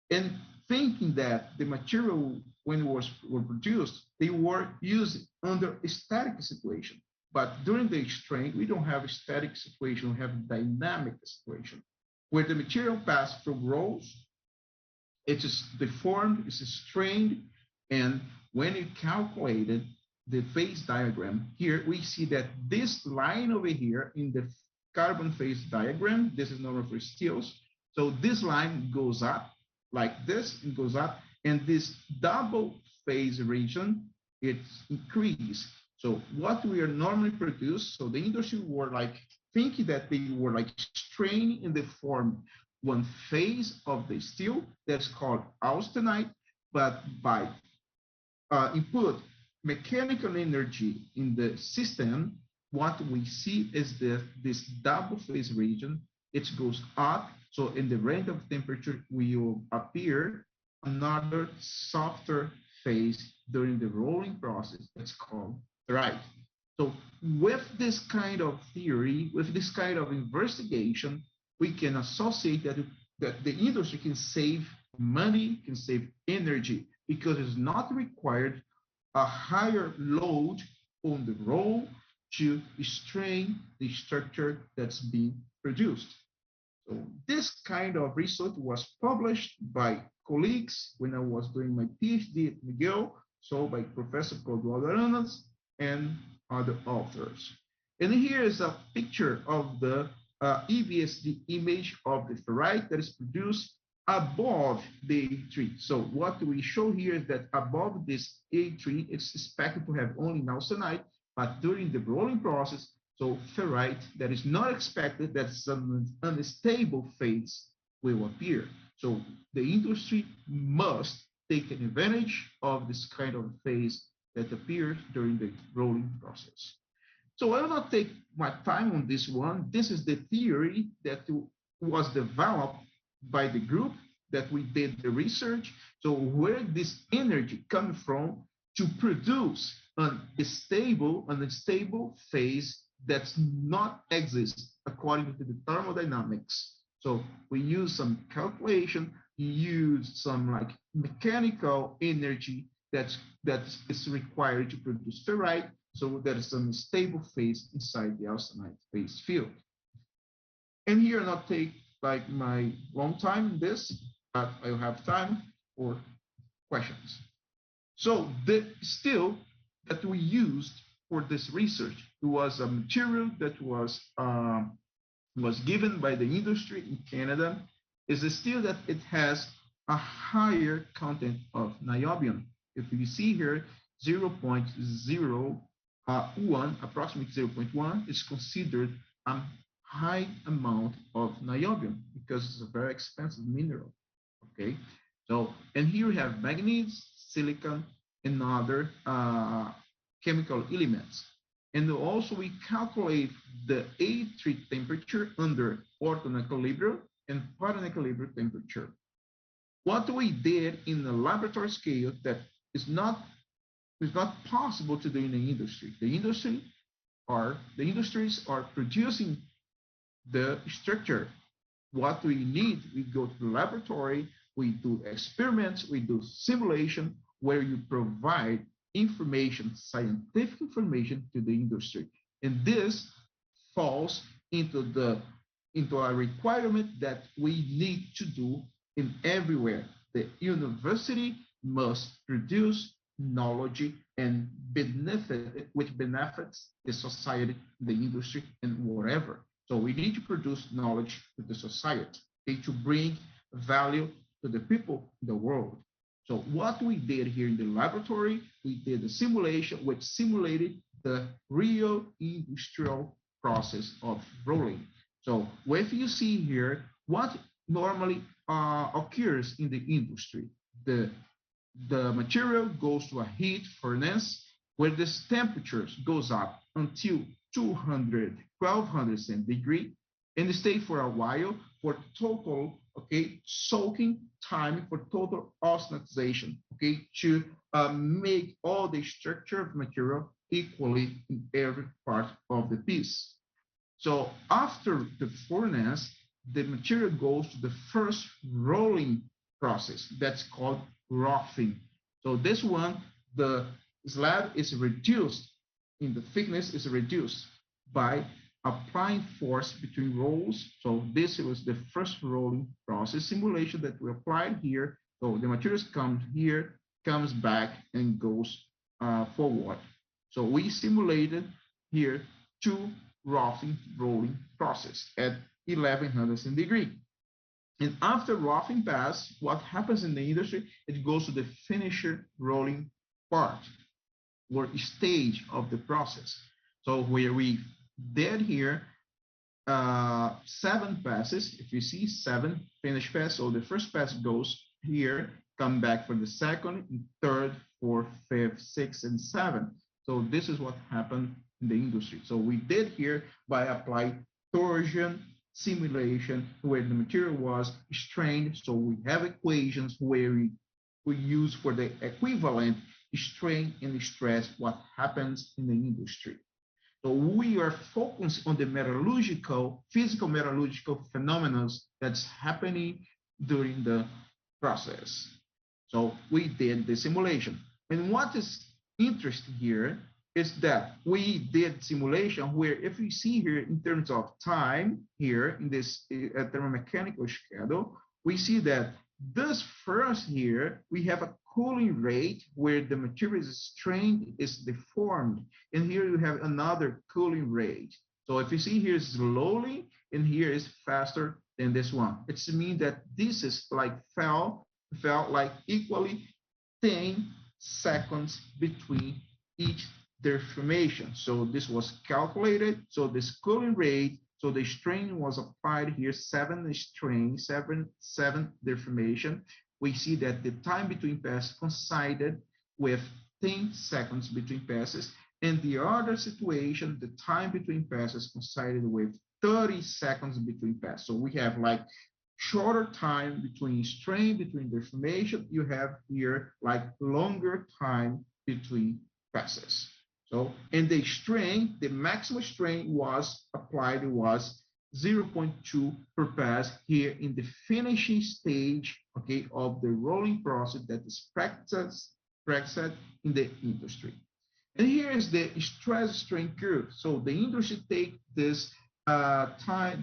and thinking that the material when it were produced, they were used under a static situation. But during the strain, we don't have a static situation, we have a dynamic situation where the material passes through rolls, it is deformed, it's strained, and when you calculated the phase diagram, here we see that this line over here in the carbon phase diagram, this is normal for steels, so this line goes up like this, it goes up, and this double phase region, it's increased. So what we are normally produce, so the industry were like thinking that they were like straining in the form one phase of the steel that's called austenite, but by input mechanical energy in the system, what we see is that this double phase region, it goes up. So in the range of temperature will appear another softer phase during the rolling process. That's called ferrite. So with this kind of theory, with this kind of investigation, we can associate that the industry can save money, can save energy, because it's not required a higher load on the roll to strain the structure that's being produced. So this kind of research was published by colleagues when I was doing my PhD at McGill, so by Professor Clodoaldo Aranas and other authors. And here is a picture of the EVSD image of the ferrite that is produced above the A3. So what we show here is that above this A3, it's expected to have only austenite, but during the rolling process, so ferrite that is not expected, that some unstable phase will appear. So the industry must take advantage of this kind of phase that appears during the rolling process. So I will not take my time on this one. This is the theory that was developed by the group that we did the research. So where this energy comes from to produce an unstable phase that's not exist according to the thermodynamics. So we use some calculation, use some like mechanical energy that is required to produce ferrite. So there is some stable phase inside the austenite phase field. And here I'll not take like my long time in this, but I'll have time for questions. So the steel that we used for this research was a material that was given by the industry in Canada. Is a steel that it has a higher content of niobium. If you see here, 0.01, approximately 0.1 is considered a high amount of niobium because it's a very expensive mineral. Okay, so and here we have manganese, silicon, and other chemical elements. And also we calculate the A3 temperature under orthoequilibrium and paraequilibrium temperature. What we did in the laboratory scale that is not possible to do in the industry. The industries are producing the structure. What we need, we go to the laboratory, we do experiments, we do simulation, where you provide information, scientific information to the industry. And this falls into a requirement that we need to do in everywhere. The university must produce knowledge and benefit, which benefits the society, the industry, and whatever. So we need to produce knowledge to the society, to bring value to the people in the world. So what we did here in the laboratory, we did a simulation which simulated the real industrial process of rolling. So if you see here, what normally occurs in the industry, the material goes to a heat furnace where the temperatures goes up until 1200 centigrade and stay for a while for total, okay, soaking time for total austenitization, okay, to make all the structure of material equally in every part of the piece. So after the furnace, the material goes to the first rolling process that's called roughing. So this one, the slab is reduced in the thickness is reduced by applying force between rolls. So this was the first rolling process simulation that we applied here. So the materials comes here, comes back, and goes forward. So we simulated here two roughing rolling process at 1100 centigrade. And after roughing pass, what happens in the industry? It goes to the finisher rolling part or stage of the process. So where we did here 7 passes. If you see 7 finish pass, so the first pass goes here, come back for the second, third, fourth, fifth, sixth, and seventh. So this is what happened in the industry. So we did here by applying torsion simulation where the material was strained. So we have equations where we use for the equivalent strain and stress what happens in the industry. So we are focused on the metallurgical, physical metallurgical phenomena that's happening during the process. So we did the simulation. And what is interesting here is that we did simulation where if you see here in terms of time here in this thermomechanical schedule, we see that this first here, we have a cooling rate where the material is strained, is deformed. And here you have another cooling rate. So if you see here slowly, and here is faster than this one. It means that this is like fell like equally 10 seconds between each deformation. So this was calculated. So this cooling rate, so the strain was applied here, 7 strain, 7 deformation. We see that the time between passes coincided with 10 seconds between passes. And the other situation, the time between passes coincided with 30 seconds between passes. So we have like shorter time between strain, between deformation. You have here like longer time between passes. So, and the strain, the maximum strain was applied was 0.2 per pass here in the finishing stage, okay, of the rolling process that is practiced in the industry. And here is the stress strain curve. So the industry take this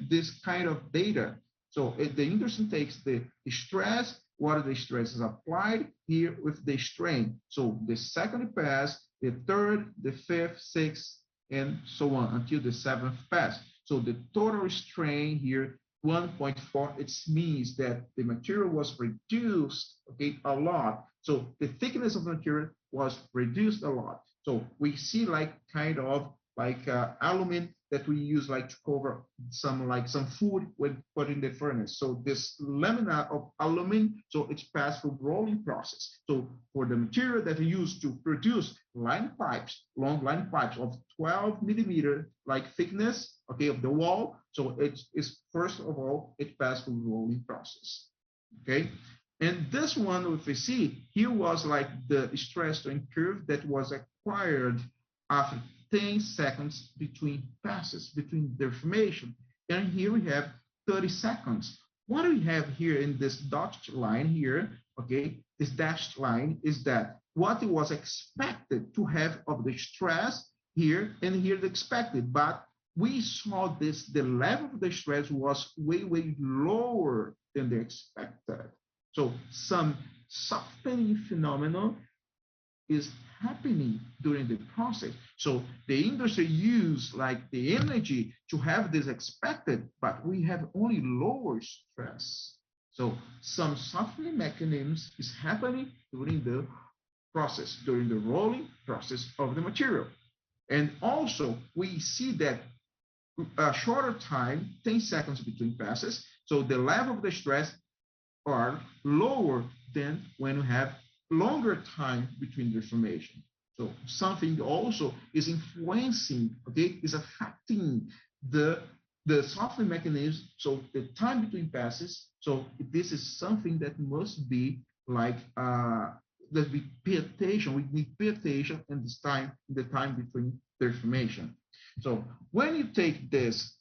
this kind of data. So the industry takes the stress, what are the stresses applied here with the strain. So the second pass, the third, the fifth, sixth, and so on until the 7th pass. So the total strain here, 1.4, it means that the material was reduced, okay, a lot. So the thickness of the material was reduced a lot. So we see like kind of like aluminum that we use like to cover some food when put in the furnace. So this lamina of aluminum, so it's passed through rolling process. So for the material that we use to produce line pipes, long line pipes of 12 millimeter like thickness, okay, of the wall. So it's first of all, it passed through rolling process, okay? And this one, if we see, here was like the stress strain curve that was acquired after 10 seconds between passes, between deformation. And here we have 30 seconds. What we have here in this dotted line here, okay, this dashed line is that what it was expected to have of the stress here and here the expected, but we saw this, the level of the stress was way, way lower than the expected. So some softening phenomenon is happening during the process. So the industry used like the energy to have this expected, but we have only lower stress. So some softening mechanisms is happening during the process, during the rolling process of the material. And also we see that a shorter time, 10 seconds between passes, so the level of the stress are lower than when you have longer time between deformation. So something also is influencing, okay, is affecting the softening mechanism. So the time between passes. So this is something that must be like that we pay attention. We need pay attention in this time, the time between deformation. So when you take this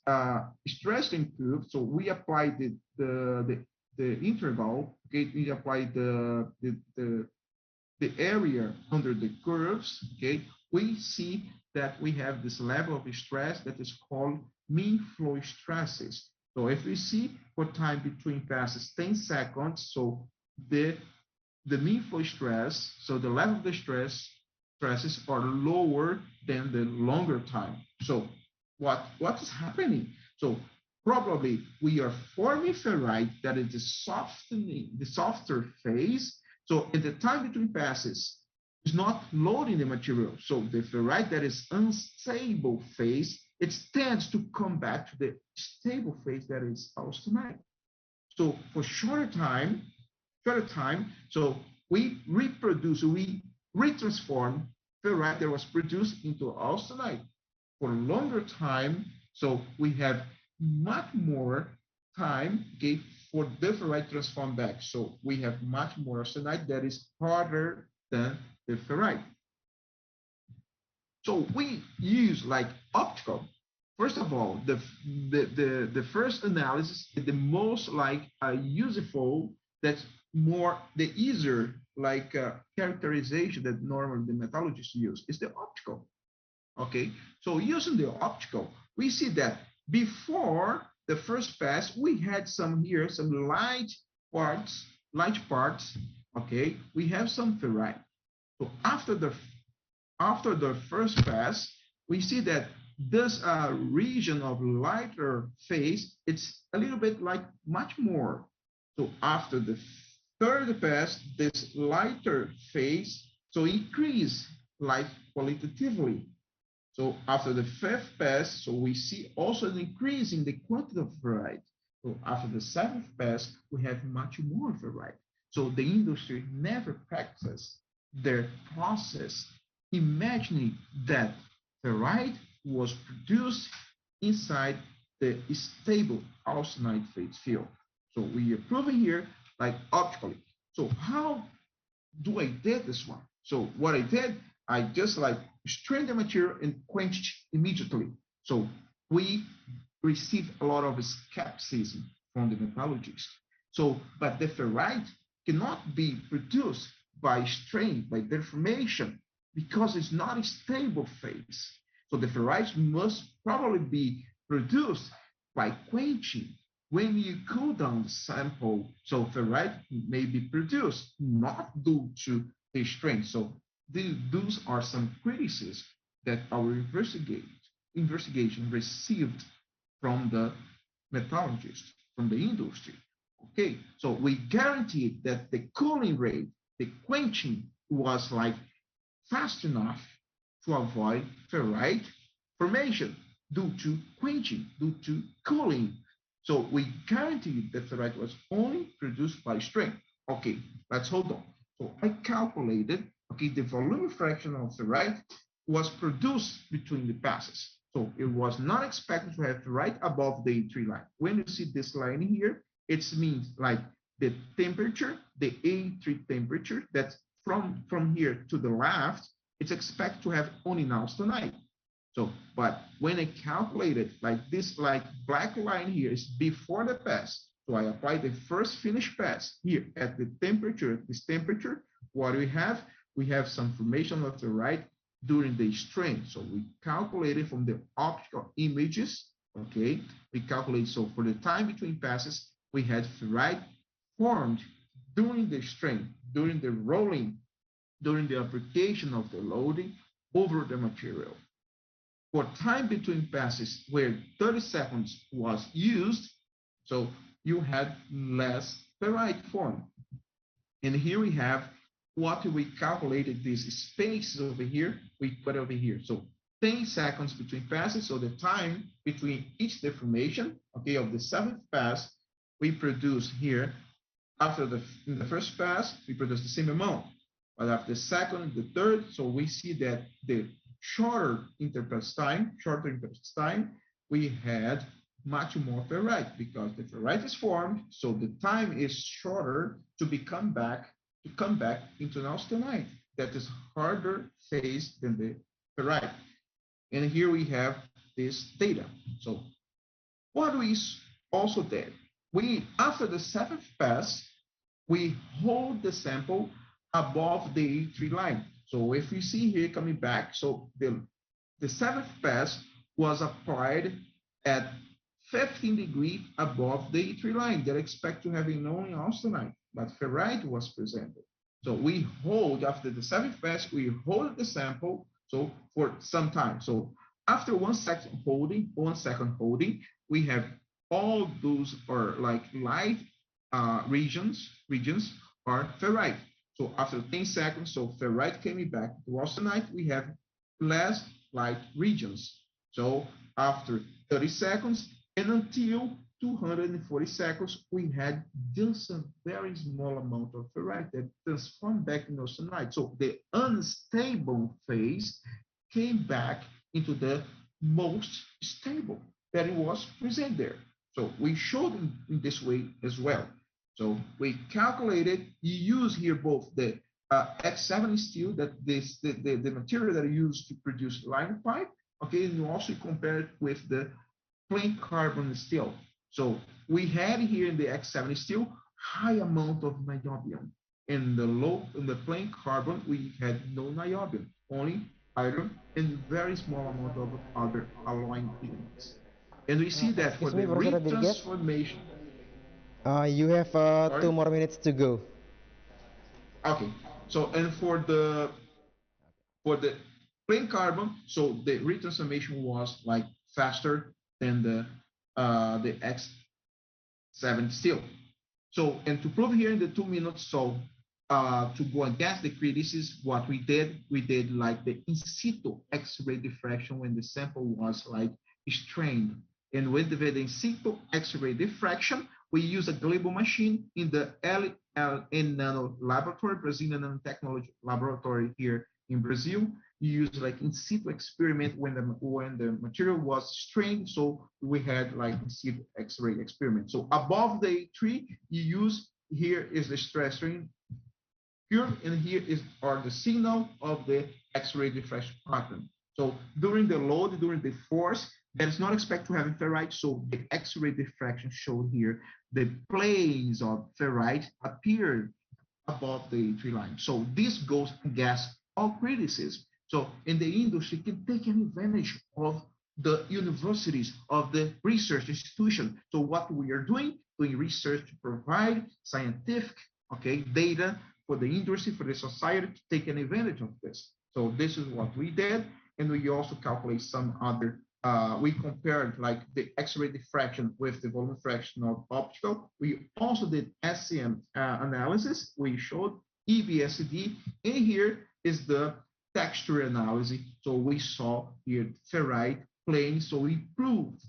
stress strain curve, so we apply the interval, okay, we apply the the area under the curves, okay, we see that we have this level of stress that is called mean flow stresses. So if we see for time between passes 10 seconds, so the mean flow stress, so the level of the stresses are lower than the longer time. So what is happening? So probably we are forming ferrite that is the softer phase. So in the time between passes, it's not loading the material. So the ferrite that is unstable phase, it tends to come back to the stable phase that is austenite. So for shorter time, so we retransform ferrite that was produced into austenite. For longer time, so we have much more time, okay, for the ferrite transform back. So we have much more austenite that is harder than the ferrite. So we use like optical. First of all, the first analysis, the most like useful, that's more the easier like characterization that normally the metallurgists use is the optical. Okay, so using the optical, we see that before the first pass, we had some light parts. Okay, we have some ferrite. So after the first pass, we see that this region of lighter phase, it's a little bit like much more. So after the third pass, this lighter phase, so increase like qualitatively. So after the fifth pass, so we see also an increase in the quantity of ferrite. So after the seventh pass, we have much more ferrite. So the industry never practices their process imagining that ferrite was produced inside the stable austenite phase field. So we are proving here like optically. So how do I did this one? So what I did, I just like strained the material and quenched immediately. So we received a lot of skepticism from the metallurgists. So, but the ferrite cannot be produced by strain, by deformation, because it's not a stable phase. So the ferrite must probably be produced by quenching. When you cool down the sample, so ferrite may be produced not due to the strain. So those are some criticisms that our investigation received from the metallurgists, from the industry. Okay, so we guaranteed that the cooling rate, the quenching was like fast enough to avoid ferrite formation due to quenching, due to cooling. So we guaranteed that ferrite was only produced by strain. Okay, let's hold on. So I calculated, okay, the volume fraction of ferrite was produced between the passes. So it was not expected to have ferrite above the A3 line. When you see this line here, it means like the temperature, the A3 temperature, that's from here to the left, it's expected to have only austenite. So, but when I calculated like this, like black line here is before the pass. So I apply the first finish pass here at the temperature, this temperature. What do we have? We have some formation of ferrite during the strain. So we calculated from the optical images. Okay, we calculate. So for the time between passes, we had ferrite formed during the strain, during the rolling, during the application of the loading over the material. For time between passes where 30 seconds was used, so you had less ferrite formed. And here we have what we calculated these spaces over here, we put over here. So 10 seconds between passes, so the time between each deformation, okay, of the seventh pass, we produce here, in the first pass, we produce the same amount. But after the second, the third, so we see that the shorter interpass time, we had much more ferrite because the ferrite is formed, so the time is shorter to come back into an austenite that is harder phase than the ferrite. And here we have this data. So what we also did, we after the seventh pass, we hold the sample above the tree line. So if you see here coming back, so the seventh pass was applied at 15 degrees above the tree line. They expect to have a known austenite, but ferrite was presented. So we hold, after the seventh pass, we hold the sample so for some time. So after 1 second holding, we have all those are like light regions are ferrite. So after 10 seconds, so ferrite came back to austenite, we have less light regions. So after 30 seconds and until 240 seconds, we had just a very small amount of ferrite that transformed back in austenite. So the unstable phase came back into the most stable that it was present there. So we showed in this way as well. So we calculated, you use here both the X7 steel, that the material that I used to produce line pipe, okay, and you also compare it with the plain carbon steel. So we had here in the X7 steel high amount of niobium. In the plain carbon, we had no niobium, only iron and very small amount of other alloying pigments. And we see that for Excuse the me, Professor Rodriguez. retransformation. You have 2 more minutes to go. Okay, so and for the plain carbon, so the retransformation was like faster than the X7 steel. So, and to prove here in the 2 minutes, so to go against the criticism, what we did like the in situ X-ray diffraction when the sample was like strained. And with the in situ X-ray diffraction, we use a Global machine in the LLN Nano Laboratory, Brazilian Nanotechnology Laboratory here in Brazil. You use like in situ experiment when the material was strained. So we had like in situ X-ray experiment. So above the tree, you use, here is the stress strain curve, and here are the signal of the X-ray diffraction pattern. So during the load, during the force, that is not expected to have ferrite. So the X-ray diffraction showed here the planes of ferrite appeared above the tree line. So this goes against all criticism. So in the industry can take advantage of the universities, of the research institution. So what we are doing research to provide scientific, okay, data for the industry, for the society to take an advantage of this. So this is what we did. And we also calculate some other, we compared like the X-ray diffraction with the volume fraction of optical. We also did SCM analysis. We showed EBSD, and here is the texture analysis. So we saw here ferrite plane. So we proved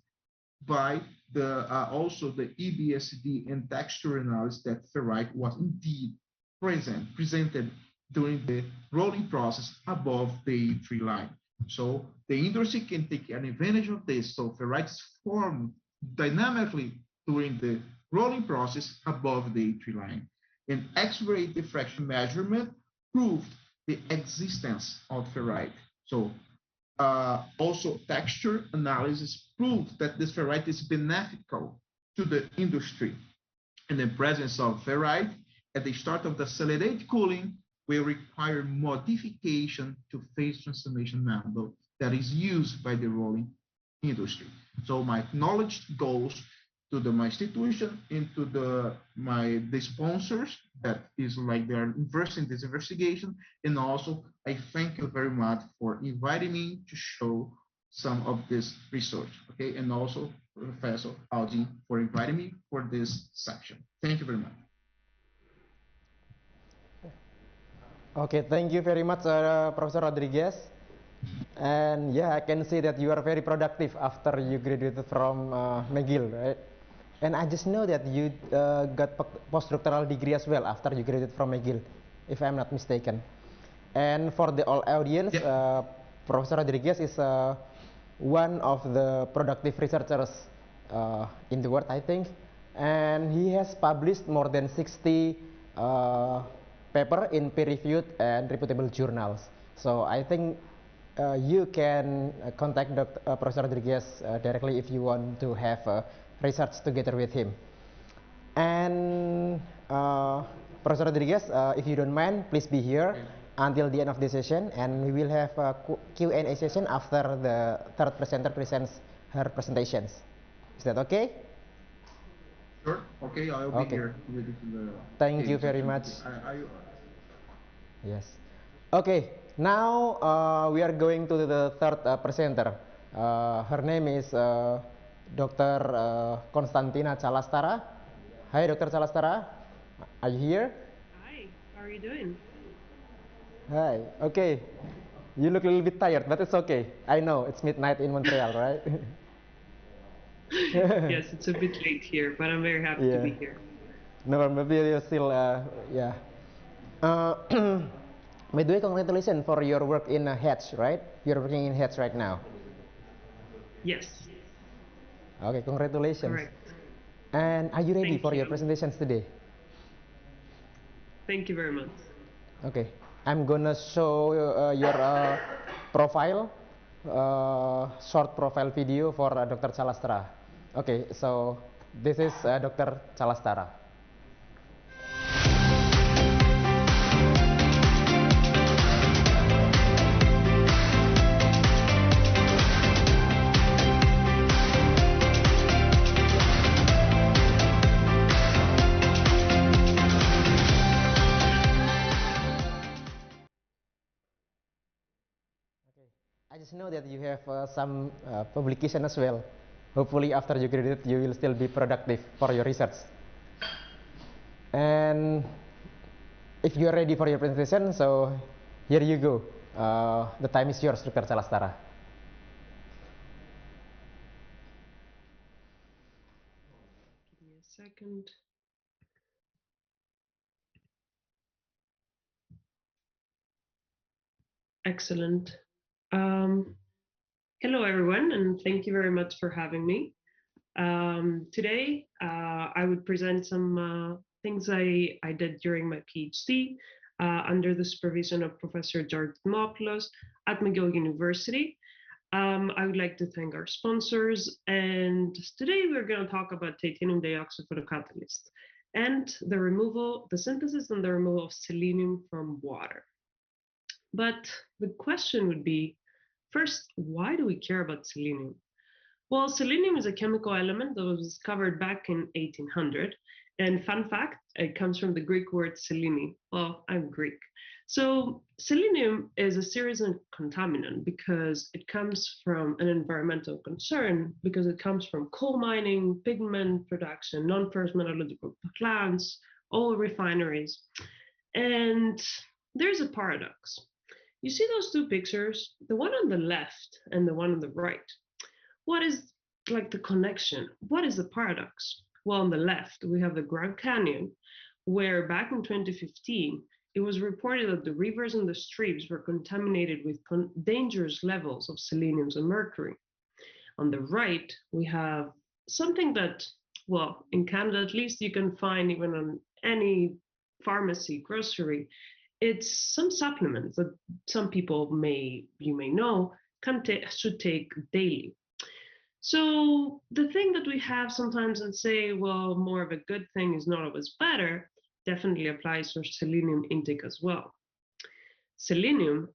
by the also the EBSD and texture analysis that ferrite was indeed presented during the rolling process above the tree line. So the industry can take an advantage of this. So ferrite is formed dynamically during the rolling process above the tree line. And X-ray diffraction measurement proved the existence of ferrite. So also texture analysis proved that this ferrite is beneficial to the industry. And the presence of ferrite at the start of the accelerated cooling will require modification to phase transformation method that is used by the rolling industry. So my knowledge goes to my institution and to the sponsors that is like they are investing in this investigation. And also I thank you very much for inviting me to show some of this research. Okay, and also Professor Aldin for inviting me for this section. Thank you very much. Okay, thank you very much, Professor Rodriguez. And yeah, I can see that you are very productive after you graduated from McGill, right? And I just know that you got postdoctoral degree as well after you graduated from McGill, if I'm not mistaken. And for the all audience, Professor Rodriguez is one of the productive researchers in the world, I think. And he has published more than 60 paper in peer-reviewed and reputable journals. So I think you can contact Professor Rodriguez directly if you want to have research together with him. And Professor Rodriguez, if you don't mind, please be here until the end of the session, and we will have a Q&A session after the third presenter presents her presentations. Is that okay? Sure. Okay, I'll be here. Thank you very much. Yes. Okay. Now we are going to the third presenter. Her name is Dr. Konstantina Calastara. Hi, Dr. Calastara. Are you here? Hi. How are you doing? Hi. Okay. You look a little bit tired, but it's okay. I know it's midnight in Montreal, right? Yes, it's a bit late here, but I'm very happy to be here. No, maybe you're still, yeah. By the way, congratulations for your work in Hedge, right? You're working in Hedge right now. Yes. Okay, congratulations. Correct. And are you ready for your presentations today? Thank you very much. Okay, I'm gonna show your profile, short profile video for Dr. Calastara. Okay, so this is Dr. Calastara. I just know that you have some publication as well. Hopefully after you graduate, you will still be productive for your research. And if you are ready for your presentation, so here you go. The time is yours, Dr. Calastara. Give me a second. Excellent. Hello, everyone, and thank you very much for having me. Today, I would present some things I did during my PhD under the supervision of Professor George Dimopoulos at McGill University. I would like to thank our sponsors, and today we're going to talk about titanium dioxide photocatalyst and the synthesis and the removal of selenium from water. But the question would be, first, why do we care about selenium? Well, selenium is a chemical element that was discovered back in 1800. And fun fact, it comes from the Greek word selene. Well, I'm Greek. So selenium is a serious contaminant because it comes from an environmental concern, because it comes from coal mining, pigment production, non-ferrous metallurgical plants, oil refineries. And there's a paradox. You see those two pictures, the one on the left and the one on the right. What is like the connection? What is the paradox? Well, on the left, we have the Grand Canyon, where back in 2015, it was reported that the rivers and the streams were contaminated with dangerous levels of selenium and mercury. On the right, we have something that, well, in Canada at least, you can find even on any pharmacy, grocery. It's some supplements that some people you may know should take daily. So the thing that we have sometimes and say, well, more of a good thing is not always better, definitely applies for selenium intake as well. Selenium,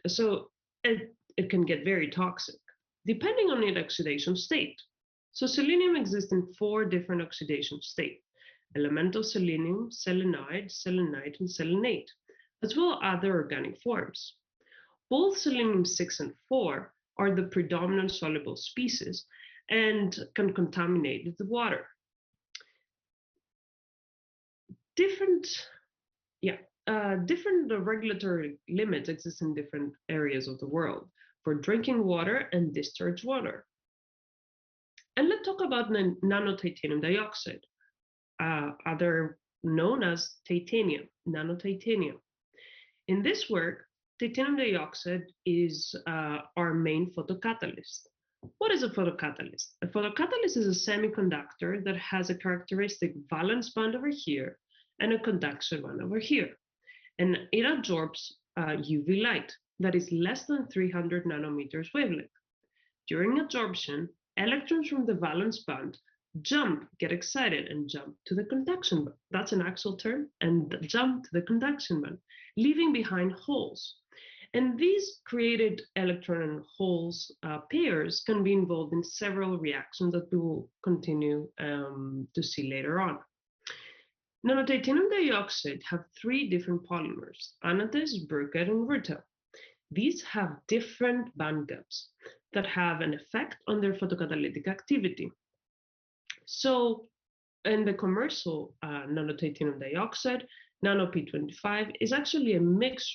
so it can get very toxic depending on its oxidation state. So selenium exists in 4 different oxidation states: elemental selenium, selenide, selenite, and selenate, as well as other organic forms. Both selenium 6 and 4 are the predominant soluble species and can contaminate the water. Different regulatory limits exist in different areas of the world for drinking water and discharge water. And let's talk about nanotitanium dioxide, other known as titanium, nanotitanium. In this work, titanium dioxide is our main photocatalyst. What is a photocatalyst? A photocatalyst is a semiconductor that has a characteristic valence band over here and a conduction band over here. And it absorbs UV light that is less than 300 nanometers wavelength. During absorption, electrons from the valence band jump, get excited, and jump to the conduction band. That's an actual term, and jump to the conduction band, leaving behind holes. And these created electron and holes pairs can be involved in several reactions that we will continue to see later on. Nanotitanium dioxide have three different polymers, anatase, bruchite, and rutile. These have different band gaps that have an effect on their photocatalytic activity. So in the commercial nanotitanium dioxide, nano P25 is actually a mix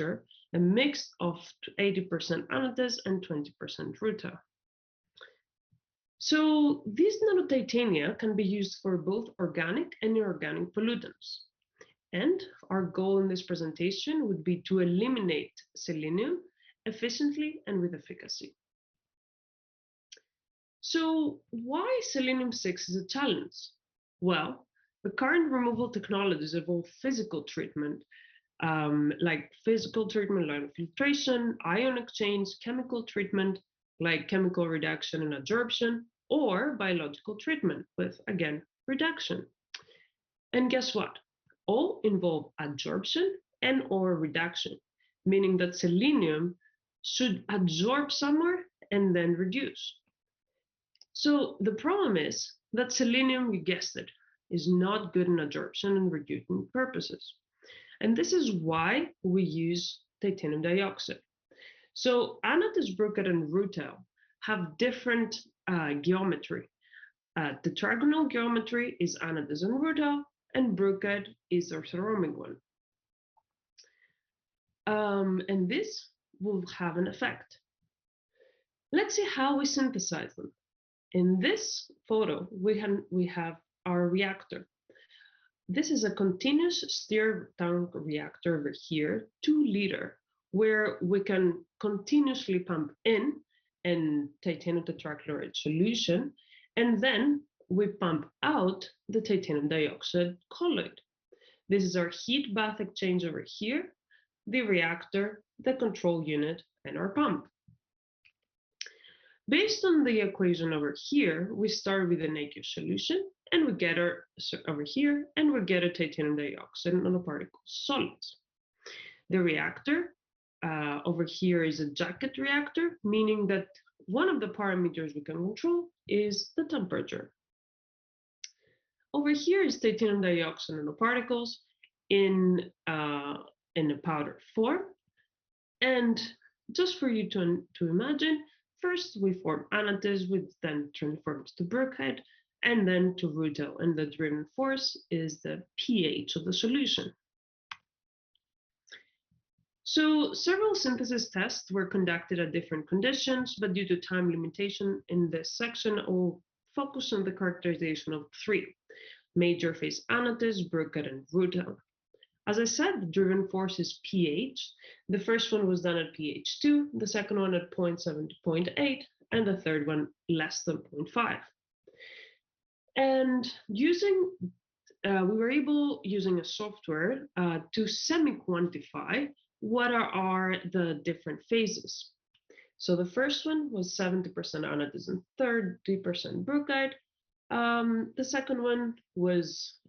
of 80% anatase and 20% rutile. So these nanotitania can be used for both organic and inorganic pollutants. And our goal in this presentation would be to eliminate selenium efficiently and with efficacy. So why selenium-6 is a challenge? Well, the current removal technologies involve physical treatment, like line filtration, ion exchange, chemical treatment, like chemical reduction and adsorption, or biological treatment with, again, reduction. And guess what? All involve adsorption and or reduction, meaning that selenium should adsorb somewhere and then reduce. So the problem is that selenium, you guessed it, is not good in adsorption and reducing purposes. And this is why we use titanium dioxide. So anatase, bruchite, and rutile have different geometry. Tetragonal geometry is anatase and rutile, and bruchite is the orthorhombic one. And this will have an effect. Let's see how we synthesize them. In this photo, we have our reactor. This is a continuous stir tank reactor over here, 2 liter, where we can continuously pump in a titanium tetrachloride solution, and then we pump out the titanium dioxide colloid. This is our heat bath exchange over here, the reactor, the control unit, and our pump. Based on the equation over here, we start with an aqueous solution, and we get our over here, and we get a titanium dioxide nanoparticle solids. The reactor over here is a jacket reactor, meaning that one of the parameters we can control is the temperature. Over here is titanium dioxide nanoparticles in a powder form, and just for you to imagine, first we form anatase, which then transforms to bruchite, and then to rutile, and the driving force is the pH of the solution. So several synthesis tests were conducted at different conditions, but due to time limitation in this section, I'll focus on the characterization of 3: major phase anatase, bruchite, and rutile. As I said, the driven force is pH. The first one was done at pH 2, the second one at 0.7 to 0.8, and the third one less than 0.5. And we were able, using a software, to semi-quantify what are the different phases. So the first one was 70% anatase and 30% bruchite. The second one was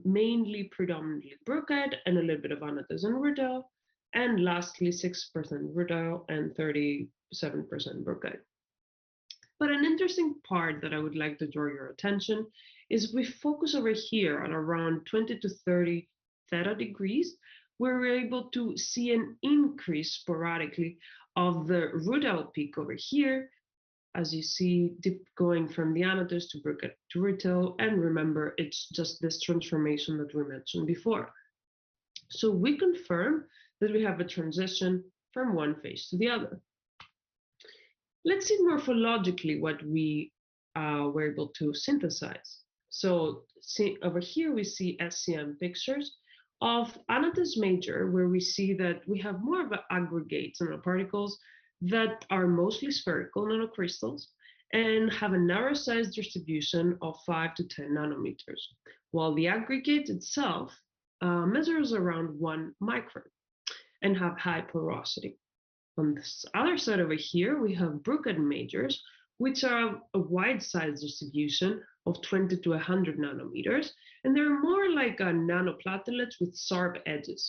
mainly predominantly bruchite and a little bit of anatase and rutile. And lastly, 6% rutile and 37% bruchite. But an interesting part that I would like to draw your attention is we focus over here at around 20 to 30 theta degrees, where we're able to see an increase sporadically of the rutile peak over here, as you see, going from the anatase to bruchite to rutile. And remember, it's just this transformation that we mentioned before. So we confirm that we have a transition from one phase to the other. Let's see morphologically what we were able to synthesize. So over here, we see SCM pictures of anatase major, where we see that we have more of aggregates nanoparticles that are mostly spherical nanocrystals and have a narrow size distribution of 5 to 10 nanometers, while the aggregate itself measures around 1 micron and have high porosity. On this other side over here, we have bruchite majors, which are a wide size distribution of 20 to 100 nanometers, and they're more like nanoplatelets with sharp edges.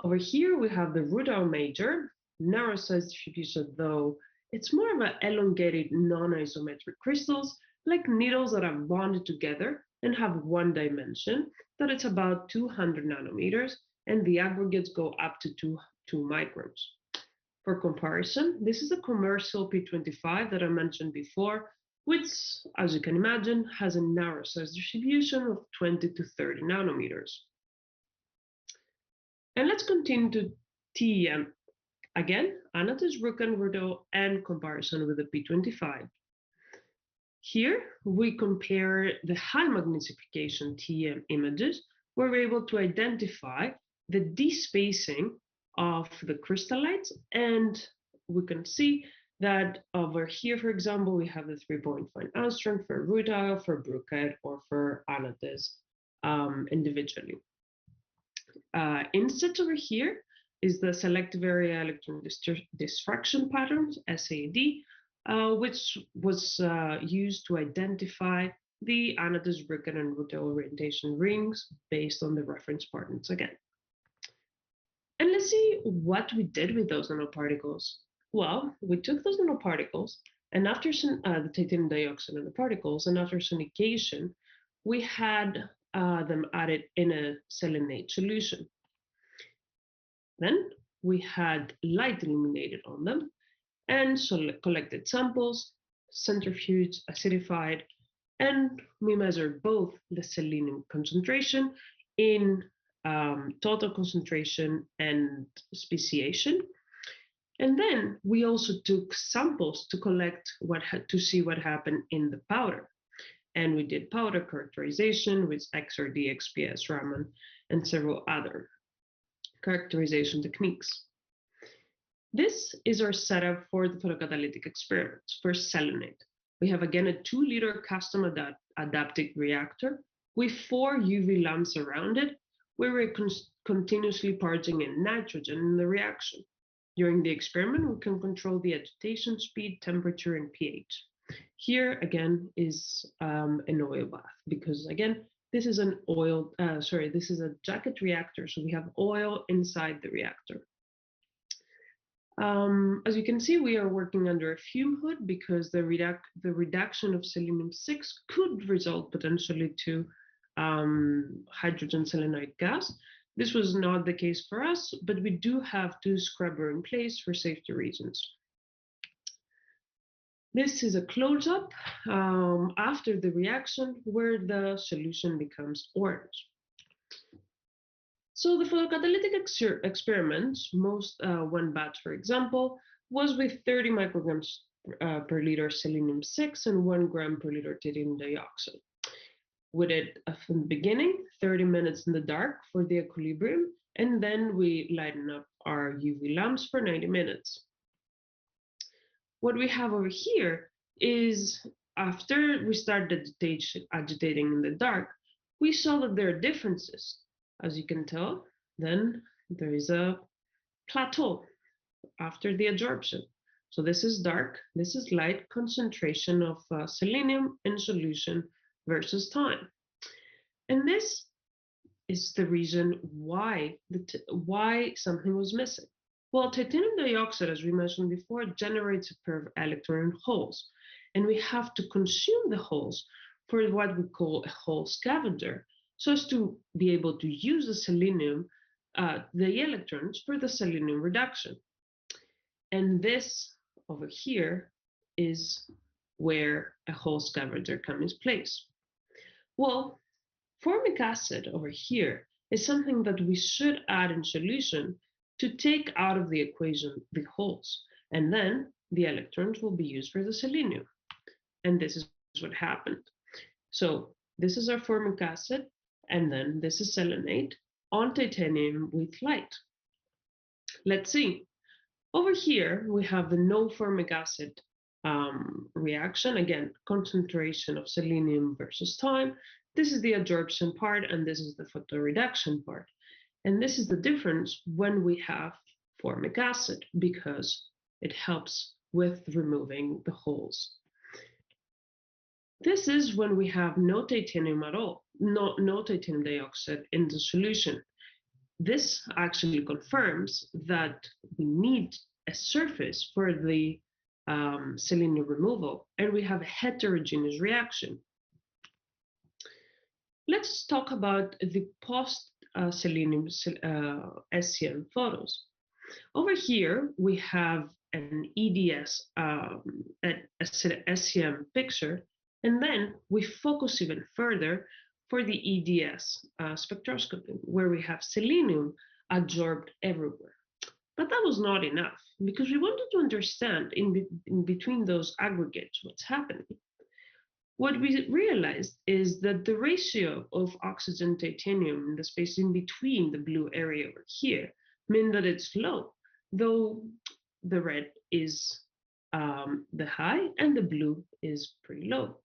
Over here, we have the rutile major, narrow size distribution, though it's more of an elongated non-isometric crystals, like needles that are bonded together and have one dimension, that it's about 200 nanometers, and the aggregates go up to 2 microns. For comparison, this is a commercial P25 that I mentioned before, which, as you can imagine, has a narrow size distribution of 20 to 30 nanometers. And let's continue to TEM. Again, anatase, Rutile, rutile, and comparison with the P25. Here, we compare the high magnification TEM images, where we're able to identify the despacing of the crystallites, and we can see that over here, for example, we have the 3.5 angstrom for rutile, for bruchite, or for anatase individually. Instead over here is the selective area electron diffraction patterns, SAD, which was used to identify the anatase, bruchite, and rutile orientation rings based on the reference partners again. And let's see what we did with those nanoparticles. Well, we took those nanoparticles, and after the titanium dioxide nanoparticles, and after sonication, we had them added in a selenate solution. Then we had light illuminated on them, and collected samples, centrifuged, acidified, and we measured both the selenium concentration in total concentration and speciation. And then we also took samples to collect to see what happened in the powder. And we did powder characterization with XRD, XPS, Raman, and several other characterization techniques. This is our setup for the photocatalytic experiments for selenate. We have again a 2-liter custom adaptive reactor with 4 UV lamps around it, where we're continuously purging in nitrogen in the reaction. During the experiment, we can control the agitation speed, temperature, and pH. Here again is an oil bath, because again, this is an oil, this is a jacket reactor, so we have oil inside the reactor. As you can see, we are working under a fume hood because the reduction of selenium-6 could result potentially to hydrogen selenide gas. This was not the case for us, but we do have 2 scrubber in place for safety reasons. This is a close-up after the reaction where the solution becomes orange. So the photocatalytic experiments, one batch, for example, was with 30 micrograms per liter selenium-6 and 1 gram per liter titanium dioxide. We did from the beginning 30 minutes in the dark for the equilibrium, and then we lighten up our UV lamps for 90 minutes. What we have over here is after we started agitating in the dark, we saw that there are differences. As you can tell, then there is a plateau after the adsorption. So this is dark, this is light concentration of selenium in solution versus time. And this is the reason why something was missing. Well, titanium dioxide, as we mentioned before, generates a pair of electron holes, and we have to consume the holes for what we call a hole scavenger, so as to be able to use the selenium, the electrons for the selenium reduction. And this over here is where a hole scavenger comes in place. Well, formic acid over here is something that we should add in solution to take out of the equation the holes, and then the electrons will be used for the selenium. And this is what happened. So this is our formic acid, and then this is selenate on titanium with light. Let's see. Over here, we have the no formic acid reaction. Again, concentration of selenium versus time. This is the adsorption part, and this is the photoreduction part. And this is the difference when we have formic acid, because it helps with removing the holes. This is when we have no titanium at all, no titanium dioxide in the solution. This actually confirms that we need a surface for the selenium removal, and we have a heterogeneous reaction. Let's talk about the post-selenium SCM photos. Over here, we have an EDS SCM picture, and then we focus even further for the EDS spectroscopy, where we have selenium adsorbed everywhere. But that was not enough, because we wanted to understand in between those aggregates what's happening. What we realized is that the ratio of oxygen titanium in the space in between the blue area over here mean that it's low, though the red is the high and the blue is pretty low.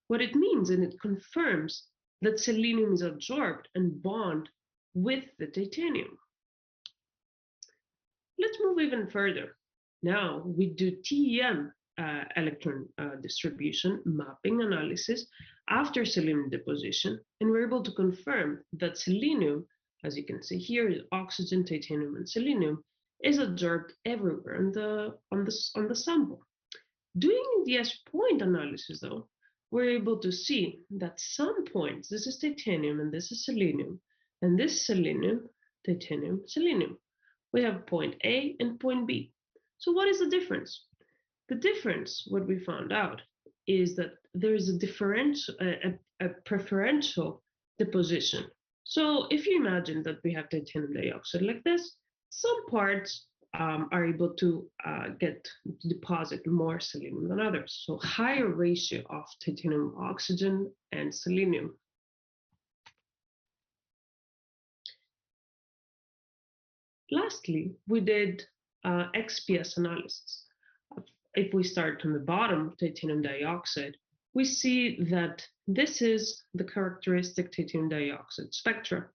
What it means, and it confirms, that selenium is adsorbed and bond with the titanium. Let's move even further. Now we do TEM electron distribution mapping analysis after selenium deposition, and we're able to confirm that selenium, as you can see here, oxygen, titanium, and selenium, is adsorbed everywhere on the sample. Doing EDS point analysis, though, we're able to see that some points, this is titanium and this is selenium, and this selenium, titanium, selenium. We have point A and point B. So what is the difference? The difference, what we found out, is that there is a preferential deposition. So if you imagine that we have titanium dioxide like this, some parts are able to deposit more selenium than others. So higher ratio of titanium oxygen and selenium. Lastly, we did XPS analysis. If we start from the bottom, titanium dioxide, we see that this is the characteristic titanium dioxide spectra.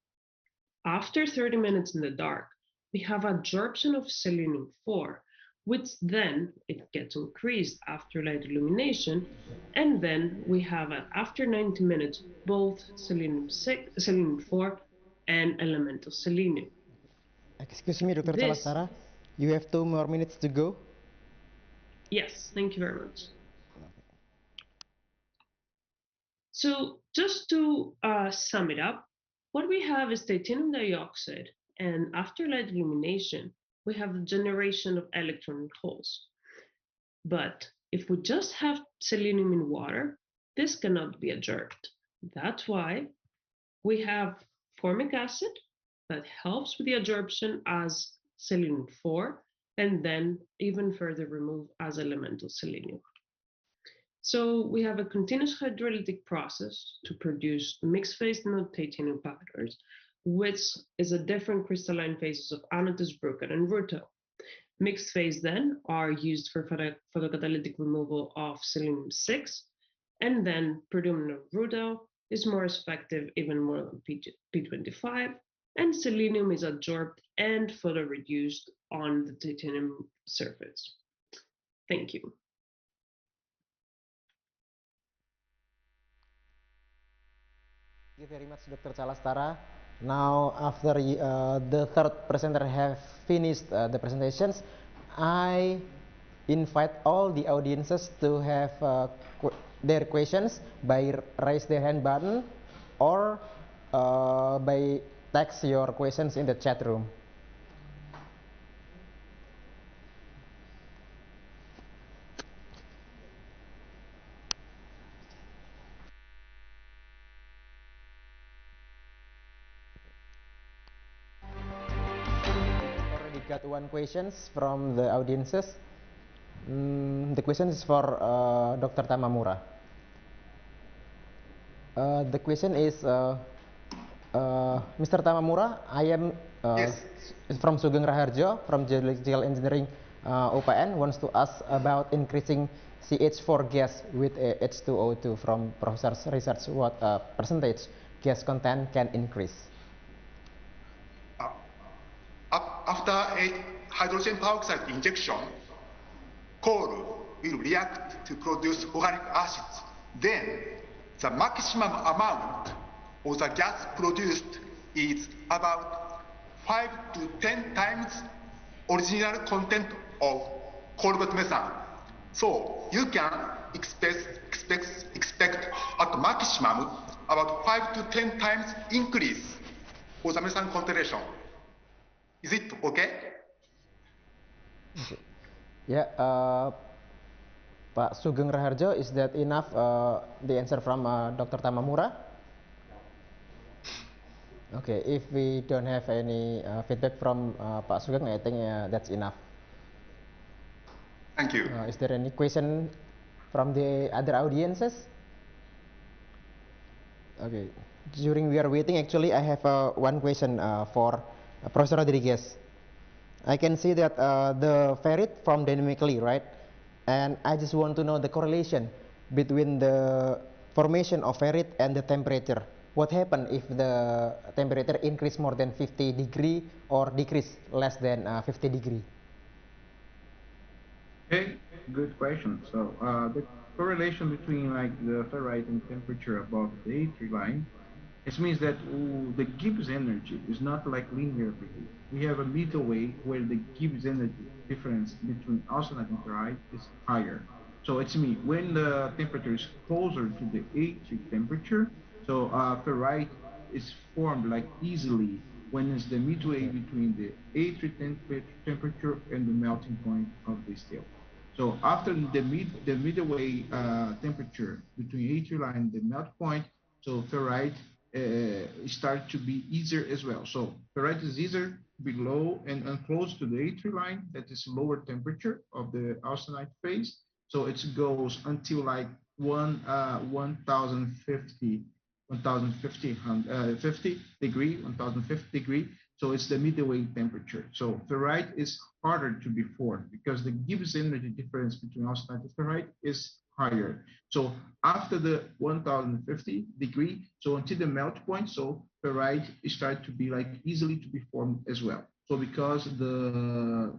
After 30 minutes in the dark, we have adsorption of selenium-4, which then it gets increased after light illumination, and then we have after 90 minutes both selenium-4 and elemental selenium. Excuse me, Dr. Salastara, you have 2 more minutes to go. Yes, thank you very much. So just to sum it up, what we have is titanium dioxide, and after light illumination, we have the generation of electron holes. But if we just have selenium in water, this cannot be adsorbed. That's why we have formic acid that helps with the adsorption as selenium-4, and then even further remove as elemental selenium. So we have a continuous hydrolytic process to produce mixed phase titanium powders, which is a different crystalline phases of anodized brucite and rutile. Mixed phase then are used for photocatalytic removal of selenium-6, and then predominant rutile is more effective, even more than P25, and selenium is adsorbed and photoreduced on the titanium surface. Thank you. Thank you very much, Dr. Salastara. Now, after the third presenter have finished the presentations, I invite all the audiences to have their questions by raise their hand button or by text your questions in the chat room. Got one questions from the audiences. The question is for Dr. Tamamura. The question is, Mr. Tamamura, I am from Sugeng Raharjo from Geological Engineering UPN, wants to ask about increasing CH4 gas with H2O2 from Professor's research. What percentage gas content can increase? After a hydrogen peroxide injection, coal will react to produce organic acids. Then the maximum amount of the gas produced is about 5 to 10 times original content of coal-based methane. So you can expect at maximum about 5 to 10 times increase for the methane concentration. Is it okay? Yeah, Pak Sugeng Raharjo, is that enough the answer from Dr. Tamamura? Okay, if we don't have any feedback from Pak Sugeng, I think that's enough. Thank you. Is there any question from the other audiences? Okay, during we are waiting, actually, I have one question for Professor Rodriguez. I can see that the ferrit formed dynamically, right? And I just want to know the correlation between the formation of ferrit and the temperature. What happens if the temperature increase more than 50 degree or decrease less than 50 degree? Okay, good question. So the correlation between like the ferrite and temperature above the A3 line, it means that the Gibbs energy is not like linear behavior. We have a middle way where the Gibbs energy difference between austenite and ferrite is higher. So it's me when the temperature is closer to the A3 temperature, so ferrite is formed like easily when it's the midway between the A3 temperature and the melting point of the steel. So after the midway temperature between A3 line and the melt point, so ferrite start to be easier as well. So ferrite is easier below and close to the A3 line, that is lower temperature of the austenite phase. So it goes until like 1050 50 degree, 1050 degree. So it's the midway temperature. So ferrite is harder to be formed because the Gibbs energy difference between austenite and ferrite is higher. So after the 1050 degree, so until the melt point, so ferrite start to be like easily to be formed as well. So because the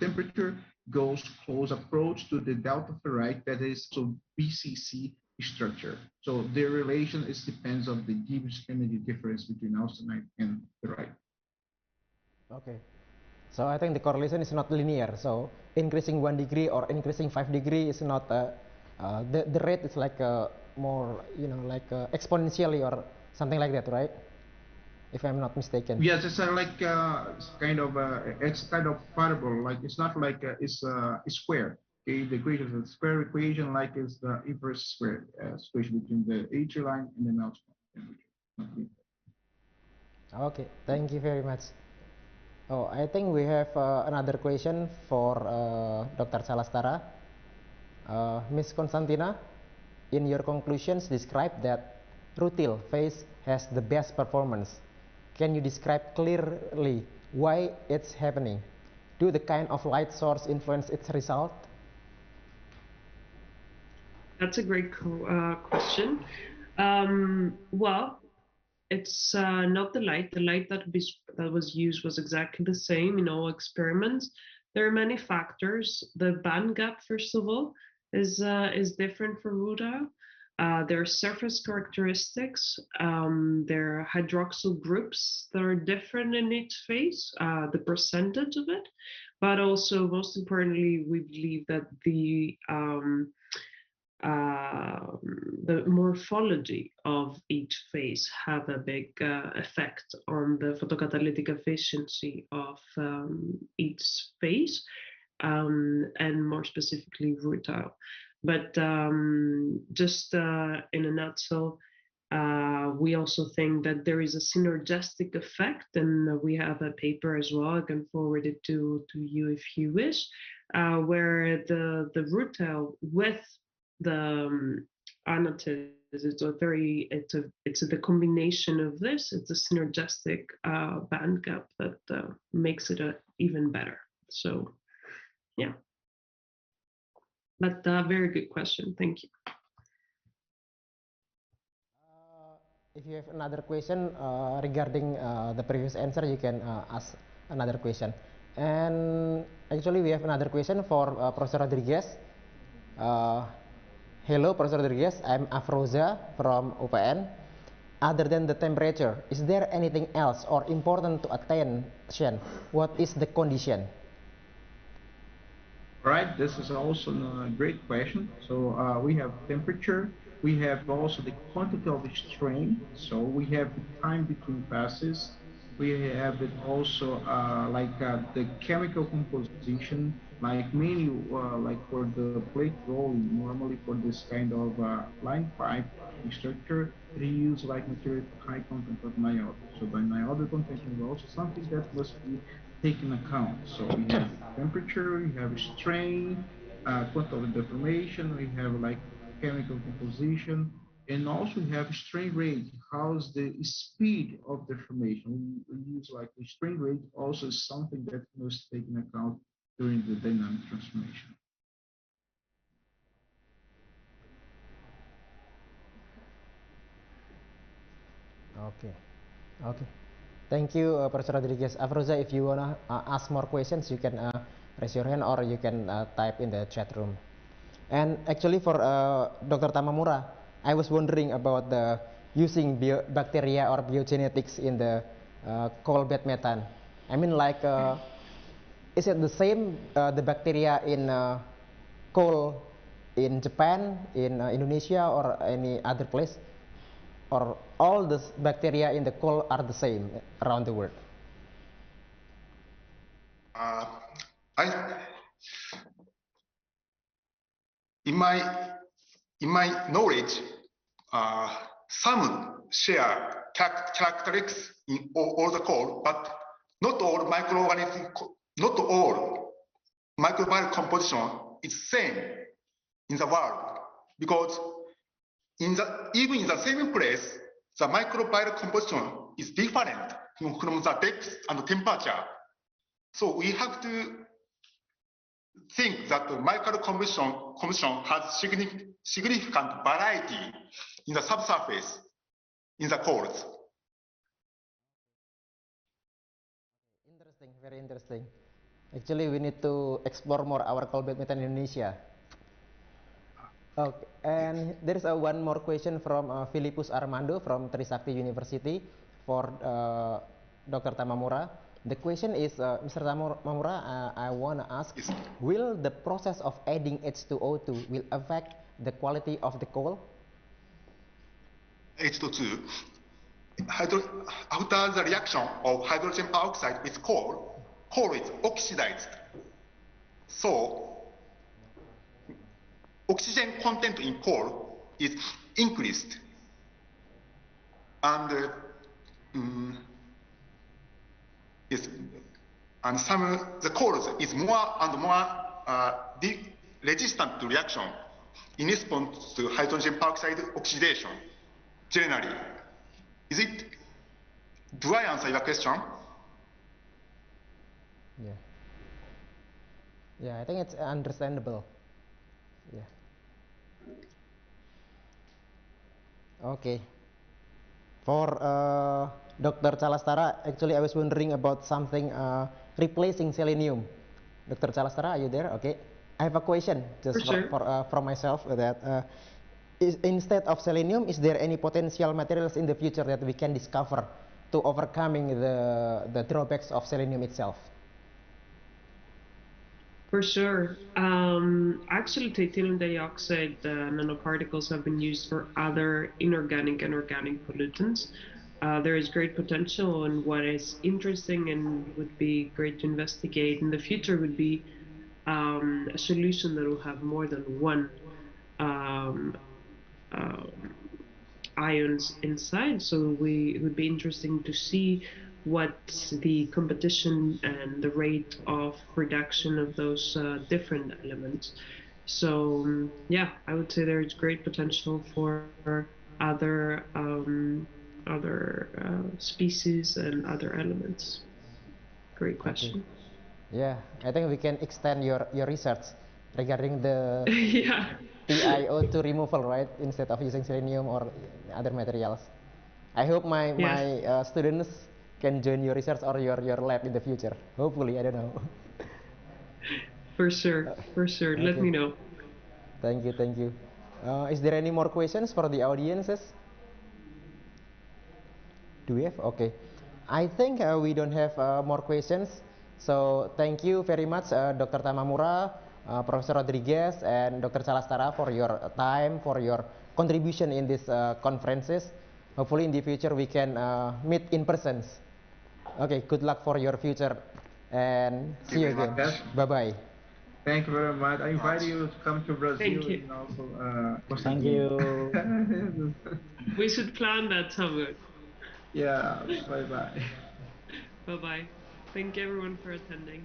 temperature goes close approach to the delta ferrite, that is so BCC structure. So their relation is depends on the Gibbs energy difference between austenite and ferrite. Okay. So I think the correlation is not linear. So increasing 1 degree or increasing 5 degree is not the rate is like more like exponentially or something like that, right? If I'm not mistaken. Yes, it's like it's kind of parable. Like it's not like it's square. Okay, the equation is a square equation, like it's the inverse square equation between the A3 line and the melt point. Okay, thank you very much. Oh, I think we have another question for Dr. Salastara. Ms. Constantina, in your conclusions, describe that rutile phase has the best performance. Can you describe clearly why it's happening? Do the kind of light source influence its result? That's a great question. Well, it's not the light. The light that was used was exactly the same in all experiments. There are many factors. The band gap, first of all, is different for rutile. There are surface characteristics. There are hydroxyl groups that are different in each phase, the percentage of it. But also, most importantly, we believe that the morphology of each phase have a big effect on the photocatalytic efficiency of each phase, and more specifically rutile. But just in a nutshell, we also think that there is a synergistic effect, and we have a paper as well. I can forward it to you if you wish, where the rutile with the annotated, it's the combination of this. It's a synergistic band gap that makes it even better. So, yeah. But very good question. Thank you. If you have another question regarding the previous answer, you can ask another question. And actually, we have another question for Professor Rodriguez. Hello, Professor Rodriguez. I'm Afroza from UPN. Other than the temperature, is there anything else or important to attention? What is the condition? Right, this is also a great question. So we have temperature, we have also the quantity of strain. So we have the time between passes. We have it also the chemical composition, like many like for the plate rolling. Normally for this kind of line pipe structure, they use like material with high content of niobium. So the niobium contention is also something that must be taken account. So we have temperature, we have strain, quantum of deformation, we have like chemical composition, and also we have strain rate. How's the speed of deformation? We use like the strain rate also is something that must take in account during the dynamic transformation. Okay, okay. Thank you, Professor Rodriguez. Afroza, if you wanna ask more questions, you can raise your hand or you can type in the chat room. And actually, for Dr. Tamamura, I was wondering about the using bacteria or biogenetics in the coal bed methane. I mean, like, is it the same the bacteria in coal in Japan, in Indonesia, or any other place? Or all the bacteria in the coal are the same around the world? I, in my knowledge, some share characteristics in all the coal, but not all not all microbial composition is same in the world, because even in the same place, the microbial composition is different from the depth and temperature. So we have to think that the microbial composition has significant variety in the subsurface in the coals. Interesting, very interesting. Actually, we need to explore more our coal bed methane in Indonesia. Okay, and there is one more question from Philippus Armando from Trisakti University for Dr. Tamamura. The question is, Mr. Tamamura, I want to ask, will the process of adding H2O2 will affect the quality of the coal? H2O2, after the reaction of hydrogen peroxide with coal is oxidized. So oxygen content in coal is increased, and yes, and the coal is more and more resistant to reaction in response to hydrogen peroxide oxidation. Generally, do I answer your question? Yeah. Yeah, I think it's understandable. Yeah. Okay. For Dr. Calastara, actually I was wondering about something replacing selenium. Dr. Calastara, are you there? Okay. I have a question just for myself that instead of selenium, is there any potential materials in the future that we can discover to overcoming the drawbacks of selenium itself? For sure. Actually, titanium dioxide nanoparticles have been used for other inorganic and organic pollutants. There is great potential, and what is interesting and would be great to investigate in the future would be a solution that will have more than one um, ions inside. So it would be interesting to see what the competition and the rate of reduction of those different elements. So yeah, I would say there is great potential for other species and other elements. Great question. Okay. Yeah, I think we can extend your research regarding the yeah. TiO2 removal, right? Instead of using selenium or other materials. I hope my students can join your research or your lab in the future. Hopefully, I don't know. For sure, for sure. Let Okay. me know. Thank you, thank you. Is there any more questions for the audiences? Do we have? Okay. I think we don't have more questions. So thank you very much, Dr. Tamamura, Professor Rodriguez, and Dr. Salastara for your time, for your contribution in these conferences. Hopefully in the future we can meet in person. Okay, good luck for your future and see you again. Bye-bye. Thank you very much. I invite you to come to Brazil Thank you. and also Costa Thank Rica. you. We should plan that somewhere. Yeah, bye-bye. Bye-bye. Thank you everyone for attending.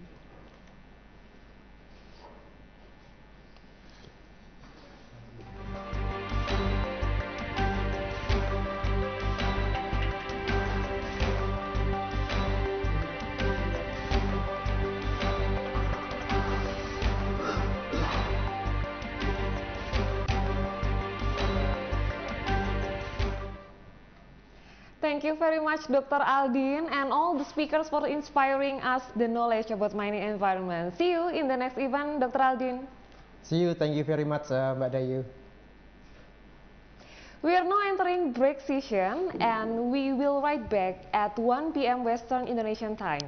Thank you very much, Dr. Aldin, and all the speakers for inspiring us the knowledge about mining environment. See you in the next event, Dr. Aldin. See you. Thank you very much, Mbak Dayu. We are now entering break session, and we will right back at 1 p.m. Western Indonesian time.